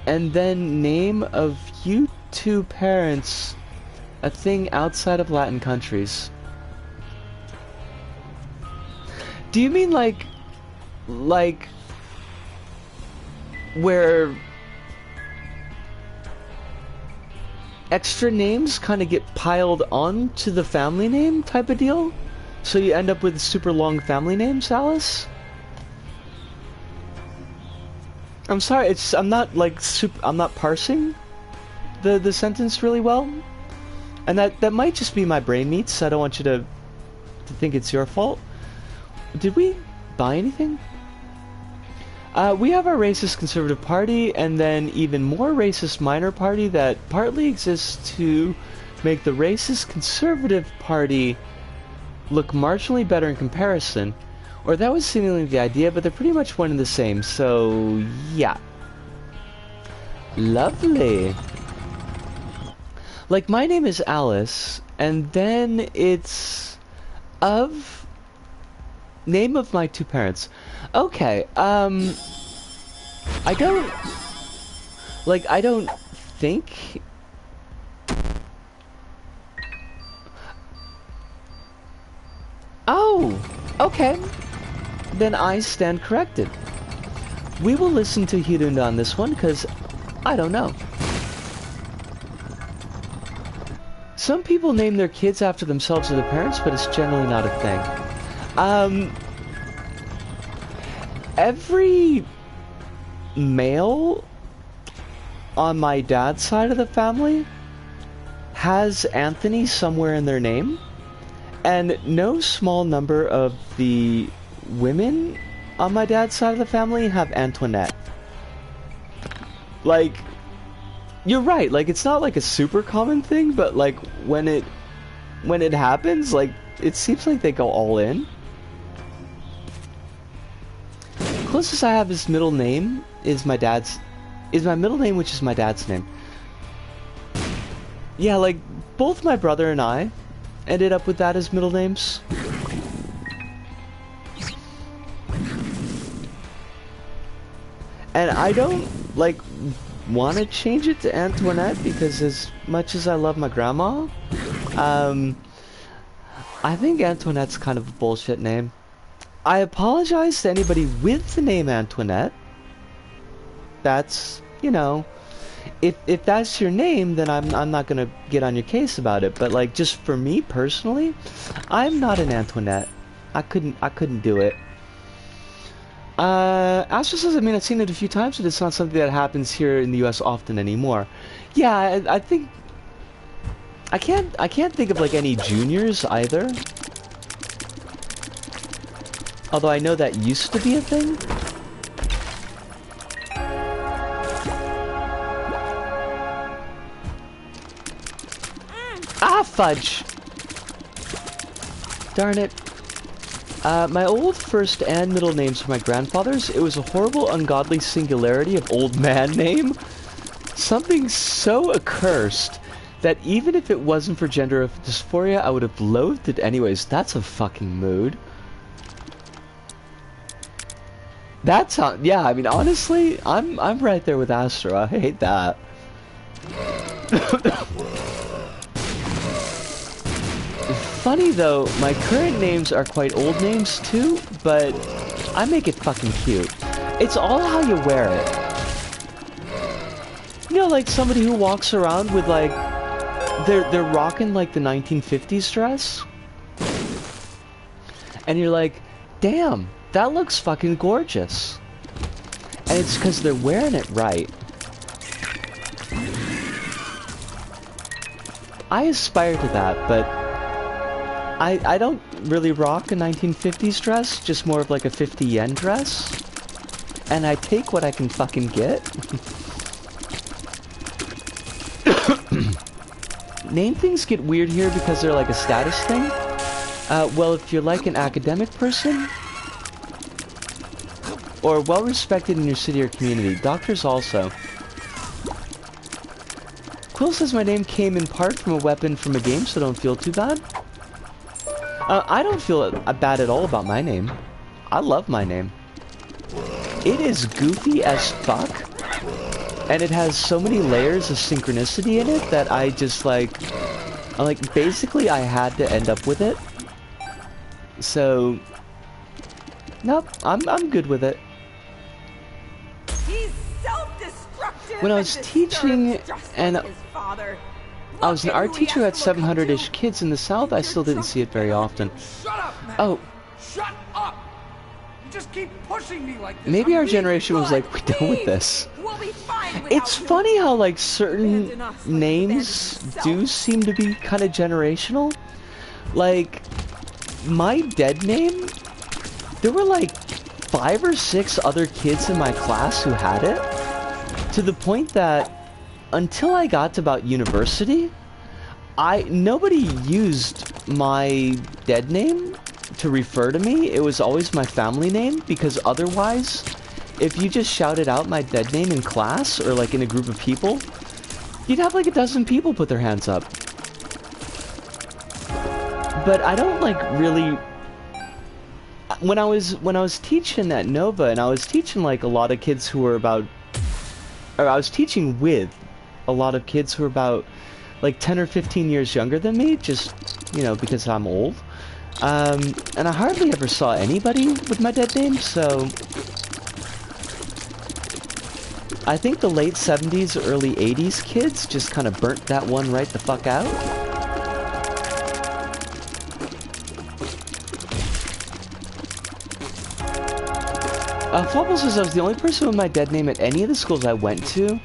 and then name of you two parents, a thing outside of Latin countries? Do you mean like where extra names kind of get piled on to the family name type of deal? So you end up with super long family names, Alice? I'm sorry, I'm not parsing the sentence really well. And that might just be my brain meats. I don't want you to think it's your fault. Did we buy anything? We have our racist conservative party, and then even more racist minor party that partly exists to make the racist conservative party look marginally better in comparison. Or that was seemingly the idea, but they're pretty much one and the same, so yeah. Lovely. Like, my name is Alice, and then it's of... name of my two parents. Okay, I don't think... Oh, okay. Then I stand corrected. We will listen to Hirunda on this one, because I don't know. Some people name their kids after themselves or their parents, but it's generally not a thing. Every male on my dad's side of the family has Anthony somewhere in their name, and no small number of the women on my dad's side of the family have Antoinette. Like, you're right, like, it's not like a super common thing, but like, when it happens, like, it seems like they go all in. Closest I have his middle name is my middle name, which is my dad's name. Yeah, like, both my brother and I ended up with that as middle names. And I don't, like, want to change it to Antoinette, because as much as I love my grandma, I think Antoinette's kind of a bullshit name. I apologize to anybody with the name Antoinette. That's, you know, if that's your name, then I'm not gonna get on your case about it. But like, just for me personally, I'm not an Antoinette. I couldn't do it. Astro says, I mean, I've seen it a few times, but it's not something that happens here in the U.S. often anymore. Yeah, I think I can't think of like any juniors either. Although I know that used to be a thing. Ah, fudge! Darn it. My old first and middle names were my grandfather's. It was a horrible, ungodly singularity of old man name. Something so accursed that even if it wasn't for gender dysphoria, I would have loathed it anyways. That's a fucking mood. That's how, yeah, I mean, honestly, I'm right there with Astro. I hate that. Funny though, my current names are quite old names too, but I make it fucking cute. It's all how you wear it. You know, like somebody who walks around with like, they're rocking like the 1950s dress, and you're like, damn, that looks fucking gorgeous. And it's because they're wearing it right. I aspire to that, but I don't really rock a 1950s dress, just more of like a 50 yen dress. And I take what I can fucking get. Name things get weird here because they're like a status thing. Well, if you're like an academic person, or well respected in your city or community. Doctors also. Quill says my name came in part from a weapon from a game, so don't feel too bad. I don't feel bad at all about my name. I love my name. It is goofy as fuck, and it has so many layers of synchronicity in it that I just like, basically I had to end up with it. So, nope, I'm good with it. He's self-destructive. When I was teaching, and I was an art teacher at 700-ish kids in the South, I still didn't see it very often. Shut up, man. Oh. Shut up. You just keep pushing me like this. Maybe our generation was like, we're done with this. We'll be fine without It's you. funny how like certain Abandon us like names abandon do yourself. seem to be kind of generational. Like, my dead name, there were like 5 or 6 other kids in my class who had it. To the point that until I got to about university, nobody used my dead name to refer to me. It was always my family name, because otherwise, if you just shouted out my dead name in class or like in a group of people, you'd have like a dozen people put their hands up. But I don't like really. When I was teaching at Nova, and I was teaching like a lot of kids who were about, or I was teaching with a lot of kids who were about like 10 or 15 years younger than me, just, you know, because I'm old. And I hardly ever saw anybody with my dead name, so I think the late 70s, early 80s kids just kind of burnt that one right the fuck out. Flopple says I was the only person with my dead name at any of the schools I went to.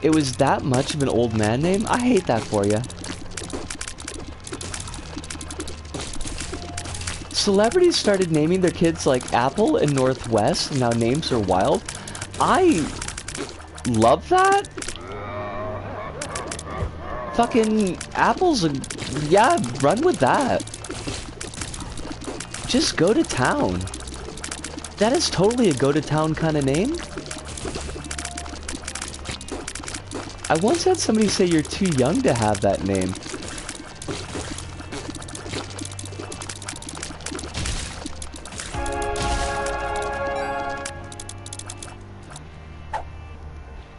It was that much of an old man name. I hate that for you. Celebrities started naming their kids like Apple and Northwest, and now names are wild. I love that. Fucking apples, yeah, run with that. Just go to town. That is totally a go to town kind of name. I once had somebody say you're too young to have that name.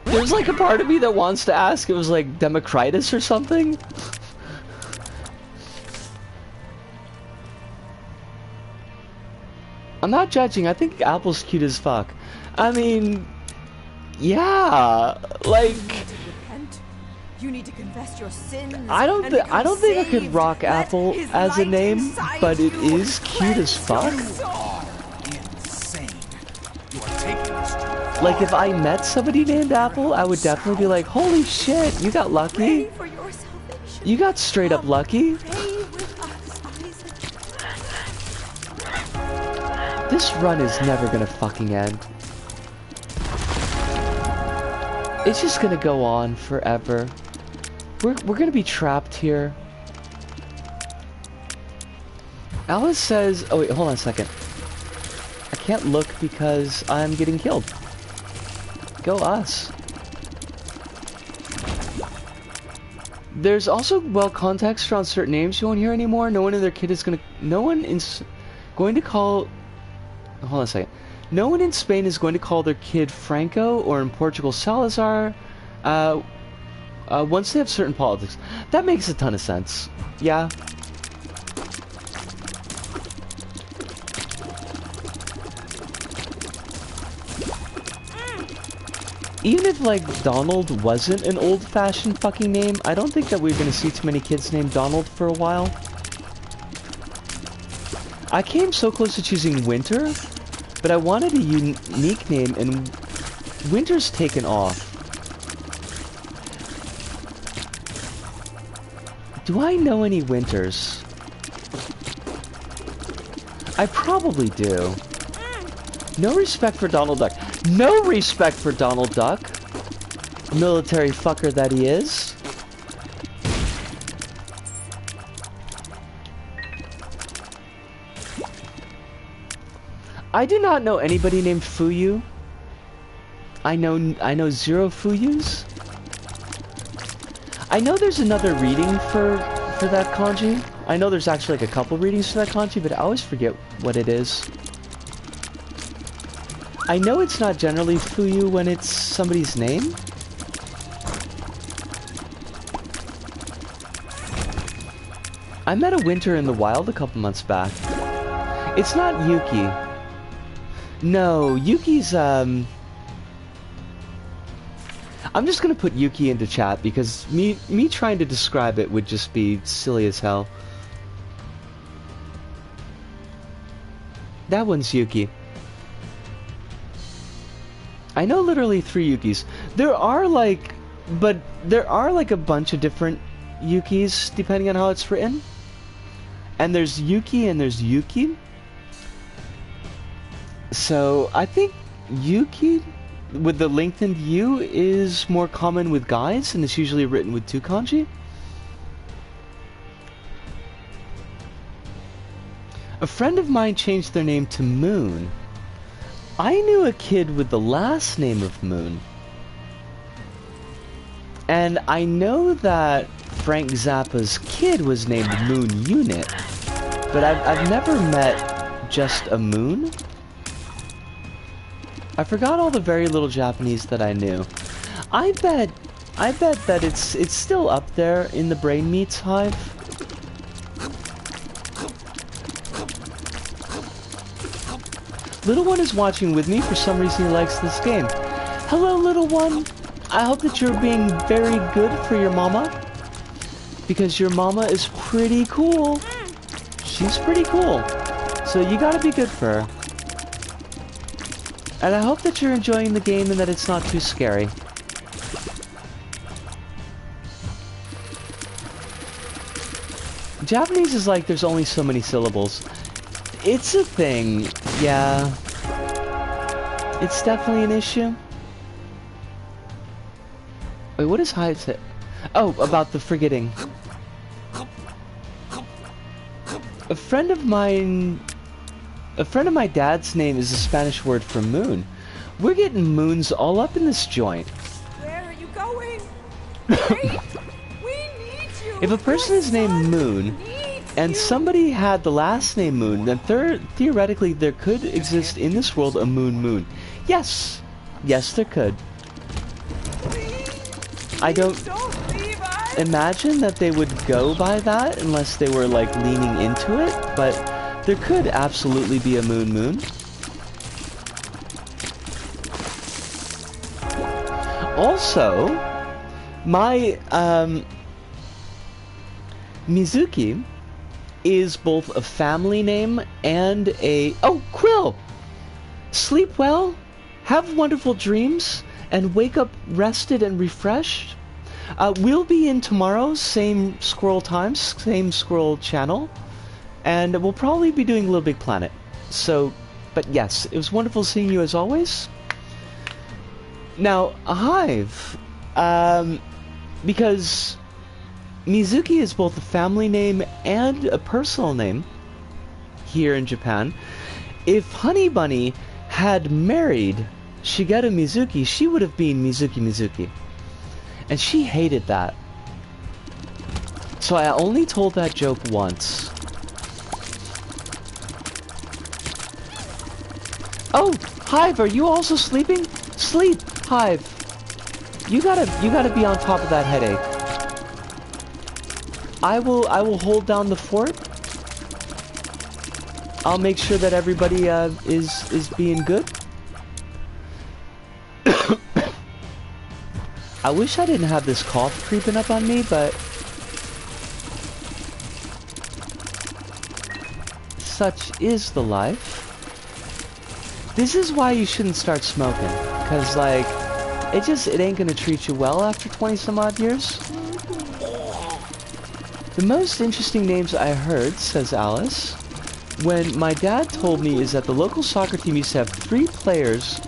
There's like a part of me that wants to ask it was like Democritus or something. I'm not judging, I think Apple's cute as fuck. I mean, yeah, like... You need to confess your sins. I don't think I could rock Let Apple his as a light name, inside but it you is cute as fuck. Insane. You are taking this too far. Like if I met somebody named Apple, I would definitely be like, holy shit, you got lucky. Pray for your salvation. You got straight up lucky. Pray with us, Isaac. This run is never gonna fucking end. It's just gonna go on forever. We're gonna be trapped here. Alice says, oh wait, hold on a second. I can't look because I'm getting killed. Go us. There's also, well, context around certain names you won't hear anymore. No one in their kid is gonna, no one is going to call, hold on a second. No one in Spain is going to call their kid Franco, or in Portugal Salazar, once they have certain politics. That makes a ton of sense. Yeah. Even if, like, Donald wasn't an old-fashioned fucking name, I don't think that we're gonna see too many kids named Donald for a while. I came so close to choosing Winter, but I wanted a unique name, and Winter's taken off. Do I know any Winters? I probably do. No respect for Donald Duck. No respect for Donald Duck. Military fucker that he is. I do not know anybody named Fuyu. I know zero Fuyus. I know there's another reading for that kanji. I know there's actually like a couple readings for that kanji, but I always forget what it is. I know it's not generally Fuyu when it's somebody's name. I met a Winter in the wild a couple months back. It's not Yuki. No, Yuki's, I'm just gonna put Yuki into chat because me trying to describe it would just be silly as hell. That one's Yuki. I know literally 3 Yukis. There are like a bunch of different Yukis depending on how it's written. And there's Yuki and there's Yuki. So I think Yuki with the lengthened U is more common with guys, and it's usually written with 2 kanji. A friend of mine changed their name to Moon. I knew a kid with the last name of Moon. And I know that Frank Zappa's kid was named Moon Unit. But I've never met just a Moon. I forgot all the very little Japanese that I knew. I bet that it's still up there in the Brain Meats hive. Little one is watching with me. For some reason he likes this game. Hello, little one. I hope that you're being very good for your mama. Because your mama is pretty cool. She's pretty cool. So you gotta be good for her. And I hope that you're enjoying the game and that it's not too scary. Japanese is like there's only so many syllables. It's a thing, yeah. It's definitely an issue. Wait, what does Hive say? Oh, about the forgetting. A friend of my dad's name is a Spanish word for moon. We're getting moons all up in this joint. Where are you going? Wait! We need you! If a person is named Moon, and somebody had the last name Moon, then theoretically there could exist in this world a Moon. Yes! Yes, there could. I don't imagine that they would go by that unless they were, like, leaning into it, but there could absolutely be a Moon. Also, my, Mizuki is both a family name and a... Oh, Quill! Sleep well, have wonderful dreams, and wake up rested and refreshed. We'll be in tomorrow, same squirrel times, same squirrel channel, and we'll probably be doing Little Big Planet. So, but yes, it was wonderful seeing you as always. Now, Hive, because Mizuki is both a family name and a personal name here in Japan. If Honey Bunny had married Shigeru Mizuki, she would have been Mizuki. And she hated that. So I only told that joke once. Oh, Hive, are you also sleeping? Sleep, Hive. You gotta be on top of that headache. I will hold down the fort. I'll make sure that everybody is being good. I wish I didn't have this cough creeping up on me, but such is the life. This is why you shouldn't start smoking, cause like it ain't gonna treat you well after 20 some odd years. The most interesting names I heard, says Alice, when my dad told me is that the local soccer team used to have 3 players,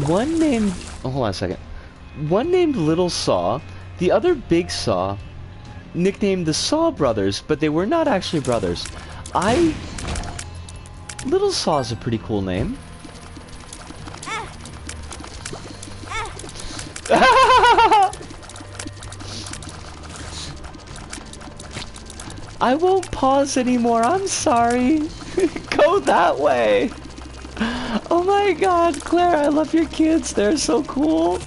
one named, oh, hold on a second, one named Little Saw, the other Big Saw, nicknamed the Saw Brothers, but they were not actually brothers. Little Saw is a pretty cool name. I won't pause anymore, I'm sorry. Go that way. Oh my god, Claire, I love your kids, they're so cool.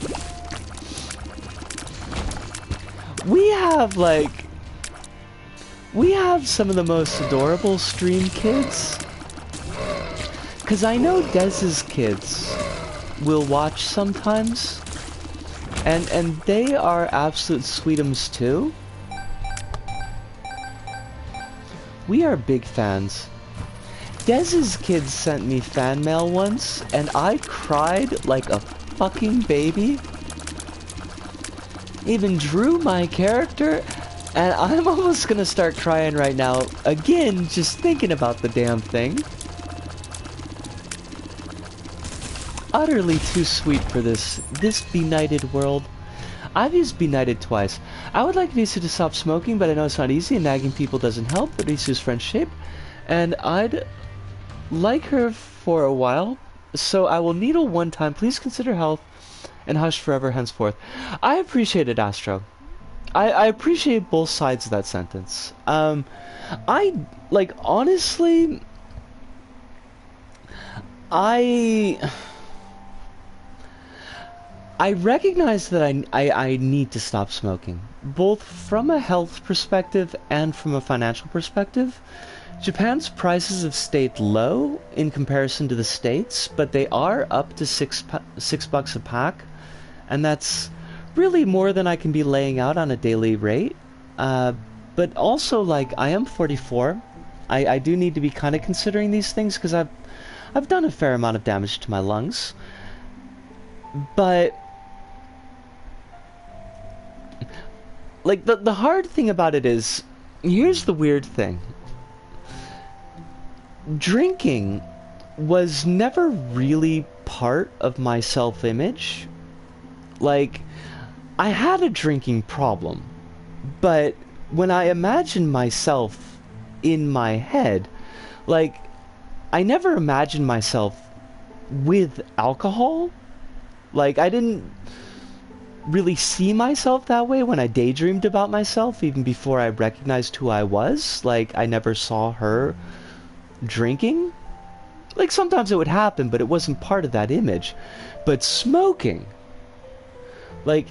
We have some of the most adorable stream kids. Cause I know Dez's kids will watch sometimes. And they are absolute sweetums too. We are big fans. Dez's kids sent me fan mail once, and I cried like a fucking baby. Even drew my character, and I'm almost gonna start crying right now, again, just thinking about the damn thing. Utterly too sweet for this benighted world. I've used benighted twice. I would like Nisu to stop smoking, but I know it's not easy, and nagging people doesn't help, but Nisu's friendship, and I'd like her for a while, so I will needle one time. Please consider health, and hush forever henceforth. I appreciate it, Astro. I appreciate both sides of that sentence. Honestly, I recognize that I need to stop smoking, both from a health perspective and from a financial perspective. Japan's prices have stayed low in comparison to the States, but they are up to $6 a pack, and that's really more than I can be laying out on a daily rate. But also, like, I am 44. I do need to be kind of considering these things because I've done a fair amount of damage to my lungs. But like the hard thing about it is, here's the weird thing. Drinking was never really part of my self-image. Like, I had a drinking problem, but when I imagined myself in my head, like, I never imagined myself with alcohol. Like, I didn't really see myself that way when I daydreamed about myself, even before I recognized who I was. Like, I never saw her drinking. Like, sometimes it would happen, but it wasn't part of that image. But smoking, like,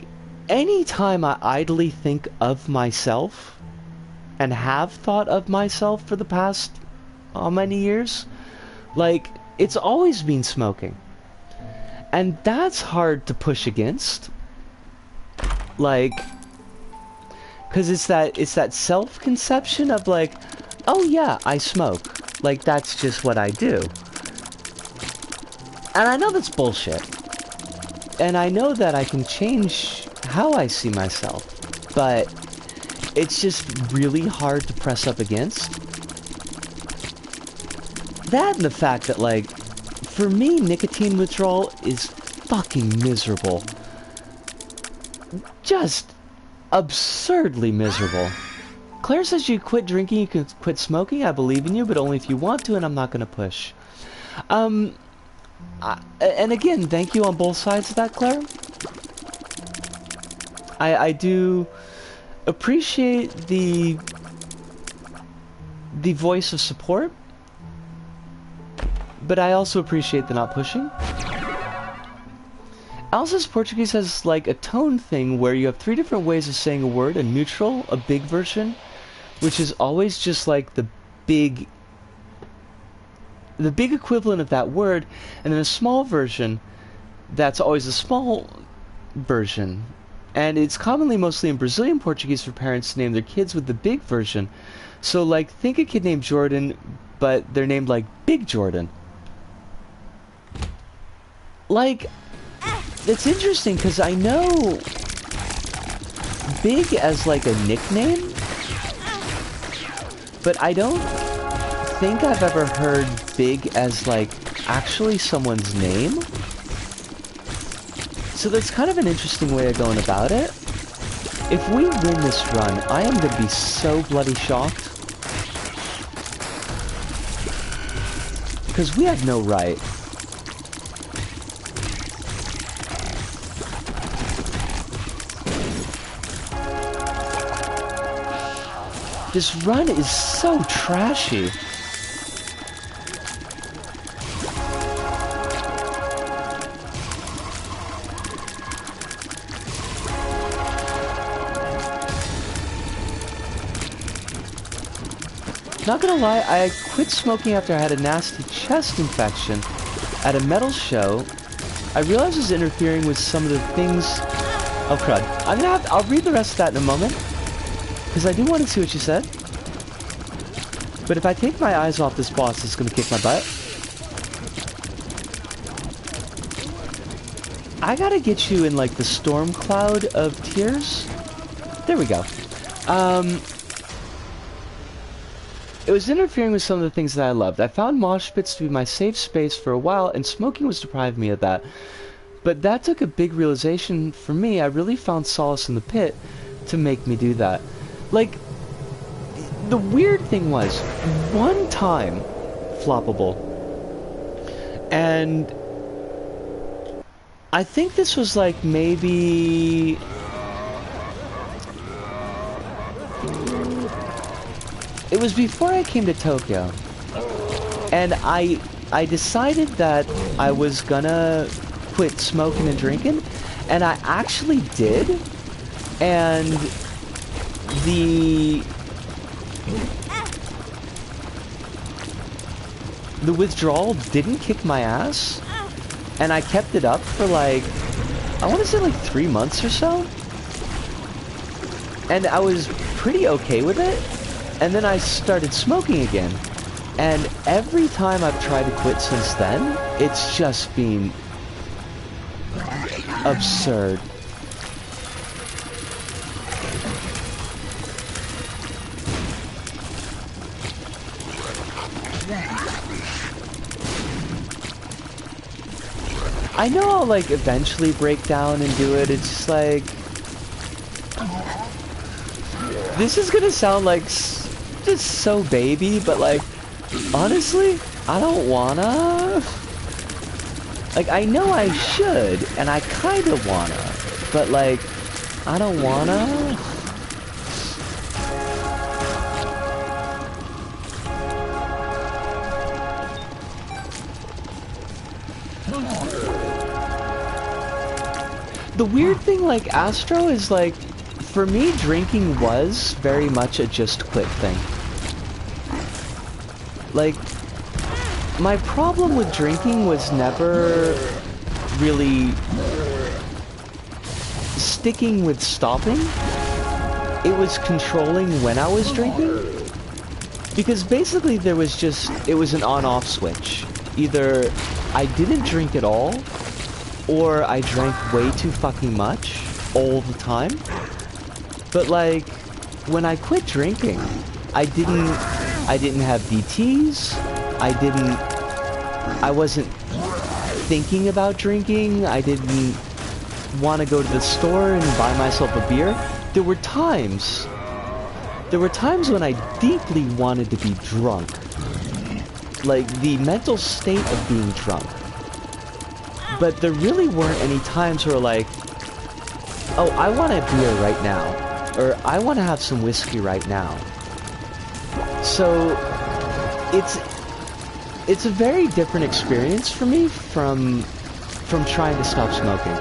anytime I idly think of myself, and have thought of myself for the past how many years, like, it's always been smoking. And that's hard to push against. Like, because it's that self-conception of like, oh yeah, I smoke. Like, that's just what I do. And I know that's bullshit. And I know that I can change how I see myself. But it's just really hard to press up against. That and the fact that, like, for me, nicotine withdrawal is fucking miserable. Just absurdly miserable. Claire says you quit drinking, you can quit smoking. I believe in you, but only if you want to, and I'm not going to push. And again, thank you on both sides of that, Claire. I do appreciate the voice of support, but I also appreciate the not pushing. Alice's Portuguese has like a tone thing where you have 3 different ways of saying a word: a neutral, a big version, which is always just like the big equivalent of that word, and then a small version that's always a small version. And it's commonly mostly in Brazilian Portuguese for parents to name their kids with the big version. So like, think a kid named Jordan, but they're named like Big Jordan. Like, it's interesting because I know Big as like a nickname, but I don't think I've ever heard Big as like actually someone's name. So that's kind of an interesting way of going about it. If we win this run, I am going to be so bloody shocked. Because we have no right. This run is so trashy. Not gonna lie, I quit smoking after I had a nasty chest infection at a metal show. I realized it was interfering with some of the things... Oh crud. I'll read the rest of that in a moment, because I do want to see what you said. But if I take my eyes off this boss, it's gonna kick my butt. I gotta get you in like the storm cloud of tears. There we go. It was interfering with some of the things that I loved. I found mosh pits to be my safe space for a while, and smoking was depriving me of that. But that took a big realization for me. I really found solace in the pit to make me do that. Like, the weird thing was, one time, Floppable, and I think this was like maybe... It was before I came to Tokyo, and I decided that I was gonna quit smoking and drinking, and I actually did, and the withdrawal didn't kick my ass, and I kept it up for like, I want to say like 3 months or so, and I was pretty okay with it. And then I started smoking again. And every time I've tried to quit since then, it's just been absurd. I know I'll like eventually break down and do it. It's just like, This is gonna sound like just so baby, but like, honestly, I don't wanna. Like, I know I should, and I kinda wanna, but like, I don't wanna. The weird thing, like, Astro, is like, for me, drinking was very much a just quit thing. Like, my problem with drinking was never really sticking with stopping. It was controlling when I was drinking. Because basically it was an on-off switch. Either I didn't drink at all, or I drank way too fucking much all the time. But like, when I quit drinking, I didn't have DTs, I wasn't thinking about drinking, I didn't want to go to the store and buy myself a beer. There were times when I deeply wanted to be drunk. Like, the mental state of being drunk. But there really weren't any times where like, oh, I want a beer right now. Or I want to have some whiskey right now. So, it's a very different experience for me from trying to stop smoking.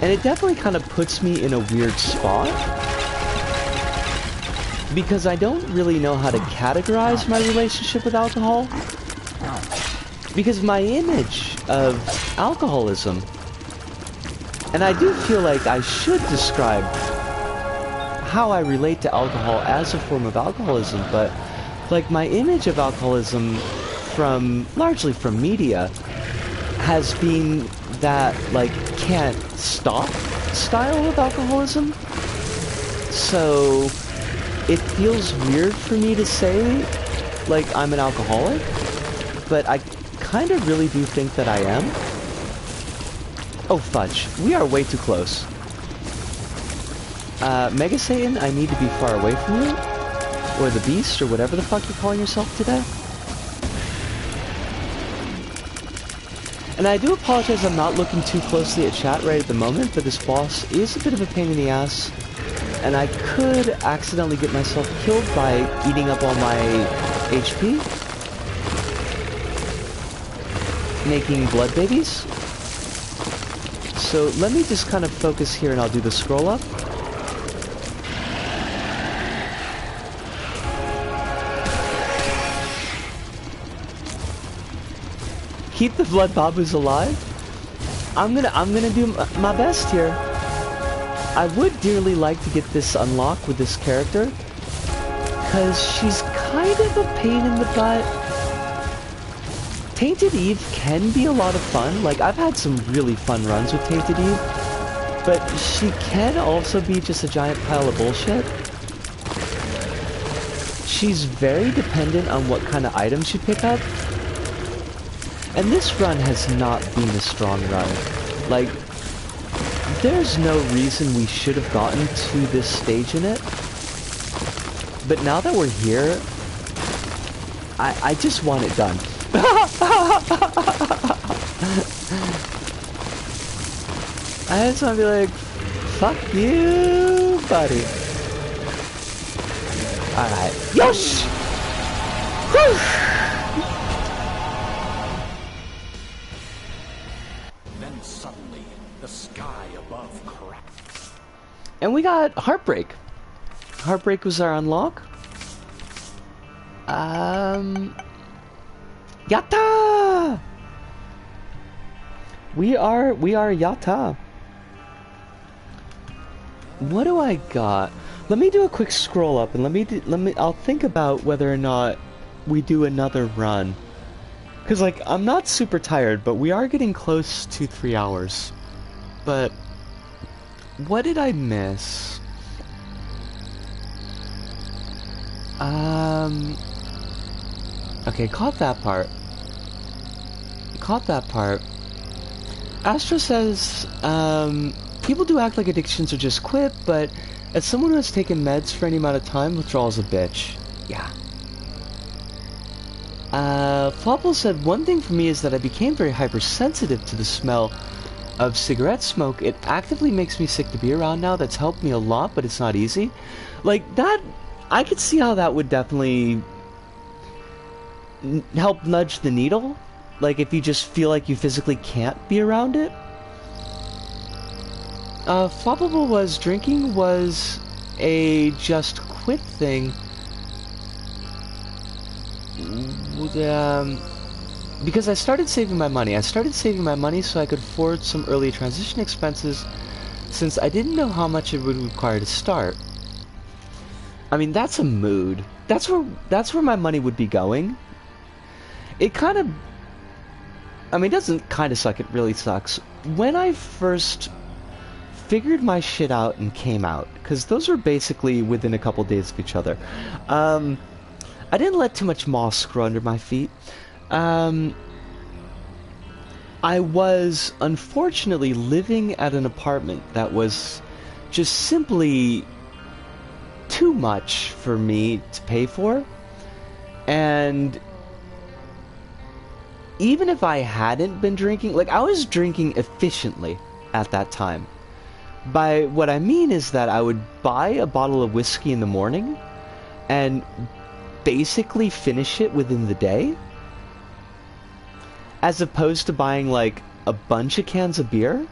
And it definitely kind of puts me in a weird spot. Because I don't really know how to categorize my relationship with alcohol. Because my image of alcoholism, and I do feel like I should describe how I relate to alcohol as a form of alcoholism, but like my image of alcoholism largely from media has been that like can't stop style of alcoholism. So it feels weird for me to say like I'm an alcoholic, but I kind of really do think that I am. Oh fudge, we are way too close. Mega Satan, I need to be far away from you. Or the Beast, or whatever the fuck you're calling yourself today. And I do apologize I'm not looking too closely at chat right at the moment, but this boss is a bit of a pain in the ass. And I could accidentally get myself killed by eating up all my HP. Making blood babies. So let me just kind of focus here and I'll do the scroll up. Keep the blood babus alive. I'm gonna do my best here. I would dearly like to get this unlocked with this character, cause she's kind of a pain in the butt. Tainted Eve can be a lot of fun. Like, I've had some really fun runs with Tainted Eve, but she can also be just a giant pile of bullshit. She's very dependent on what kind of items you pick up. And this run has not been a strong run. Like, there's no reason we should have gotten to this stage in it. But now that we're here, I just want it done. I just want to be like, fuck you, buddy. Alright. Yosh! Then suddenly, the sky above cracked. And we got Heartbreak. Heartbreak was our unlock. Yatta! We are Yatta. What do I got? Let me do a quick scroll up and I'll think about whether or not we do another run. Cause like, I'm not super tired, but we are getting close to 3 hours. But what did I miss? Okay, caught that part. Astra says, people do act like addictions are just quit, but as someone who has taken meds for any amount of time, withdrawal's a bitch. Yeah. Flopple said, one thing for me is that I became very hypersensitive to the smell of cigarette smoke. It actively makes me sick to be around now. That's helped me a lot, but it's not easy. Like, that, I could see how that would definitely help nudge the needle. Like, if you just feel like you physically can't be around it. Floppable was drinking was a just quit thing. Because I started saving my money. I started saving my money so I could afford some early transition expenses, since I didn't know how much it would require to start. I mean, that's a mood. That's where my money would be going. It kind of, I mean, it doesn't kind of suck, it really sucks. When I first figured my shit out and came out, because those were basically within a couple days of each other, I didn't let too much moss grow under my feet. I was unfortunately living at an apartment that was just simply too much for me to pay for, and even if I hadn't been drinking, like, I was drinking efficiently at that time. By what I mean is that I would buy a bottle of whiskey in the morning and basically finish it within the day, as opposed to buying like a bunch of cans of beer.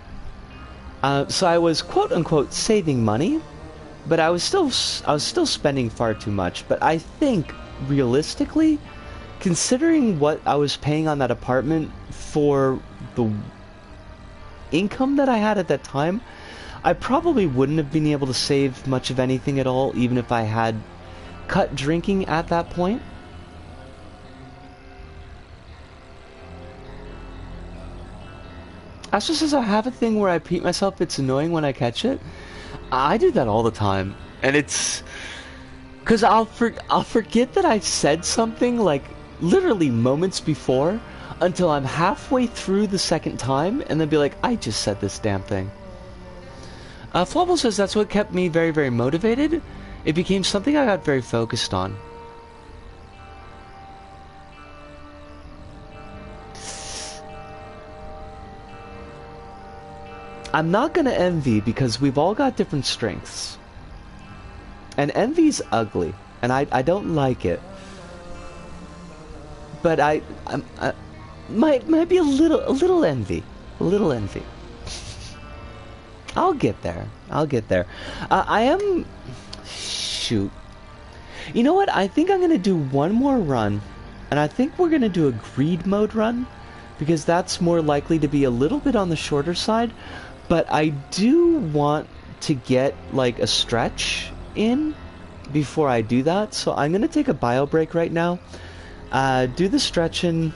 So I was quote unquote saving money, but I was still spending far too much. But I think realistically, considering what I was paying on that apartment for the income that I had at that time, I probably wouldn't have been able to save much of anything at all, even if I had cut drinking at that point. Astro says, I have a thing where I repeat myself, it's annoying when I catch it. I do that all the time, and it's because I'll forget that I said something like literally moments before, until I'm halfway through the second time, and then be like, I just said this damn thing. Flobble says, that's what kept me very, very motivated. It became something I got very focused on. I'm not gonna envy, because we've all got different strengths. And envy's ugly, and I don't like it. But I might be a little envy. A little envy. I'll get there. I'll get there. I am... Shoot. You know what? I think I'm going to do one more run. And I think we're going to do a greed mode run, because that's more likely to be a little bit on the shorter side. But I do want to get, like, a stretch in before I do that. So I'm going to take a bio break right now. Do the stretching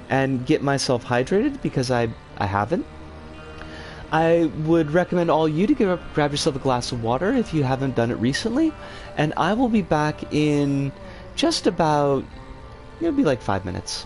and get myself hydrated, because I haven't. I would recommend all you to grab yourself a glass of water if you haven't done it recently, and I will be back in just about, it'll be like 5 minutes.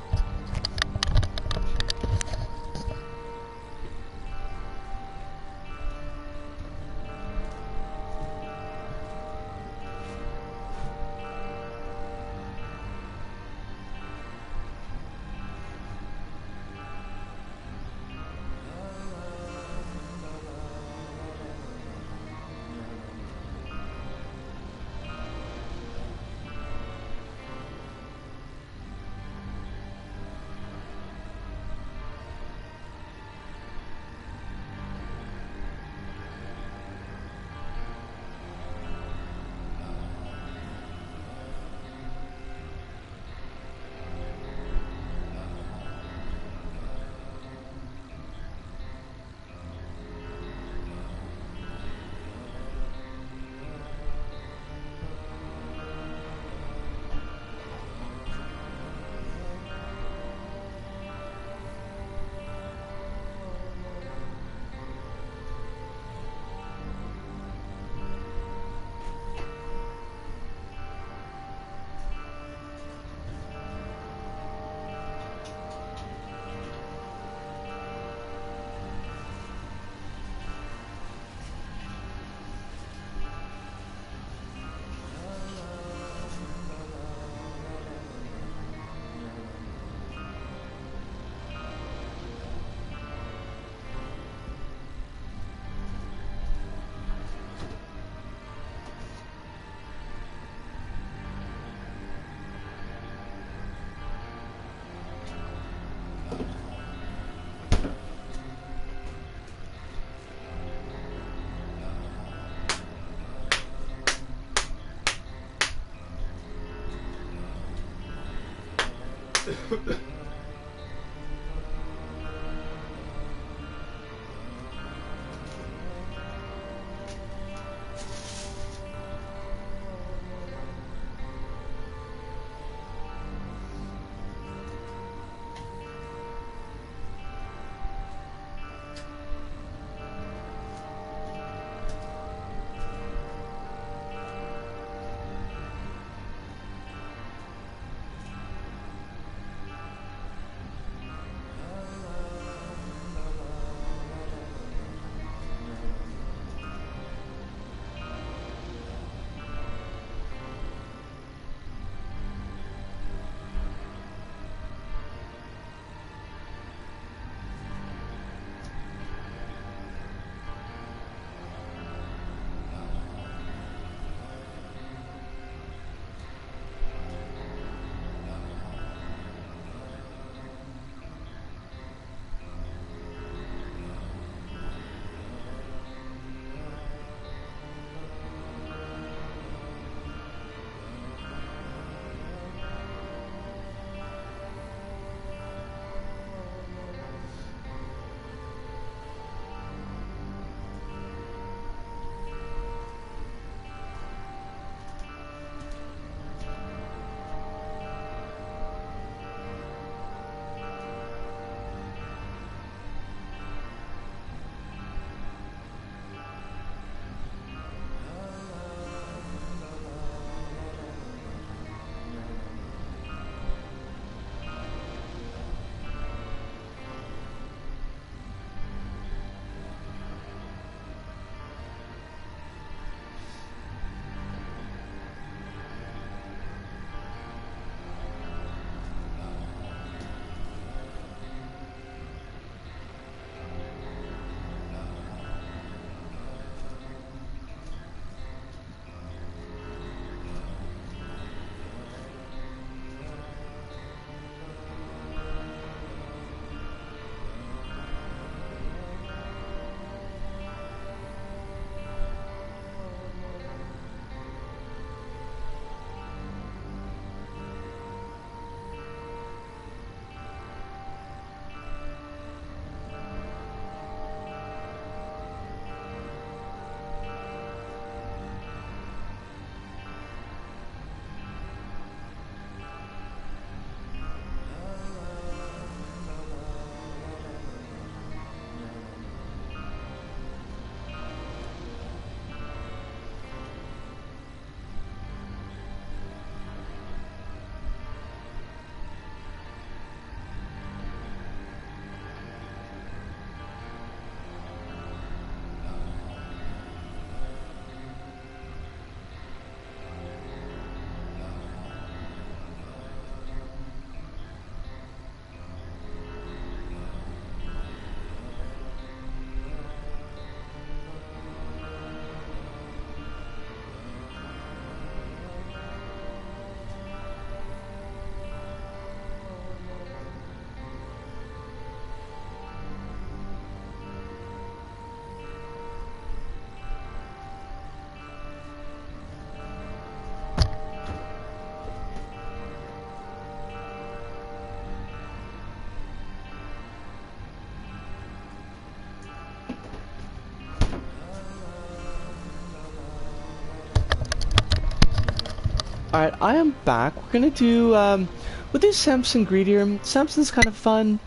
Alright, I am back. We're gonna do, we'll do Samson Greedier. Samson's kind of fun.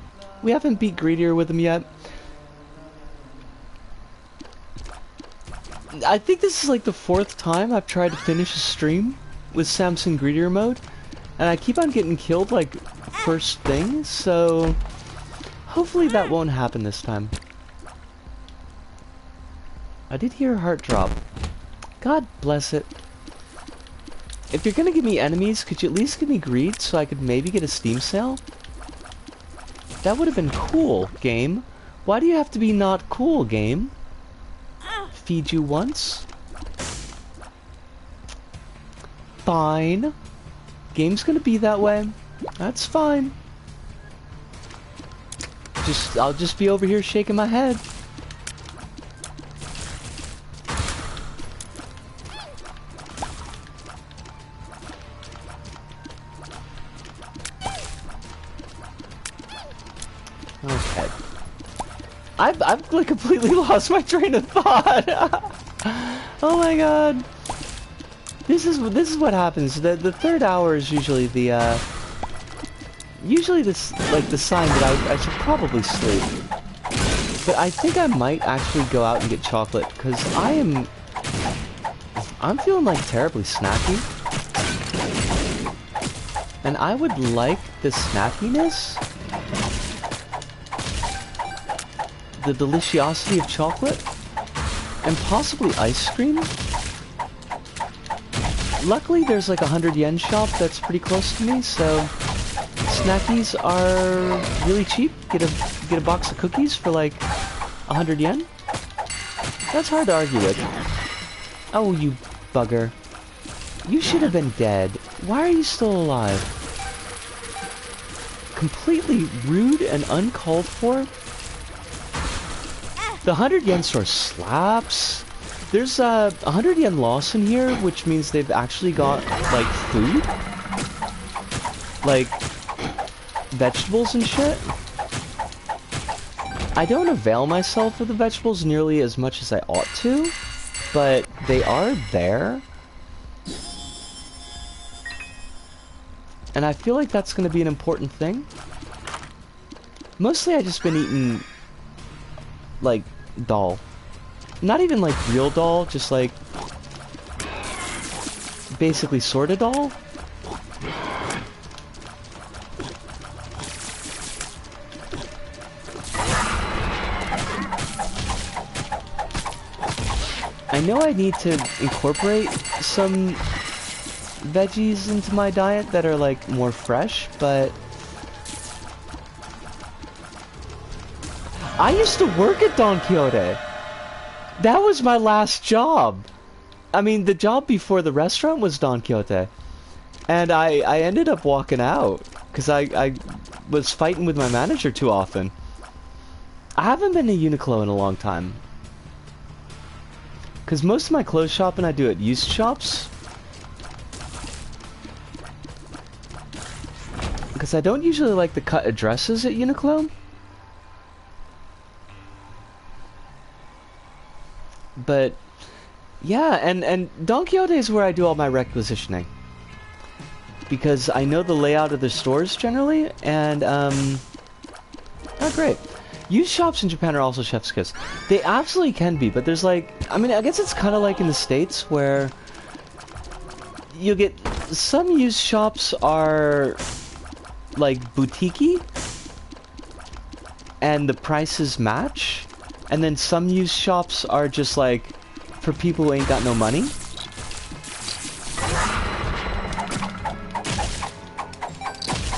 We haven't beat Greedier with him yet. I think this is like the 4th time I've tried to finish a stream with Samson Greedier mode. And I keep on getting killed, like, first thing, so hopefully that won't happen this time. I did hear a heart drop. God bless it. If you're gonna give me enemies, could you at least give me greed so I could maybe get a Steam sale? That would have been cool, game. Why do you have to be not cool, game? Feed you once? Fine. Game's gonna be that way. That's fine. I'll just be over here shaking my head. Okay. I've like completely lost my train of thought. Oh my god. This is what happens. The third hour is usually the like the sign that I should probably sleep. But I think I might actually go out and get chocolate because I'm feeling like terribly snacky. And I would like the snackiness, the deliciosity of chocolate, and possibly ice cream. Luckily, there's like a 100 yen shop that's pretty close to me, so snackies are really cheap. Get a box of cookies for like 100 yen. That's hard to argue with. Oh, you bugger. You should have been dead. Why are you still alive? Completely rude and uncalled for. The 100 yen store slaps. There's a 100 yen loss in here, which means they've actually got, like, food. Like, vegetables and shit. I don't avail myself of the vegetables nearly as much as I ought to, but they are there. And I feel like that's going to be an important thing. Mostly I just been eating, like, dal. Not even like real dal, just like basically sorta dal. I know I need to incorporate some veggies into my diet that are like more fresh, but I used to work at Don Quixote. That was my last job. I mean, the job before the restaurant was Don Quixote. And I ended up walking out because I was fighting with my manager too often. I haven't been to Uniqlo in a long time. Because most of my clothes shopping I do at used shops. Because I don't usually like the cut addresses at Uniqlo. But yeah, and Don Quixote is where I do all my requisitioning. Because I know the layout of the stores generally, and oh great. Used shops in Japan are also chef's kiss. They absolutely can be, but there's like, I mean, I guess it's kind of like in the States where you get, some used shops are like boutique-y, and the prices match. And then some used shops are just like for people who ain't got no money.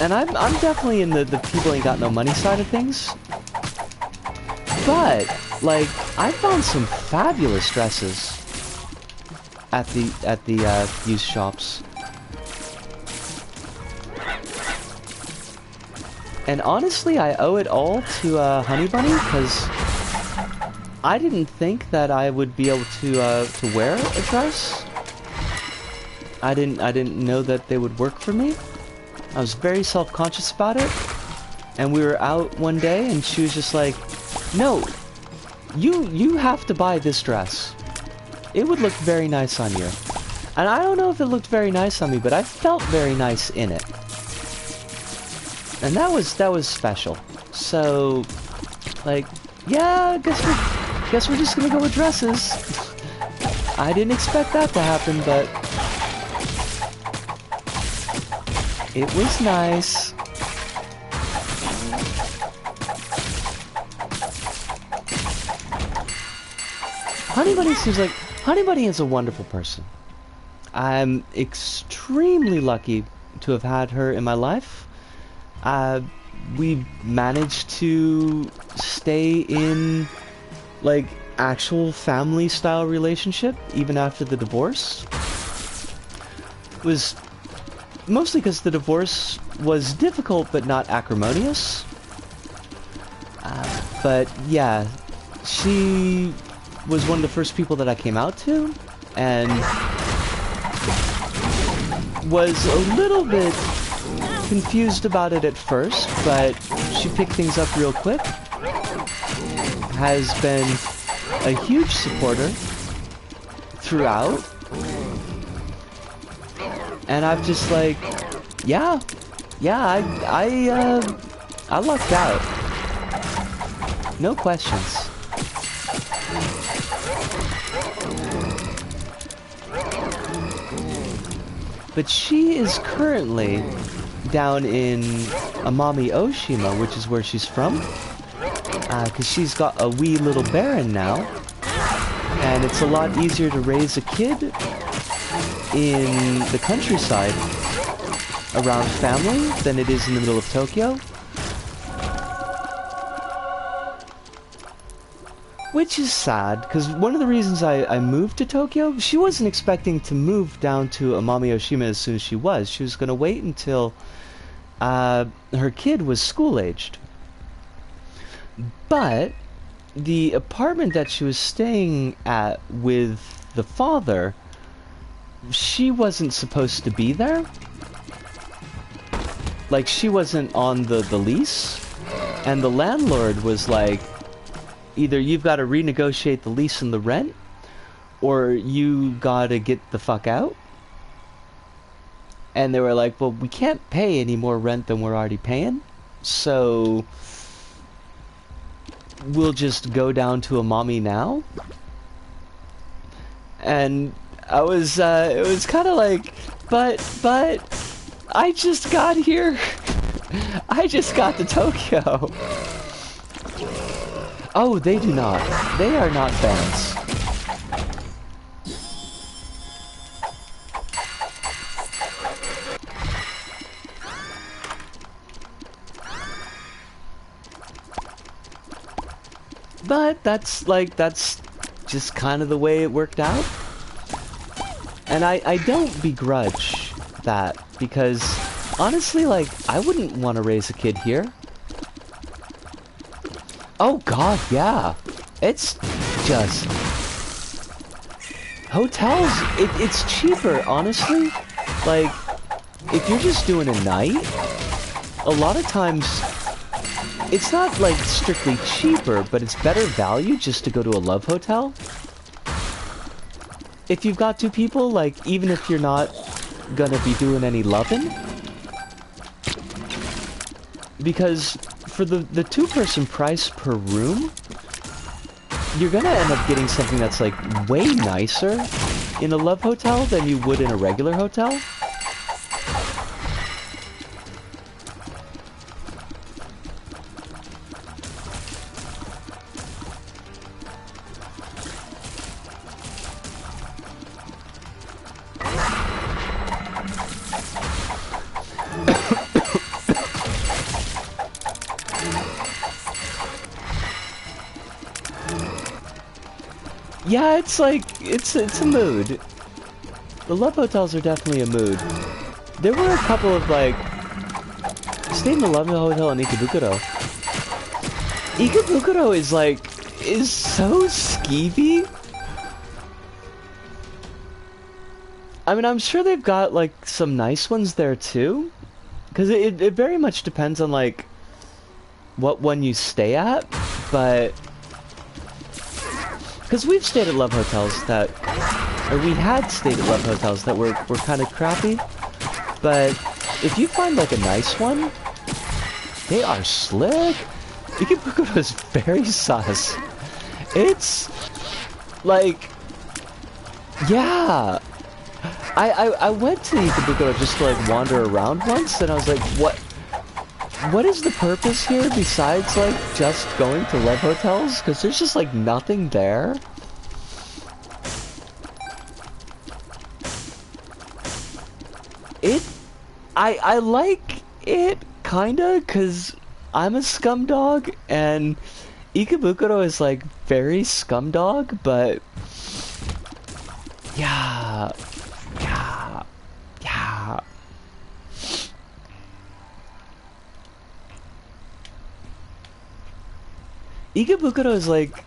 And I'm definitely in the people ain't got no money side of things. But like I found some fabulous dresses at the used shops. And honestly, I owe it all to Honey Bunny because I didn't think that I would be able to wear a dress. I didn't know that they would work for me. I was very self-conscious about it. And we were out one day and she was just like, "No, you have to buy this dress. It would look very nice on you." And I don't know if it looked very nice on me, but I felt very nice in it. And that was special. So like, yeah, guess we're just gonna go with dresses. I didn't expect that to happen, but it was nice. Honey Bunny is a wonderful person. I'm extremely lucky to have had her in my life. We managed to stay in like actual family style relationship even after the divorce. It was mostly because the divorce was difficult but not acrimonious. But yeah, she was one of the first people that I came out to and was a little bit confused about it at first, but she picked things up real quick. Has been a huge supporter throughout. And I'm just like, yeah, I lucked out. No questions. But she is currently down in Amami Oshima, which is where she's from. Because she's got a wee little baron now. And it's a lot easier to raise a kid in the countryside around family than it is in the middle of Tokyo. Which is sad, because one of the reasons I moved to Tokyo, she wasn't expecting to move down to Amami Oshima as soon as she was. She was going to wait until her kid was school-aged. But the apartment that she was staying at with the father, she wasn't supposed to be there. Like, she wasn't on the lease. And the landlord was like, either you've got to renegotiate the lease and the rent, or you gotta get the fuck out. And they were like, well, we can't pay any more rent than we're already paying, so we'll just go down to Amami now. And I was, it was kind of like, but, I just got here. I just got to Tokyo. Oh, they do not. They are not fans. But that's just kind of the way it worked out. And I don't begrudge that, because honestly, like, I wouldn't want to raise a kid here. Oh god, yeah. It's just... hotels, it's cheaper, honestly. Like, if you're just doing a night, a lot of times, it's not, like, strictly cheaper, but it's better value just to go to a love hotel. If you've got two people, like, even if you're not gonna be doing any loving. Because for the two-person price per room, you're gonna end up getting something that's like way nicer in a love hotel than you would in a regular hotel. Yeah, it's like, it's a mood. The love hotels are definitely a mood. There were a couple of, like, I stayed in the love hotel in Ikebukuro. Ikebukuro is, like, is so skeevy. I mean, I'm sure they've got, like, some nice ones there, too. Because it very much depends on, like, what one you stay at, but... Because we've stayed at love hotels that... Or we had stayed at love hotels that were kind of crappy. But if you find, like, a nice one, they are slick. Ikebukuro is very sus. It's... like... yeah... I went to Ikebukuro just to, like, wander around once, and I was like, what is the purpose here besides, like, just going to love hotels? Because there's just, like, nothing there. I like it, kinda, because I'm a scumdog, and Ikebukuro is, like, very scumdog, but... yeah... Ikebukuro is like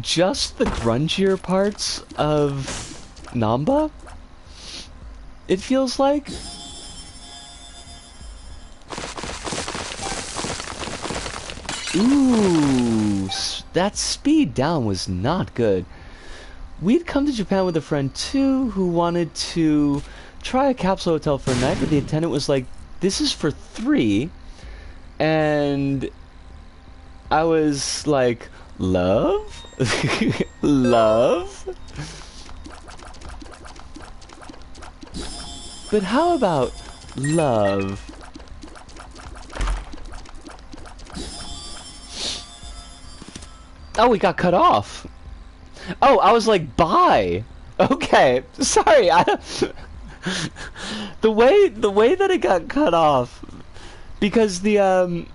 just the grungier parts of Namba. It feels like. Ooh, that speed down was not good. We'd come to Japan with a friend too who wanted to try a capsule hotel for a night, but the attendant was like, this is for 3. And I was like, love? Love? But how about love? Oh, we got cut off. Oh, I was like, bye. Okay, sorry. The way that it got cut off, because I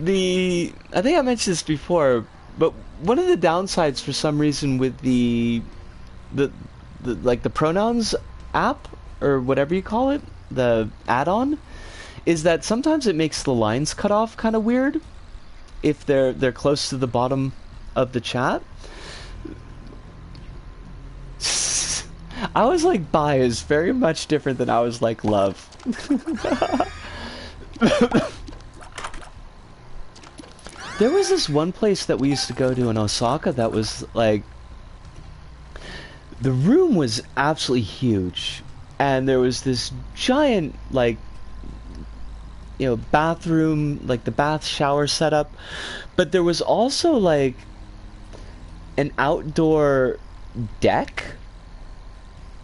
think I mentioned this before, but one of the downsides for some reason with the like the pronouns app or whatever you call it, the add-on, is that sometimes it makes the lines cut off kind of weird if they're close to the bottom of the chat. I was like, bye is very much different than I was like, love. There was this one place that we used to go to in Osaka that was like, the room was absolutely huge, and there was this giant, like, you know, bathroom, like the bath shower setup, but there was also like an outdoor deck,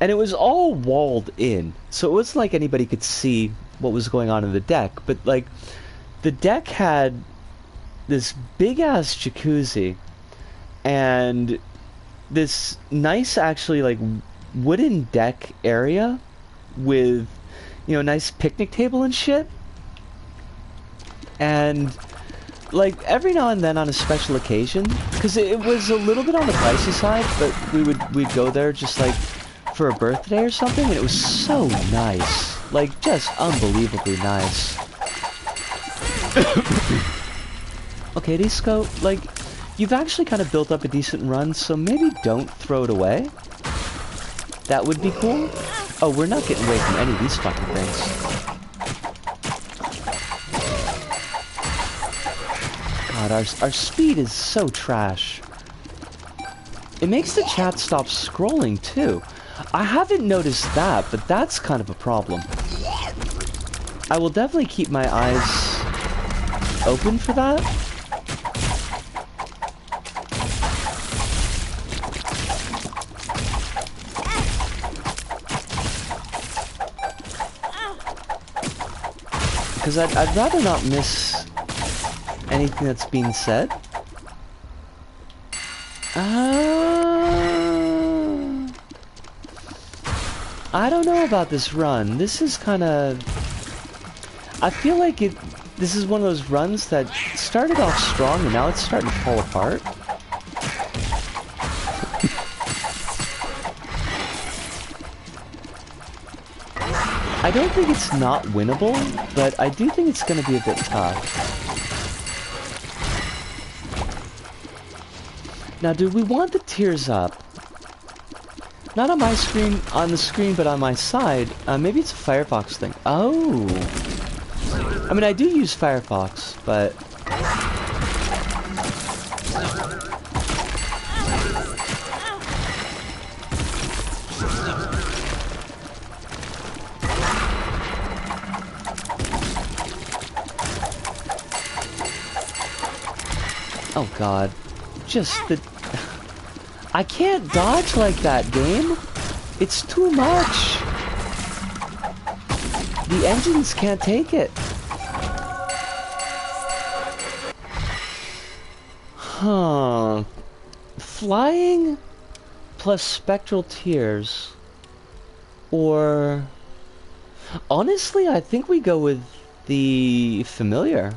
and it was all walled in, so it wasn't like anybody could see what was going on in the deck, but like the deck had this big ass jacuzzi and this nice, actually, like wooden deck area with, you know, nice picnic table and shit. And like every now and then on a special occasion, because it was a little bit on the pricey side, but we'd go there just like for a birthday or something, and it was so nice, like just unbelievably nice. Okay, Disco, like, you've actually kind of built up a decent run, so maybe don't throw it away. That would be cool. Oh, we're not getting away from any of these fucking things. God, our speed is so trash. It makes the chat stop scrolling, too. I haven't noticed that, but that's kind of a problem. I will definitely keep my eyes open for that. Because I'd rather not miss anything that's being said. I don't know about this run. This is kind of... I feel like this is one of those runs that started off strong and now it's starting to fall apart. I don't think it's not winnable, but I do think it's going to be a bit tough. Now, do we want the tiers up? Not on my screen, on the screen, but on my side. Maybe it's a Firefox thing. Oh! I mean, I do use Firefox, but... Oh god. Just the... I can't dodge like that, game. It's too much. The engines can't take it. Huh. Flying plus spectral tears. Or... Honestly, I think we go with the familiar.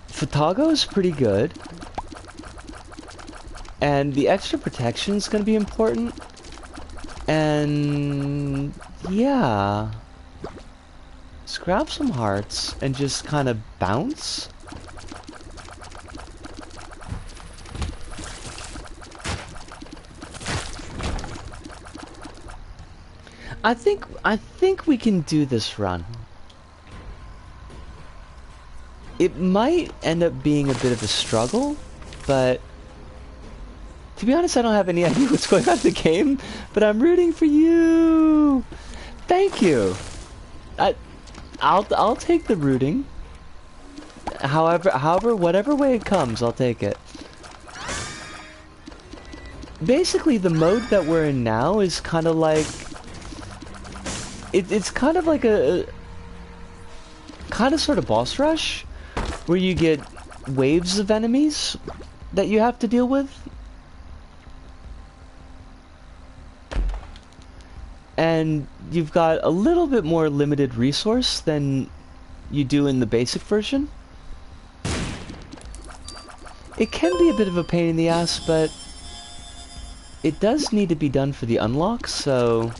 Fatago is pretty good. And the extra protection is going to be important. And... yeah. Let's grab some hearts and just kind of bounce. I think we can do this run. It might end up being a bit of a struggle, but to be honest, I don't have any idea what's going on in the game, but I'm rooting for you. Thank you. I'll take the rooting. However, whatever way it comes, I'll take it. Basically, the mode that we're in now is kind of like it's kind of like a kind of sort of boss rush, where you get waves of enemies that you have to deal with. And you've got a little bit more limited resource than you do in the basic version. It can be a bit of a pain in the ass, but it does need to be done for the unlock, so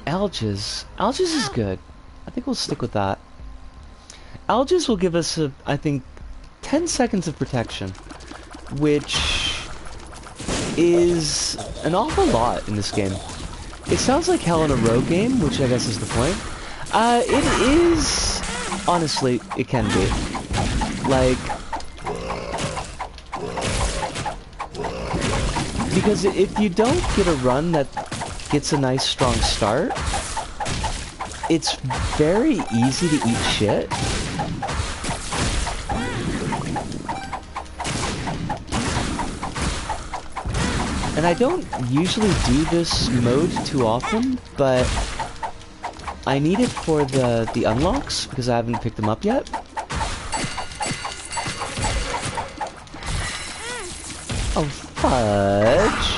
Algiz. Algiz is good. I think we'll stick with that. Algiz will give us, I think, 10 seconds of protection, which is an awful lot in this game. It sounds like hell in a row game, which I guess is the point. It is... honestly, it can be. Like... because if you don't get a run that gets a nice strong start, it's very easy to eat shit. And I don't usually do this mode too often, but I need it for the unlocks because I haven't picked them up yet. Oh, fudge.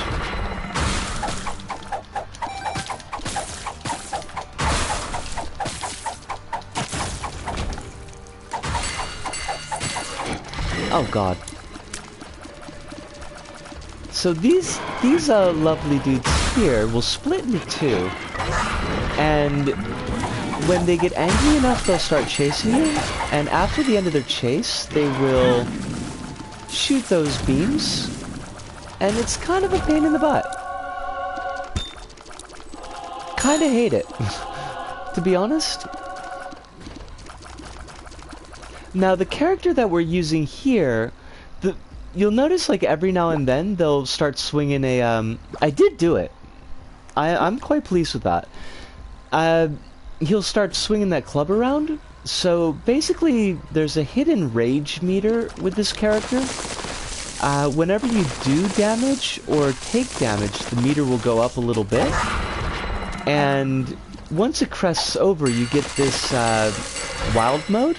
Oh god. So these lovely dudes here will split into two, and when they get angry enough, they'll start chasing you, and after the end of their chase, they will shoot those beams, and it's kind of a pain in the butt. Kinda hate it, to be honest. Now, the character that we're using here, you'll notice, like, every now and then, they'll start swinging a, I did do it. I'm quite pleased with that. He'll start swinging that club around. So, basically, there's a hidden rage meter with this character. Whenever you do damage or take damage, the meter will go up a little bit. And once it crests over, you get this, wild mode,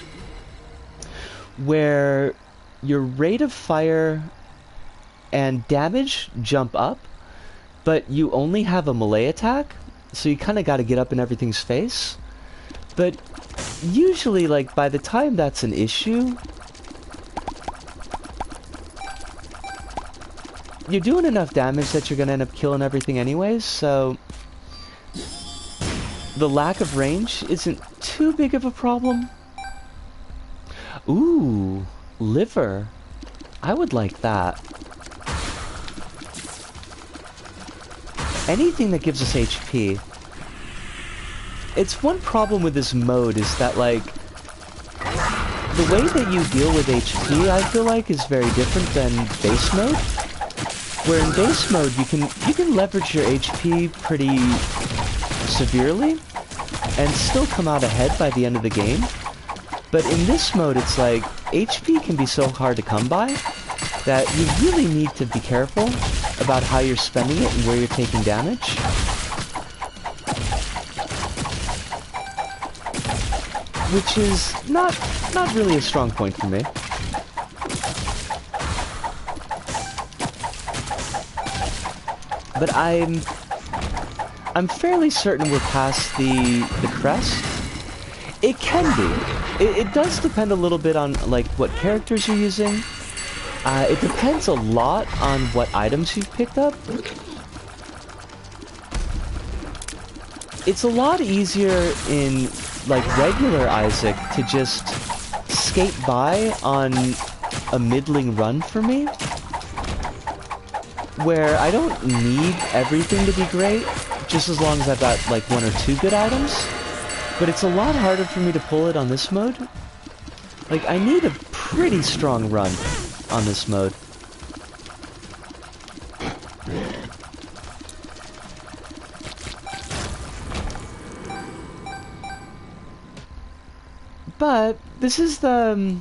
where your rate of fire and damage jump up, but you only have a melee attack, so you kind of got to get up in everything's face. But usually, like, by the time that's an issue, you're doing enough damage that you're going to end up killing everything anyways, so the lack of range isn't too big of a problem. Ooh, liver. I would like that. Anything that gives us HP. It's one problem with this mode is that, like, the way that you deal with HP, I feel like, is very different than base mode. Where in base mode, you can leverage your HP pretty severely and still come out ahead by the end of the game. But in this mode, it's like, HP can be so hard to come by that you really need to be careful about how you're spending it and where you're taking damage. Which is not really a strong point for me. But I'm fairly certain we're past the crest. It can be. It does depend a little bit on, like, what characters you're using. It depends a lot on what items you've picked up. It's a lot easier in, like, regular Isaac to just skate by on a middling run for me, where I don't need everything to be great. just as long as I've got like 1 or 2 good items. But it's a lot harder for me to pull it on this mode. Like, I need a pretty strong run on this mode. But this is the...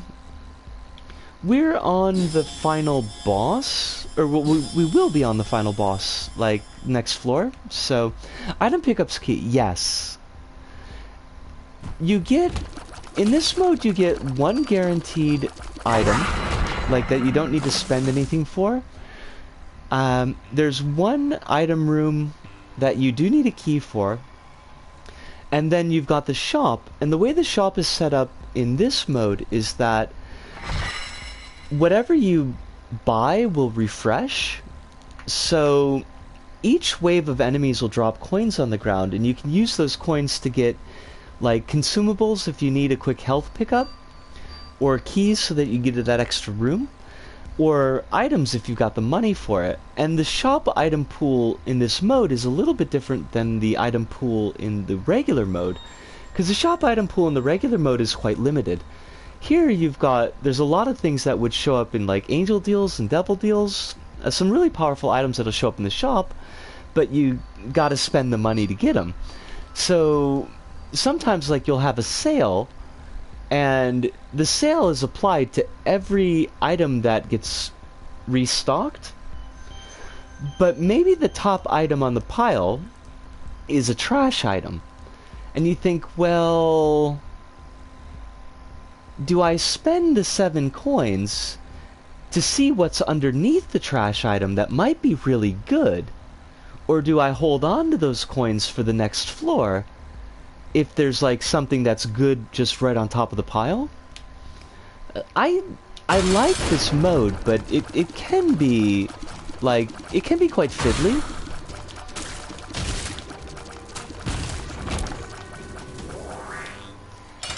we're on the final boss, or we will be on the final boss, like, next floor. So, item pickups key, yes. You get, in this mode, you get 1 guaranteed item, like that you don't need to spend anything for. There's 1 item room that you do need a key for. And then you've got the shop, and the way the shop is set up in this mode is that whatever you buy will refresh. So each wave of enemies will drop coins on the ground, and you can use those coins to get like consumables if you need a quick health pickup, or keys so that you get to that extra room, or items if you've got the money for it. And the shop item pool in this mode is a little bit different than the item pool in the regular mode, because the shop item pool in the regular mode is quite limited. Here there's a lot of things that would show up in like angel deals and devil deals, some really powerful items that'll show up in the shop, but you gotta spend the money to get them. So sometimes like you'll have a sale, and the sale is applied to every item that gets restocked, but maybe the top item on the pile is a trash item. And you think, well, do I spend the 7 coins to see what's underneath the trash item that might be really good? Or do I hold on to those coins for the next floor if there's like something that's good just right on top of the pile? I like this mode, but it can be like, it can be quite fiddly.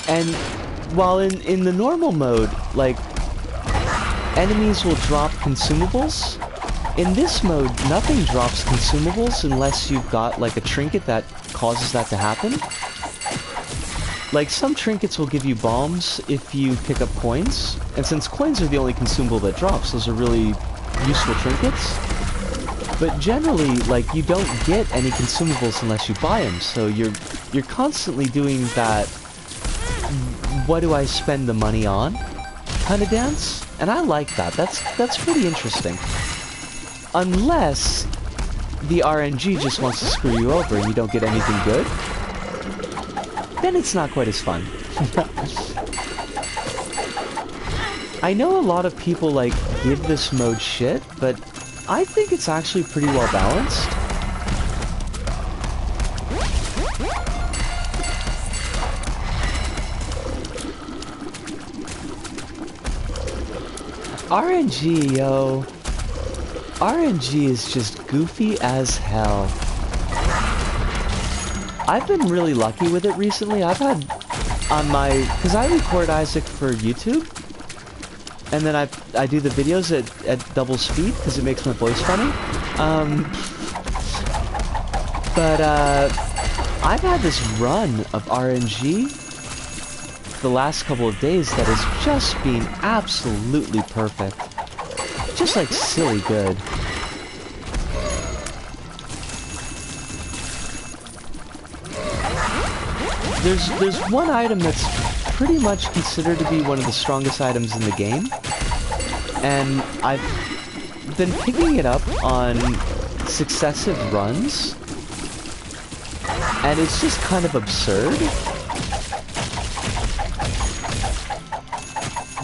And while in the normal mode, like, enemies will drop consumables, in this mode nothing drops consumables unless you've got like a trinket that causes that to happen. Like, some trinkets will give you bombs if you pick up coins, and since coins are the only consumable that drops, those are really useful trinkets. But generally, like, you don't get any consumables unless you buy them, so you're constantly doing that what do I spend the money on kind of dance, and I like that. That's pretty interesting. Unless the RNG just wants to screw you over and you don't get anything good, then it's not quite as fun. I know a lot of people like give this mode shit, but I think it's actually pretty well balanced. RNG, yo. RNG is just goofy as hell. I've been really lucky with it recently. I've had on my... because I record Isaac for YouTube, and then I do the videos at double speed because it makes my voice funny. But I've had this run of RNG the last couple of days that has just been absolutely perfect. Just like silly good. There's one item that's pretty much considered to be one of the strongest items in the game, and I've been picking it up on successive runs, and it's just kind of absurd.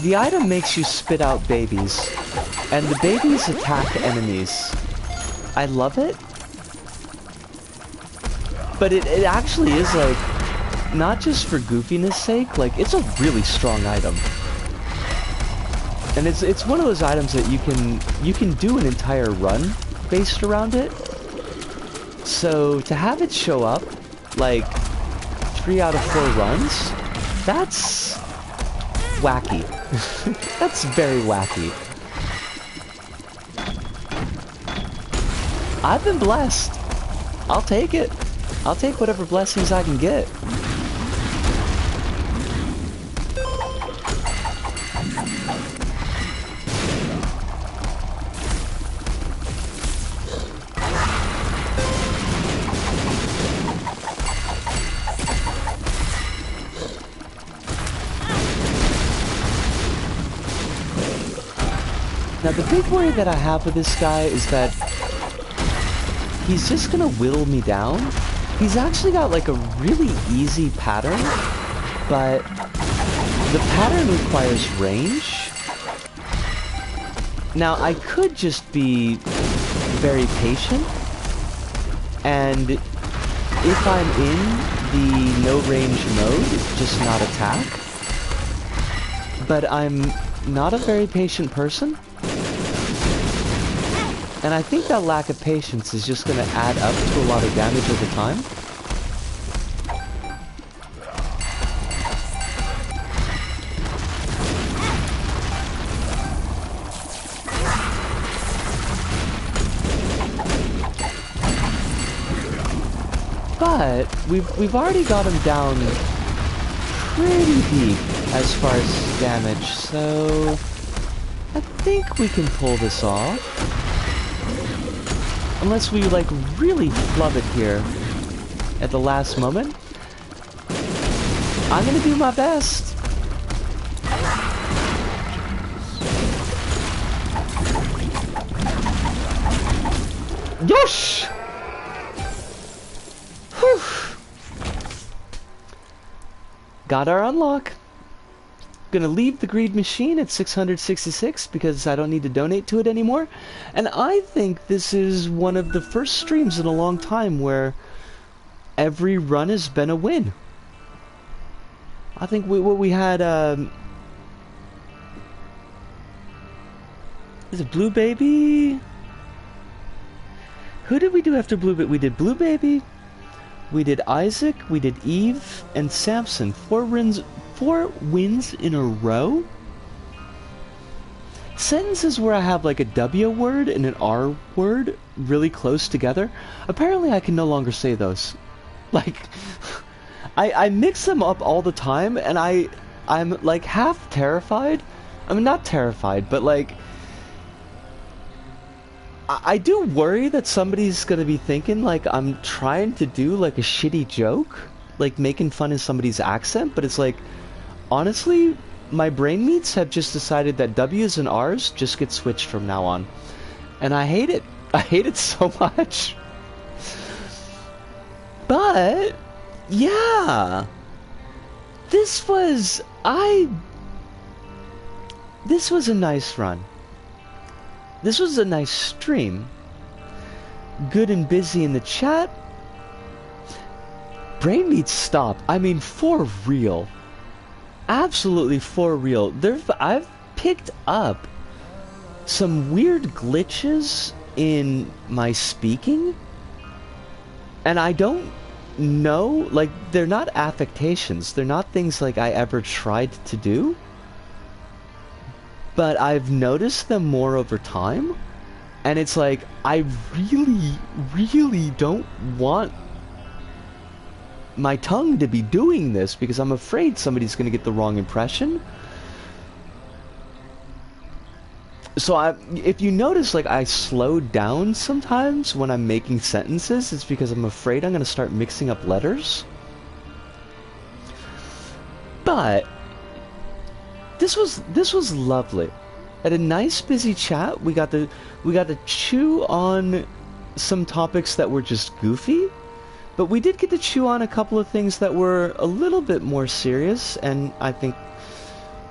The item makes you spit out babies, and the babies attack enemies. I love it, but it actually is like, not just for goofiness sake, like, it's a really strong item. And it's one of those items that you can do an entire run based around it. So to have it show up like 3 out of 4 runs, that's wacky. That's very wacky. I've been blessed. I'll take it. I'll take whatever blessings I can get. Now the big worry that I have with this guy is that he's just gonna whittle me down. He's actually got like a really easy pattern, but the pattern requires range. Now I could just be very patient, and if I'm in the no range mode, just not attack. But I'm not a very patient person. And I think that lack of patience is just going to add up to a lot of damage over time. But we've already got him down pretty deep as far as damage, so I think we can pull this off. Unless we, like, really flub it here at the last moment. I'm gonna do my best. Yosh! Whew! Got our unlock. Gonna leave the greed machine at 666 because I don't need to donate to it anymore. And I think this is one of the first streams in a long time where every run has been a win. I think we had is it Blue Baby? Who did we do after Blue Baby? We did Blue Baby, we did Isaac, we did Eve, and Samson. 4 wins in a row? Sentences where I have like a W word and an R word really close together. Apparently I can no longer say those. Like, I mix them up all the time, and I'm like half terrified. I mean, not terrified, but like, I do worry that somebody's gonna be thinking like I'm trying to do like a shitty joke, like making fun of somebody's accent, but it's like, honestly, my brain meats have just decided that W's and R's just get switched from now on. And I hate it. I hate it so much. But, yeah. This was a nice run. This was a nice stream. Good and busy in the chat. Brain meats stop. I mean, for real. Absolutely for real. I've picked up some weird glitches in my speaking, and I don't know, like, they're not affectations. They're not things like I ever tried to do, but I've noticed them more over time, and it's like, I really, really don't want my tongue to be doing this because I'm afraid somebody's going to get the wrong impression. So if you notice, like, I slow down sometimes when I'm making sentences, it's because I'm afraid I'm going to start mixing up letters. But this was lovely. At a nice busy chat, we got to chew on some topics that were just goofy. But we did get to chew on a couple of things that were a little bit more serious, and I think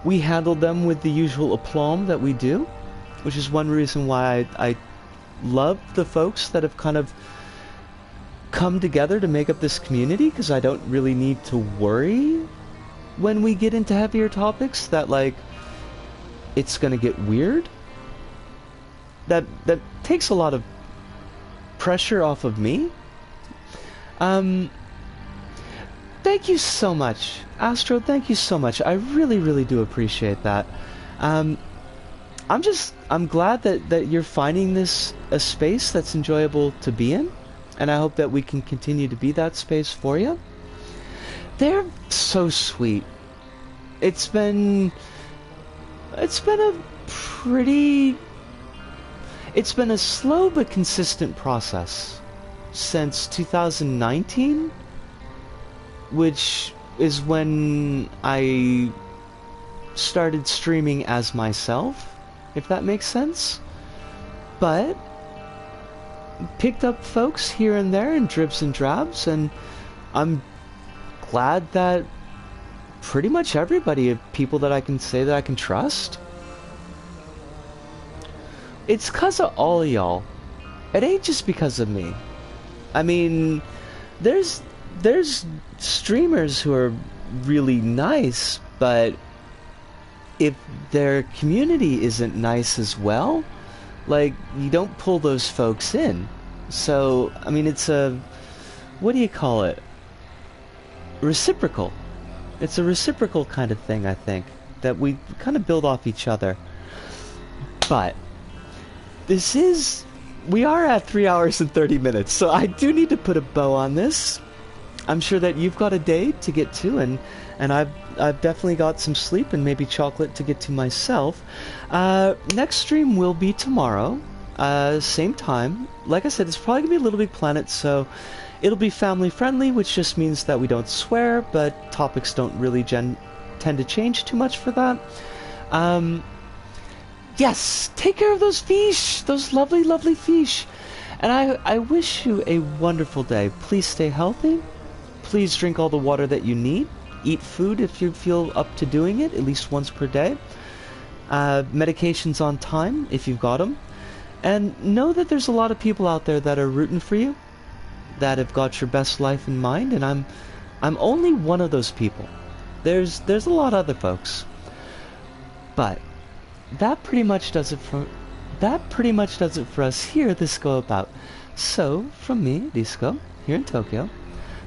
we handled them with the usual aplomb that we do, which is one reason why I love the folks that have kind of come together to make up this community, because I don't really need to worry when we get into heavier topics that, like, it's going to get weird. That takes a lot of pressure off of me. Thank you so much, Astro. Thank you so much. I really, really do appreciate that. I'm glad that you're finding this a space that's enjoyable to be in. and I hope that we can continue to be that space for you. They're so sweet. It's been a slow but consistent process since 2019, which is when I started streaming as myself, if that makes sense. But picked up folks here and there in dribs and drabs, and I'm glad that pretty much everybody, people that I can say that I can trust. It's 'cause of all of y'all. It ain't just because of me. I mean, there's streamers who are really nice, but if their community isn't nice as well, like, you don't pull those folks in. So, I mean, it's a, what do you call it? Reciprocal. It's a reciprocal kind of thing, I think, that we kind of build off each other. But we are at 3 hours and 30 minutes, so I do need to put a bow on this. I'm sure that you've got a day to get to, and I've definitely got some sleep and maybe chocolate to get to myself. Next stream will be tomorrow, same time. Like I said, it's probably gonna be a Little Big Planet, so it'll be family friendly, which just means that we don't swear, but topics don't really tend to change too much for that. Yes, take care of those fish, those lovely, lovely fish. And I wish you a wonderful day. Please stay healthy. Please drink all the water that you need. Eat food if you feel up to doing it, at least once per day. Medications on time if you've got them. And know that there's a lot of people out there that are rooting for you, that have got your best life in mind, and I'm only one of those people. There's a lot of other folks. But that pretty much does it for us here at Disco About. So, from me, Disco, here in Tokyo,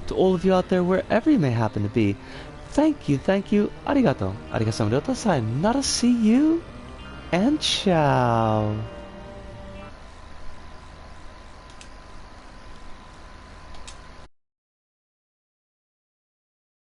to all of you out there wherever you may happen to be, thank you, arigato, sayonara, see you, and ciao.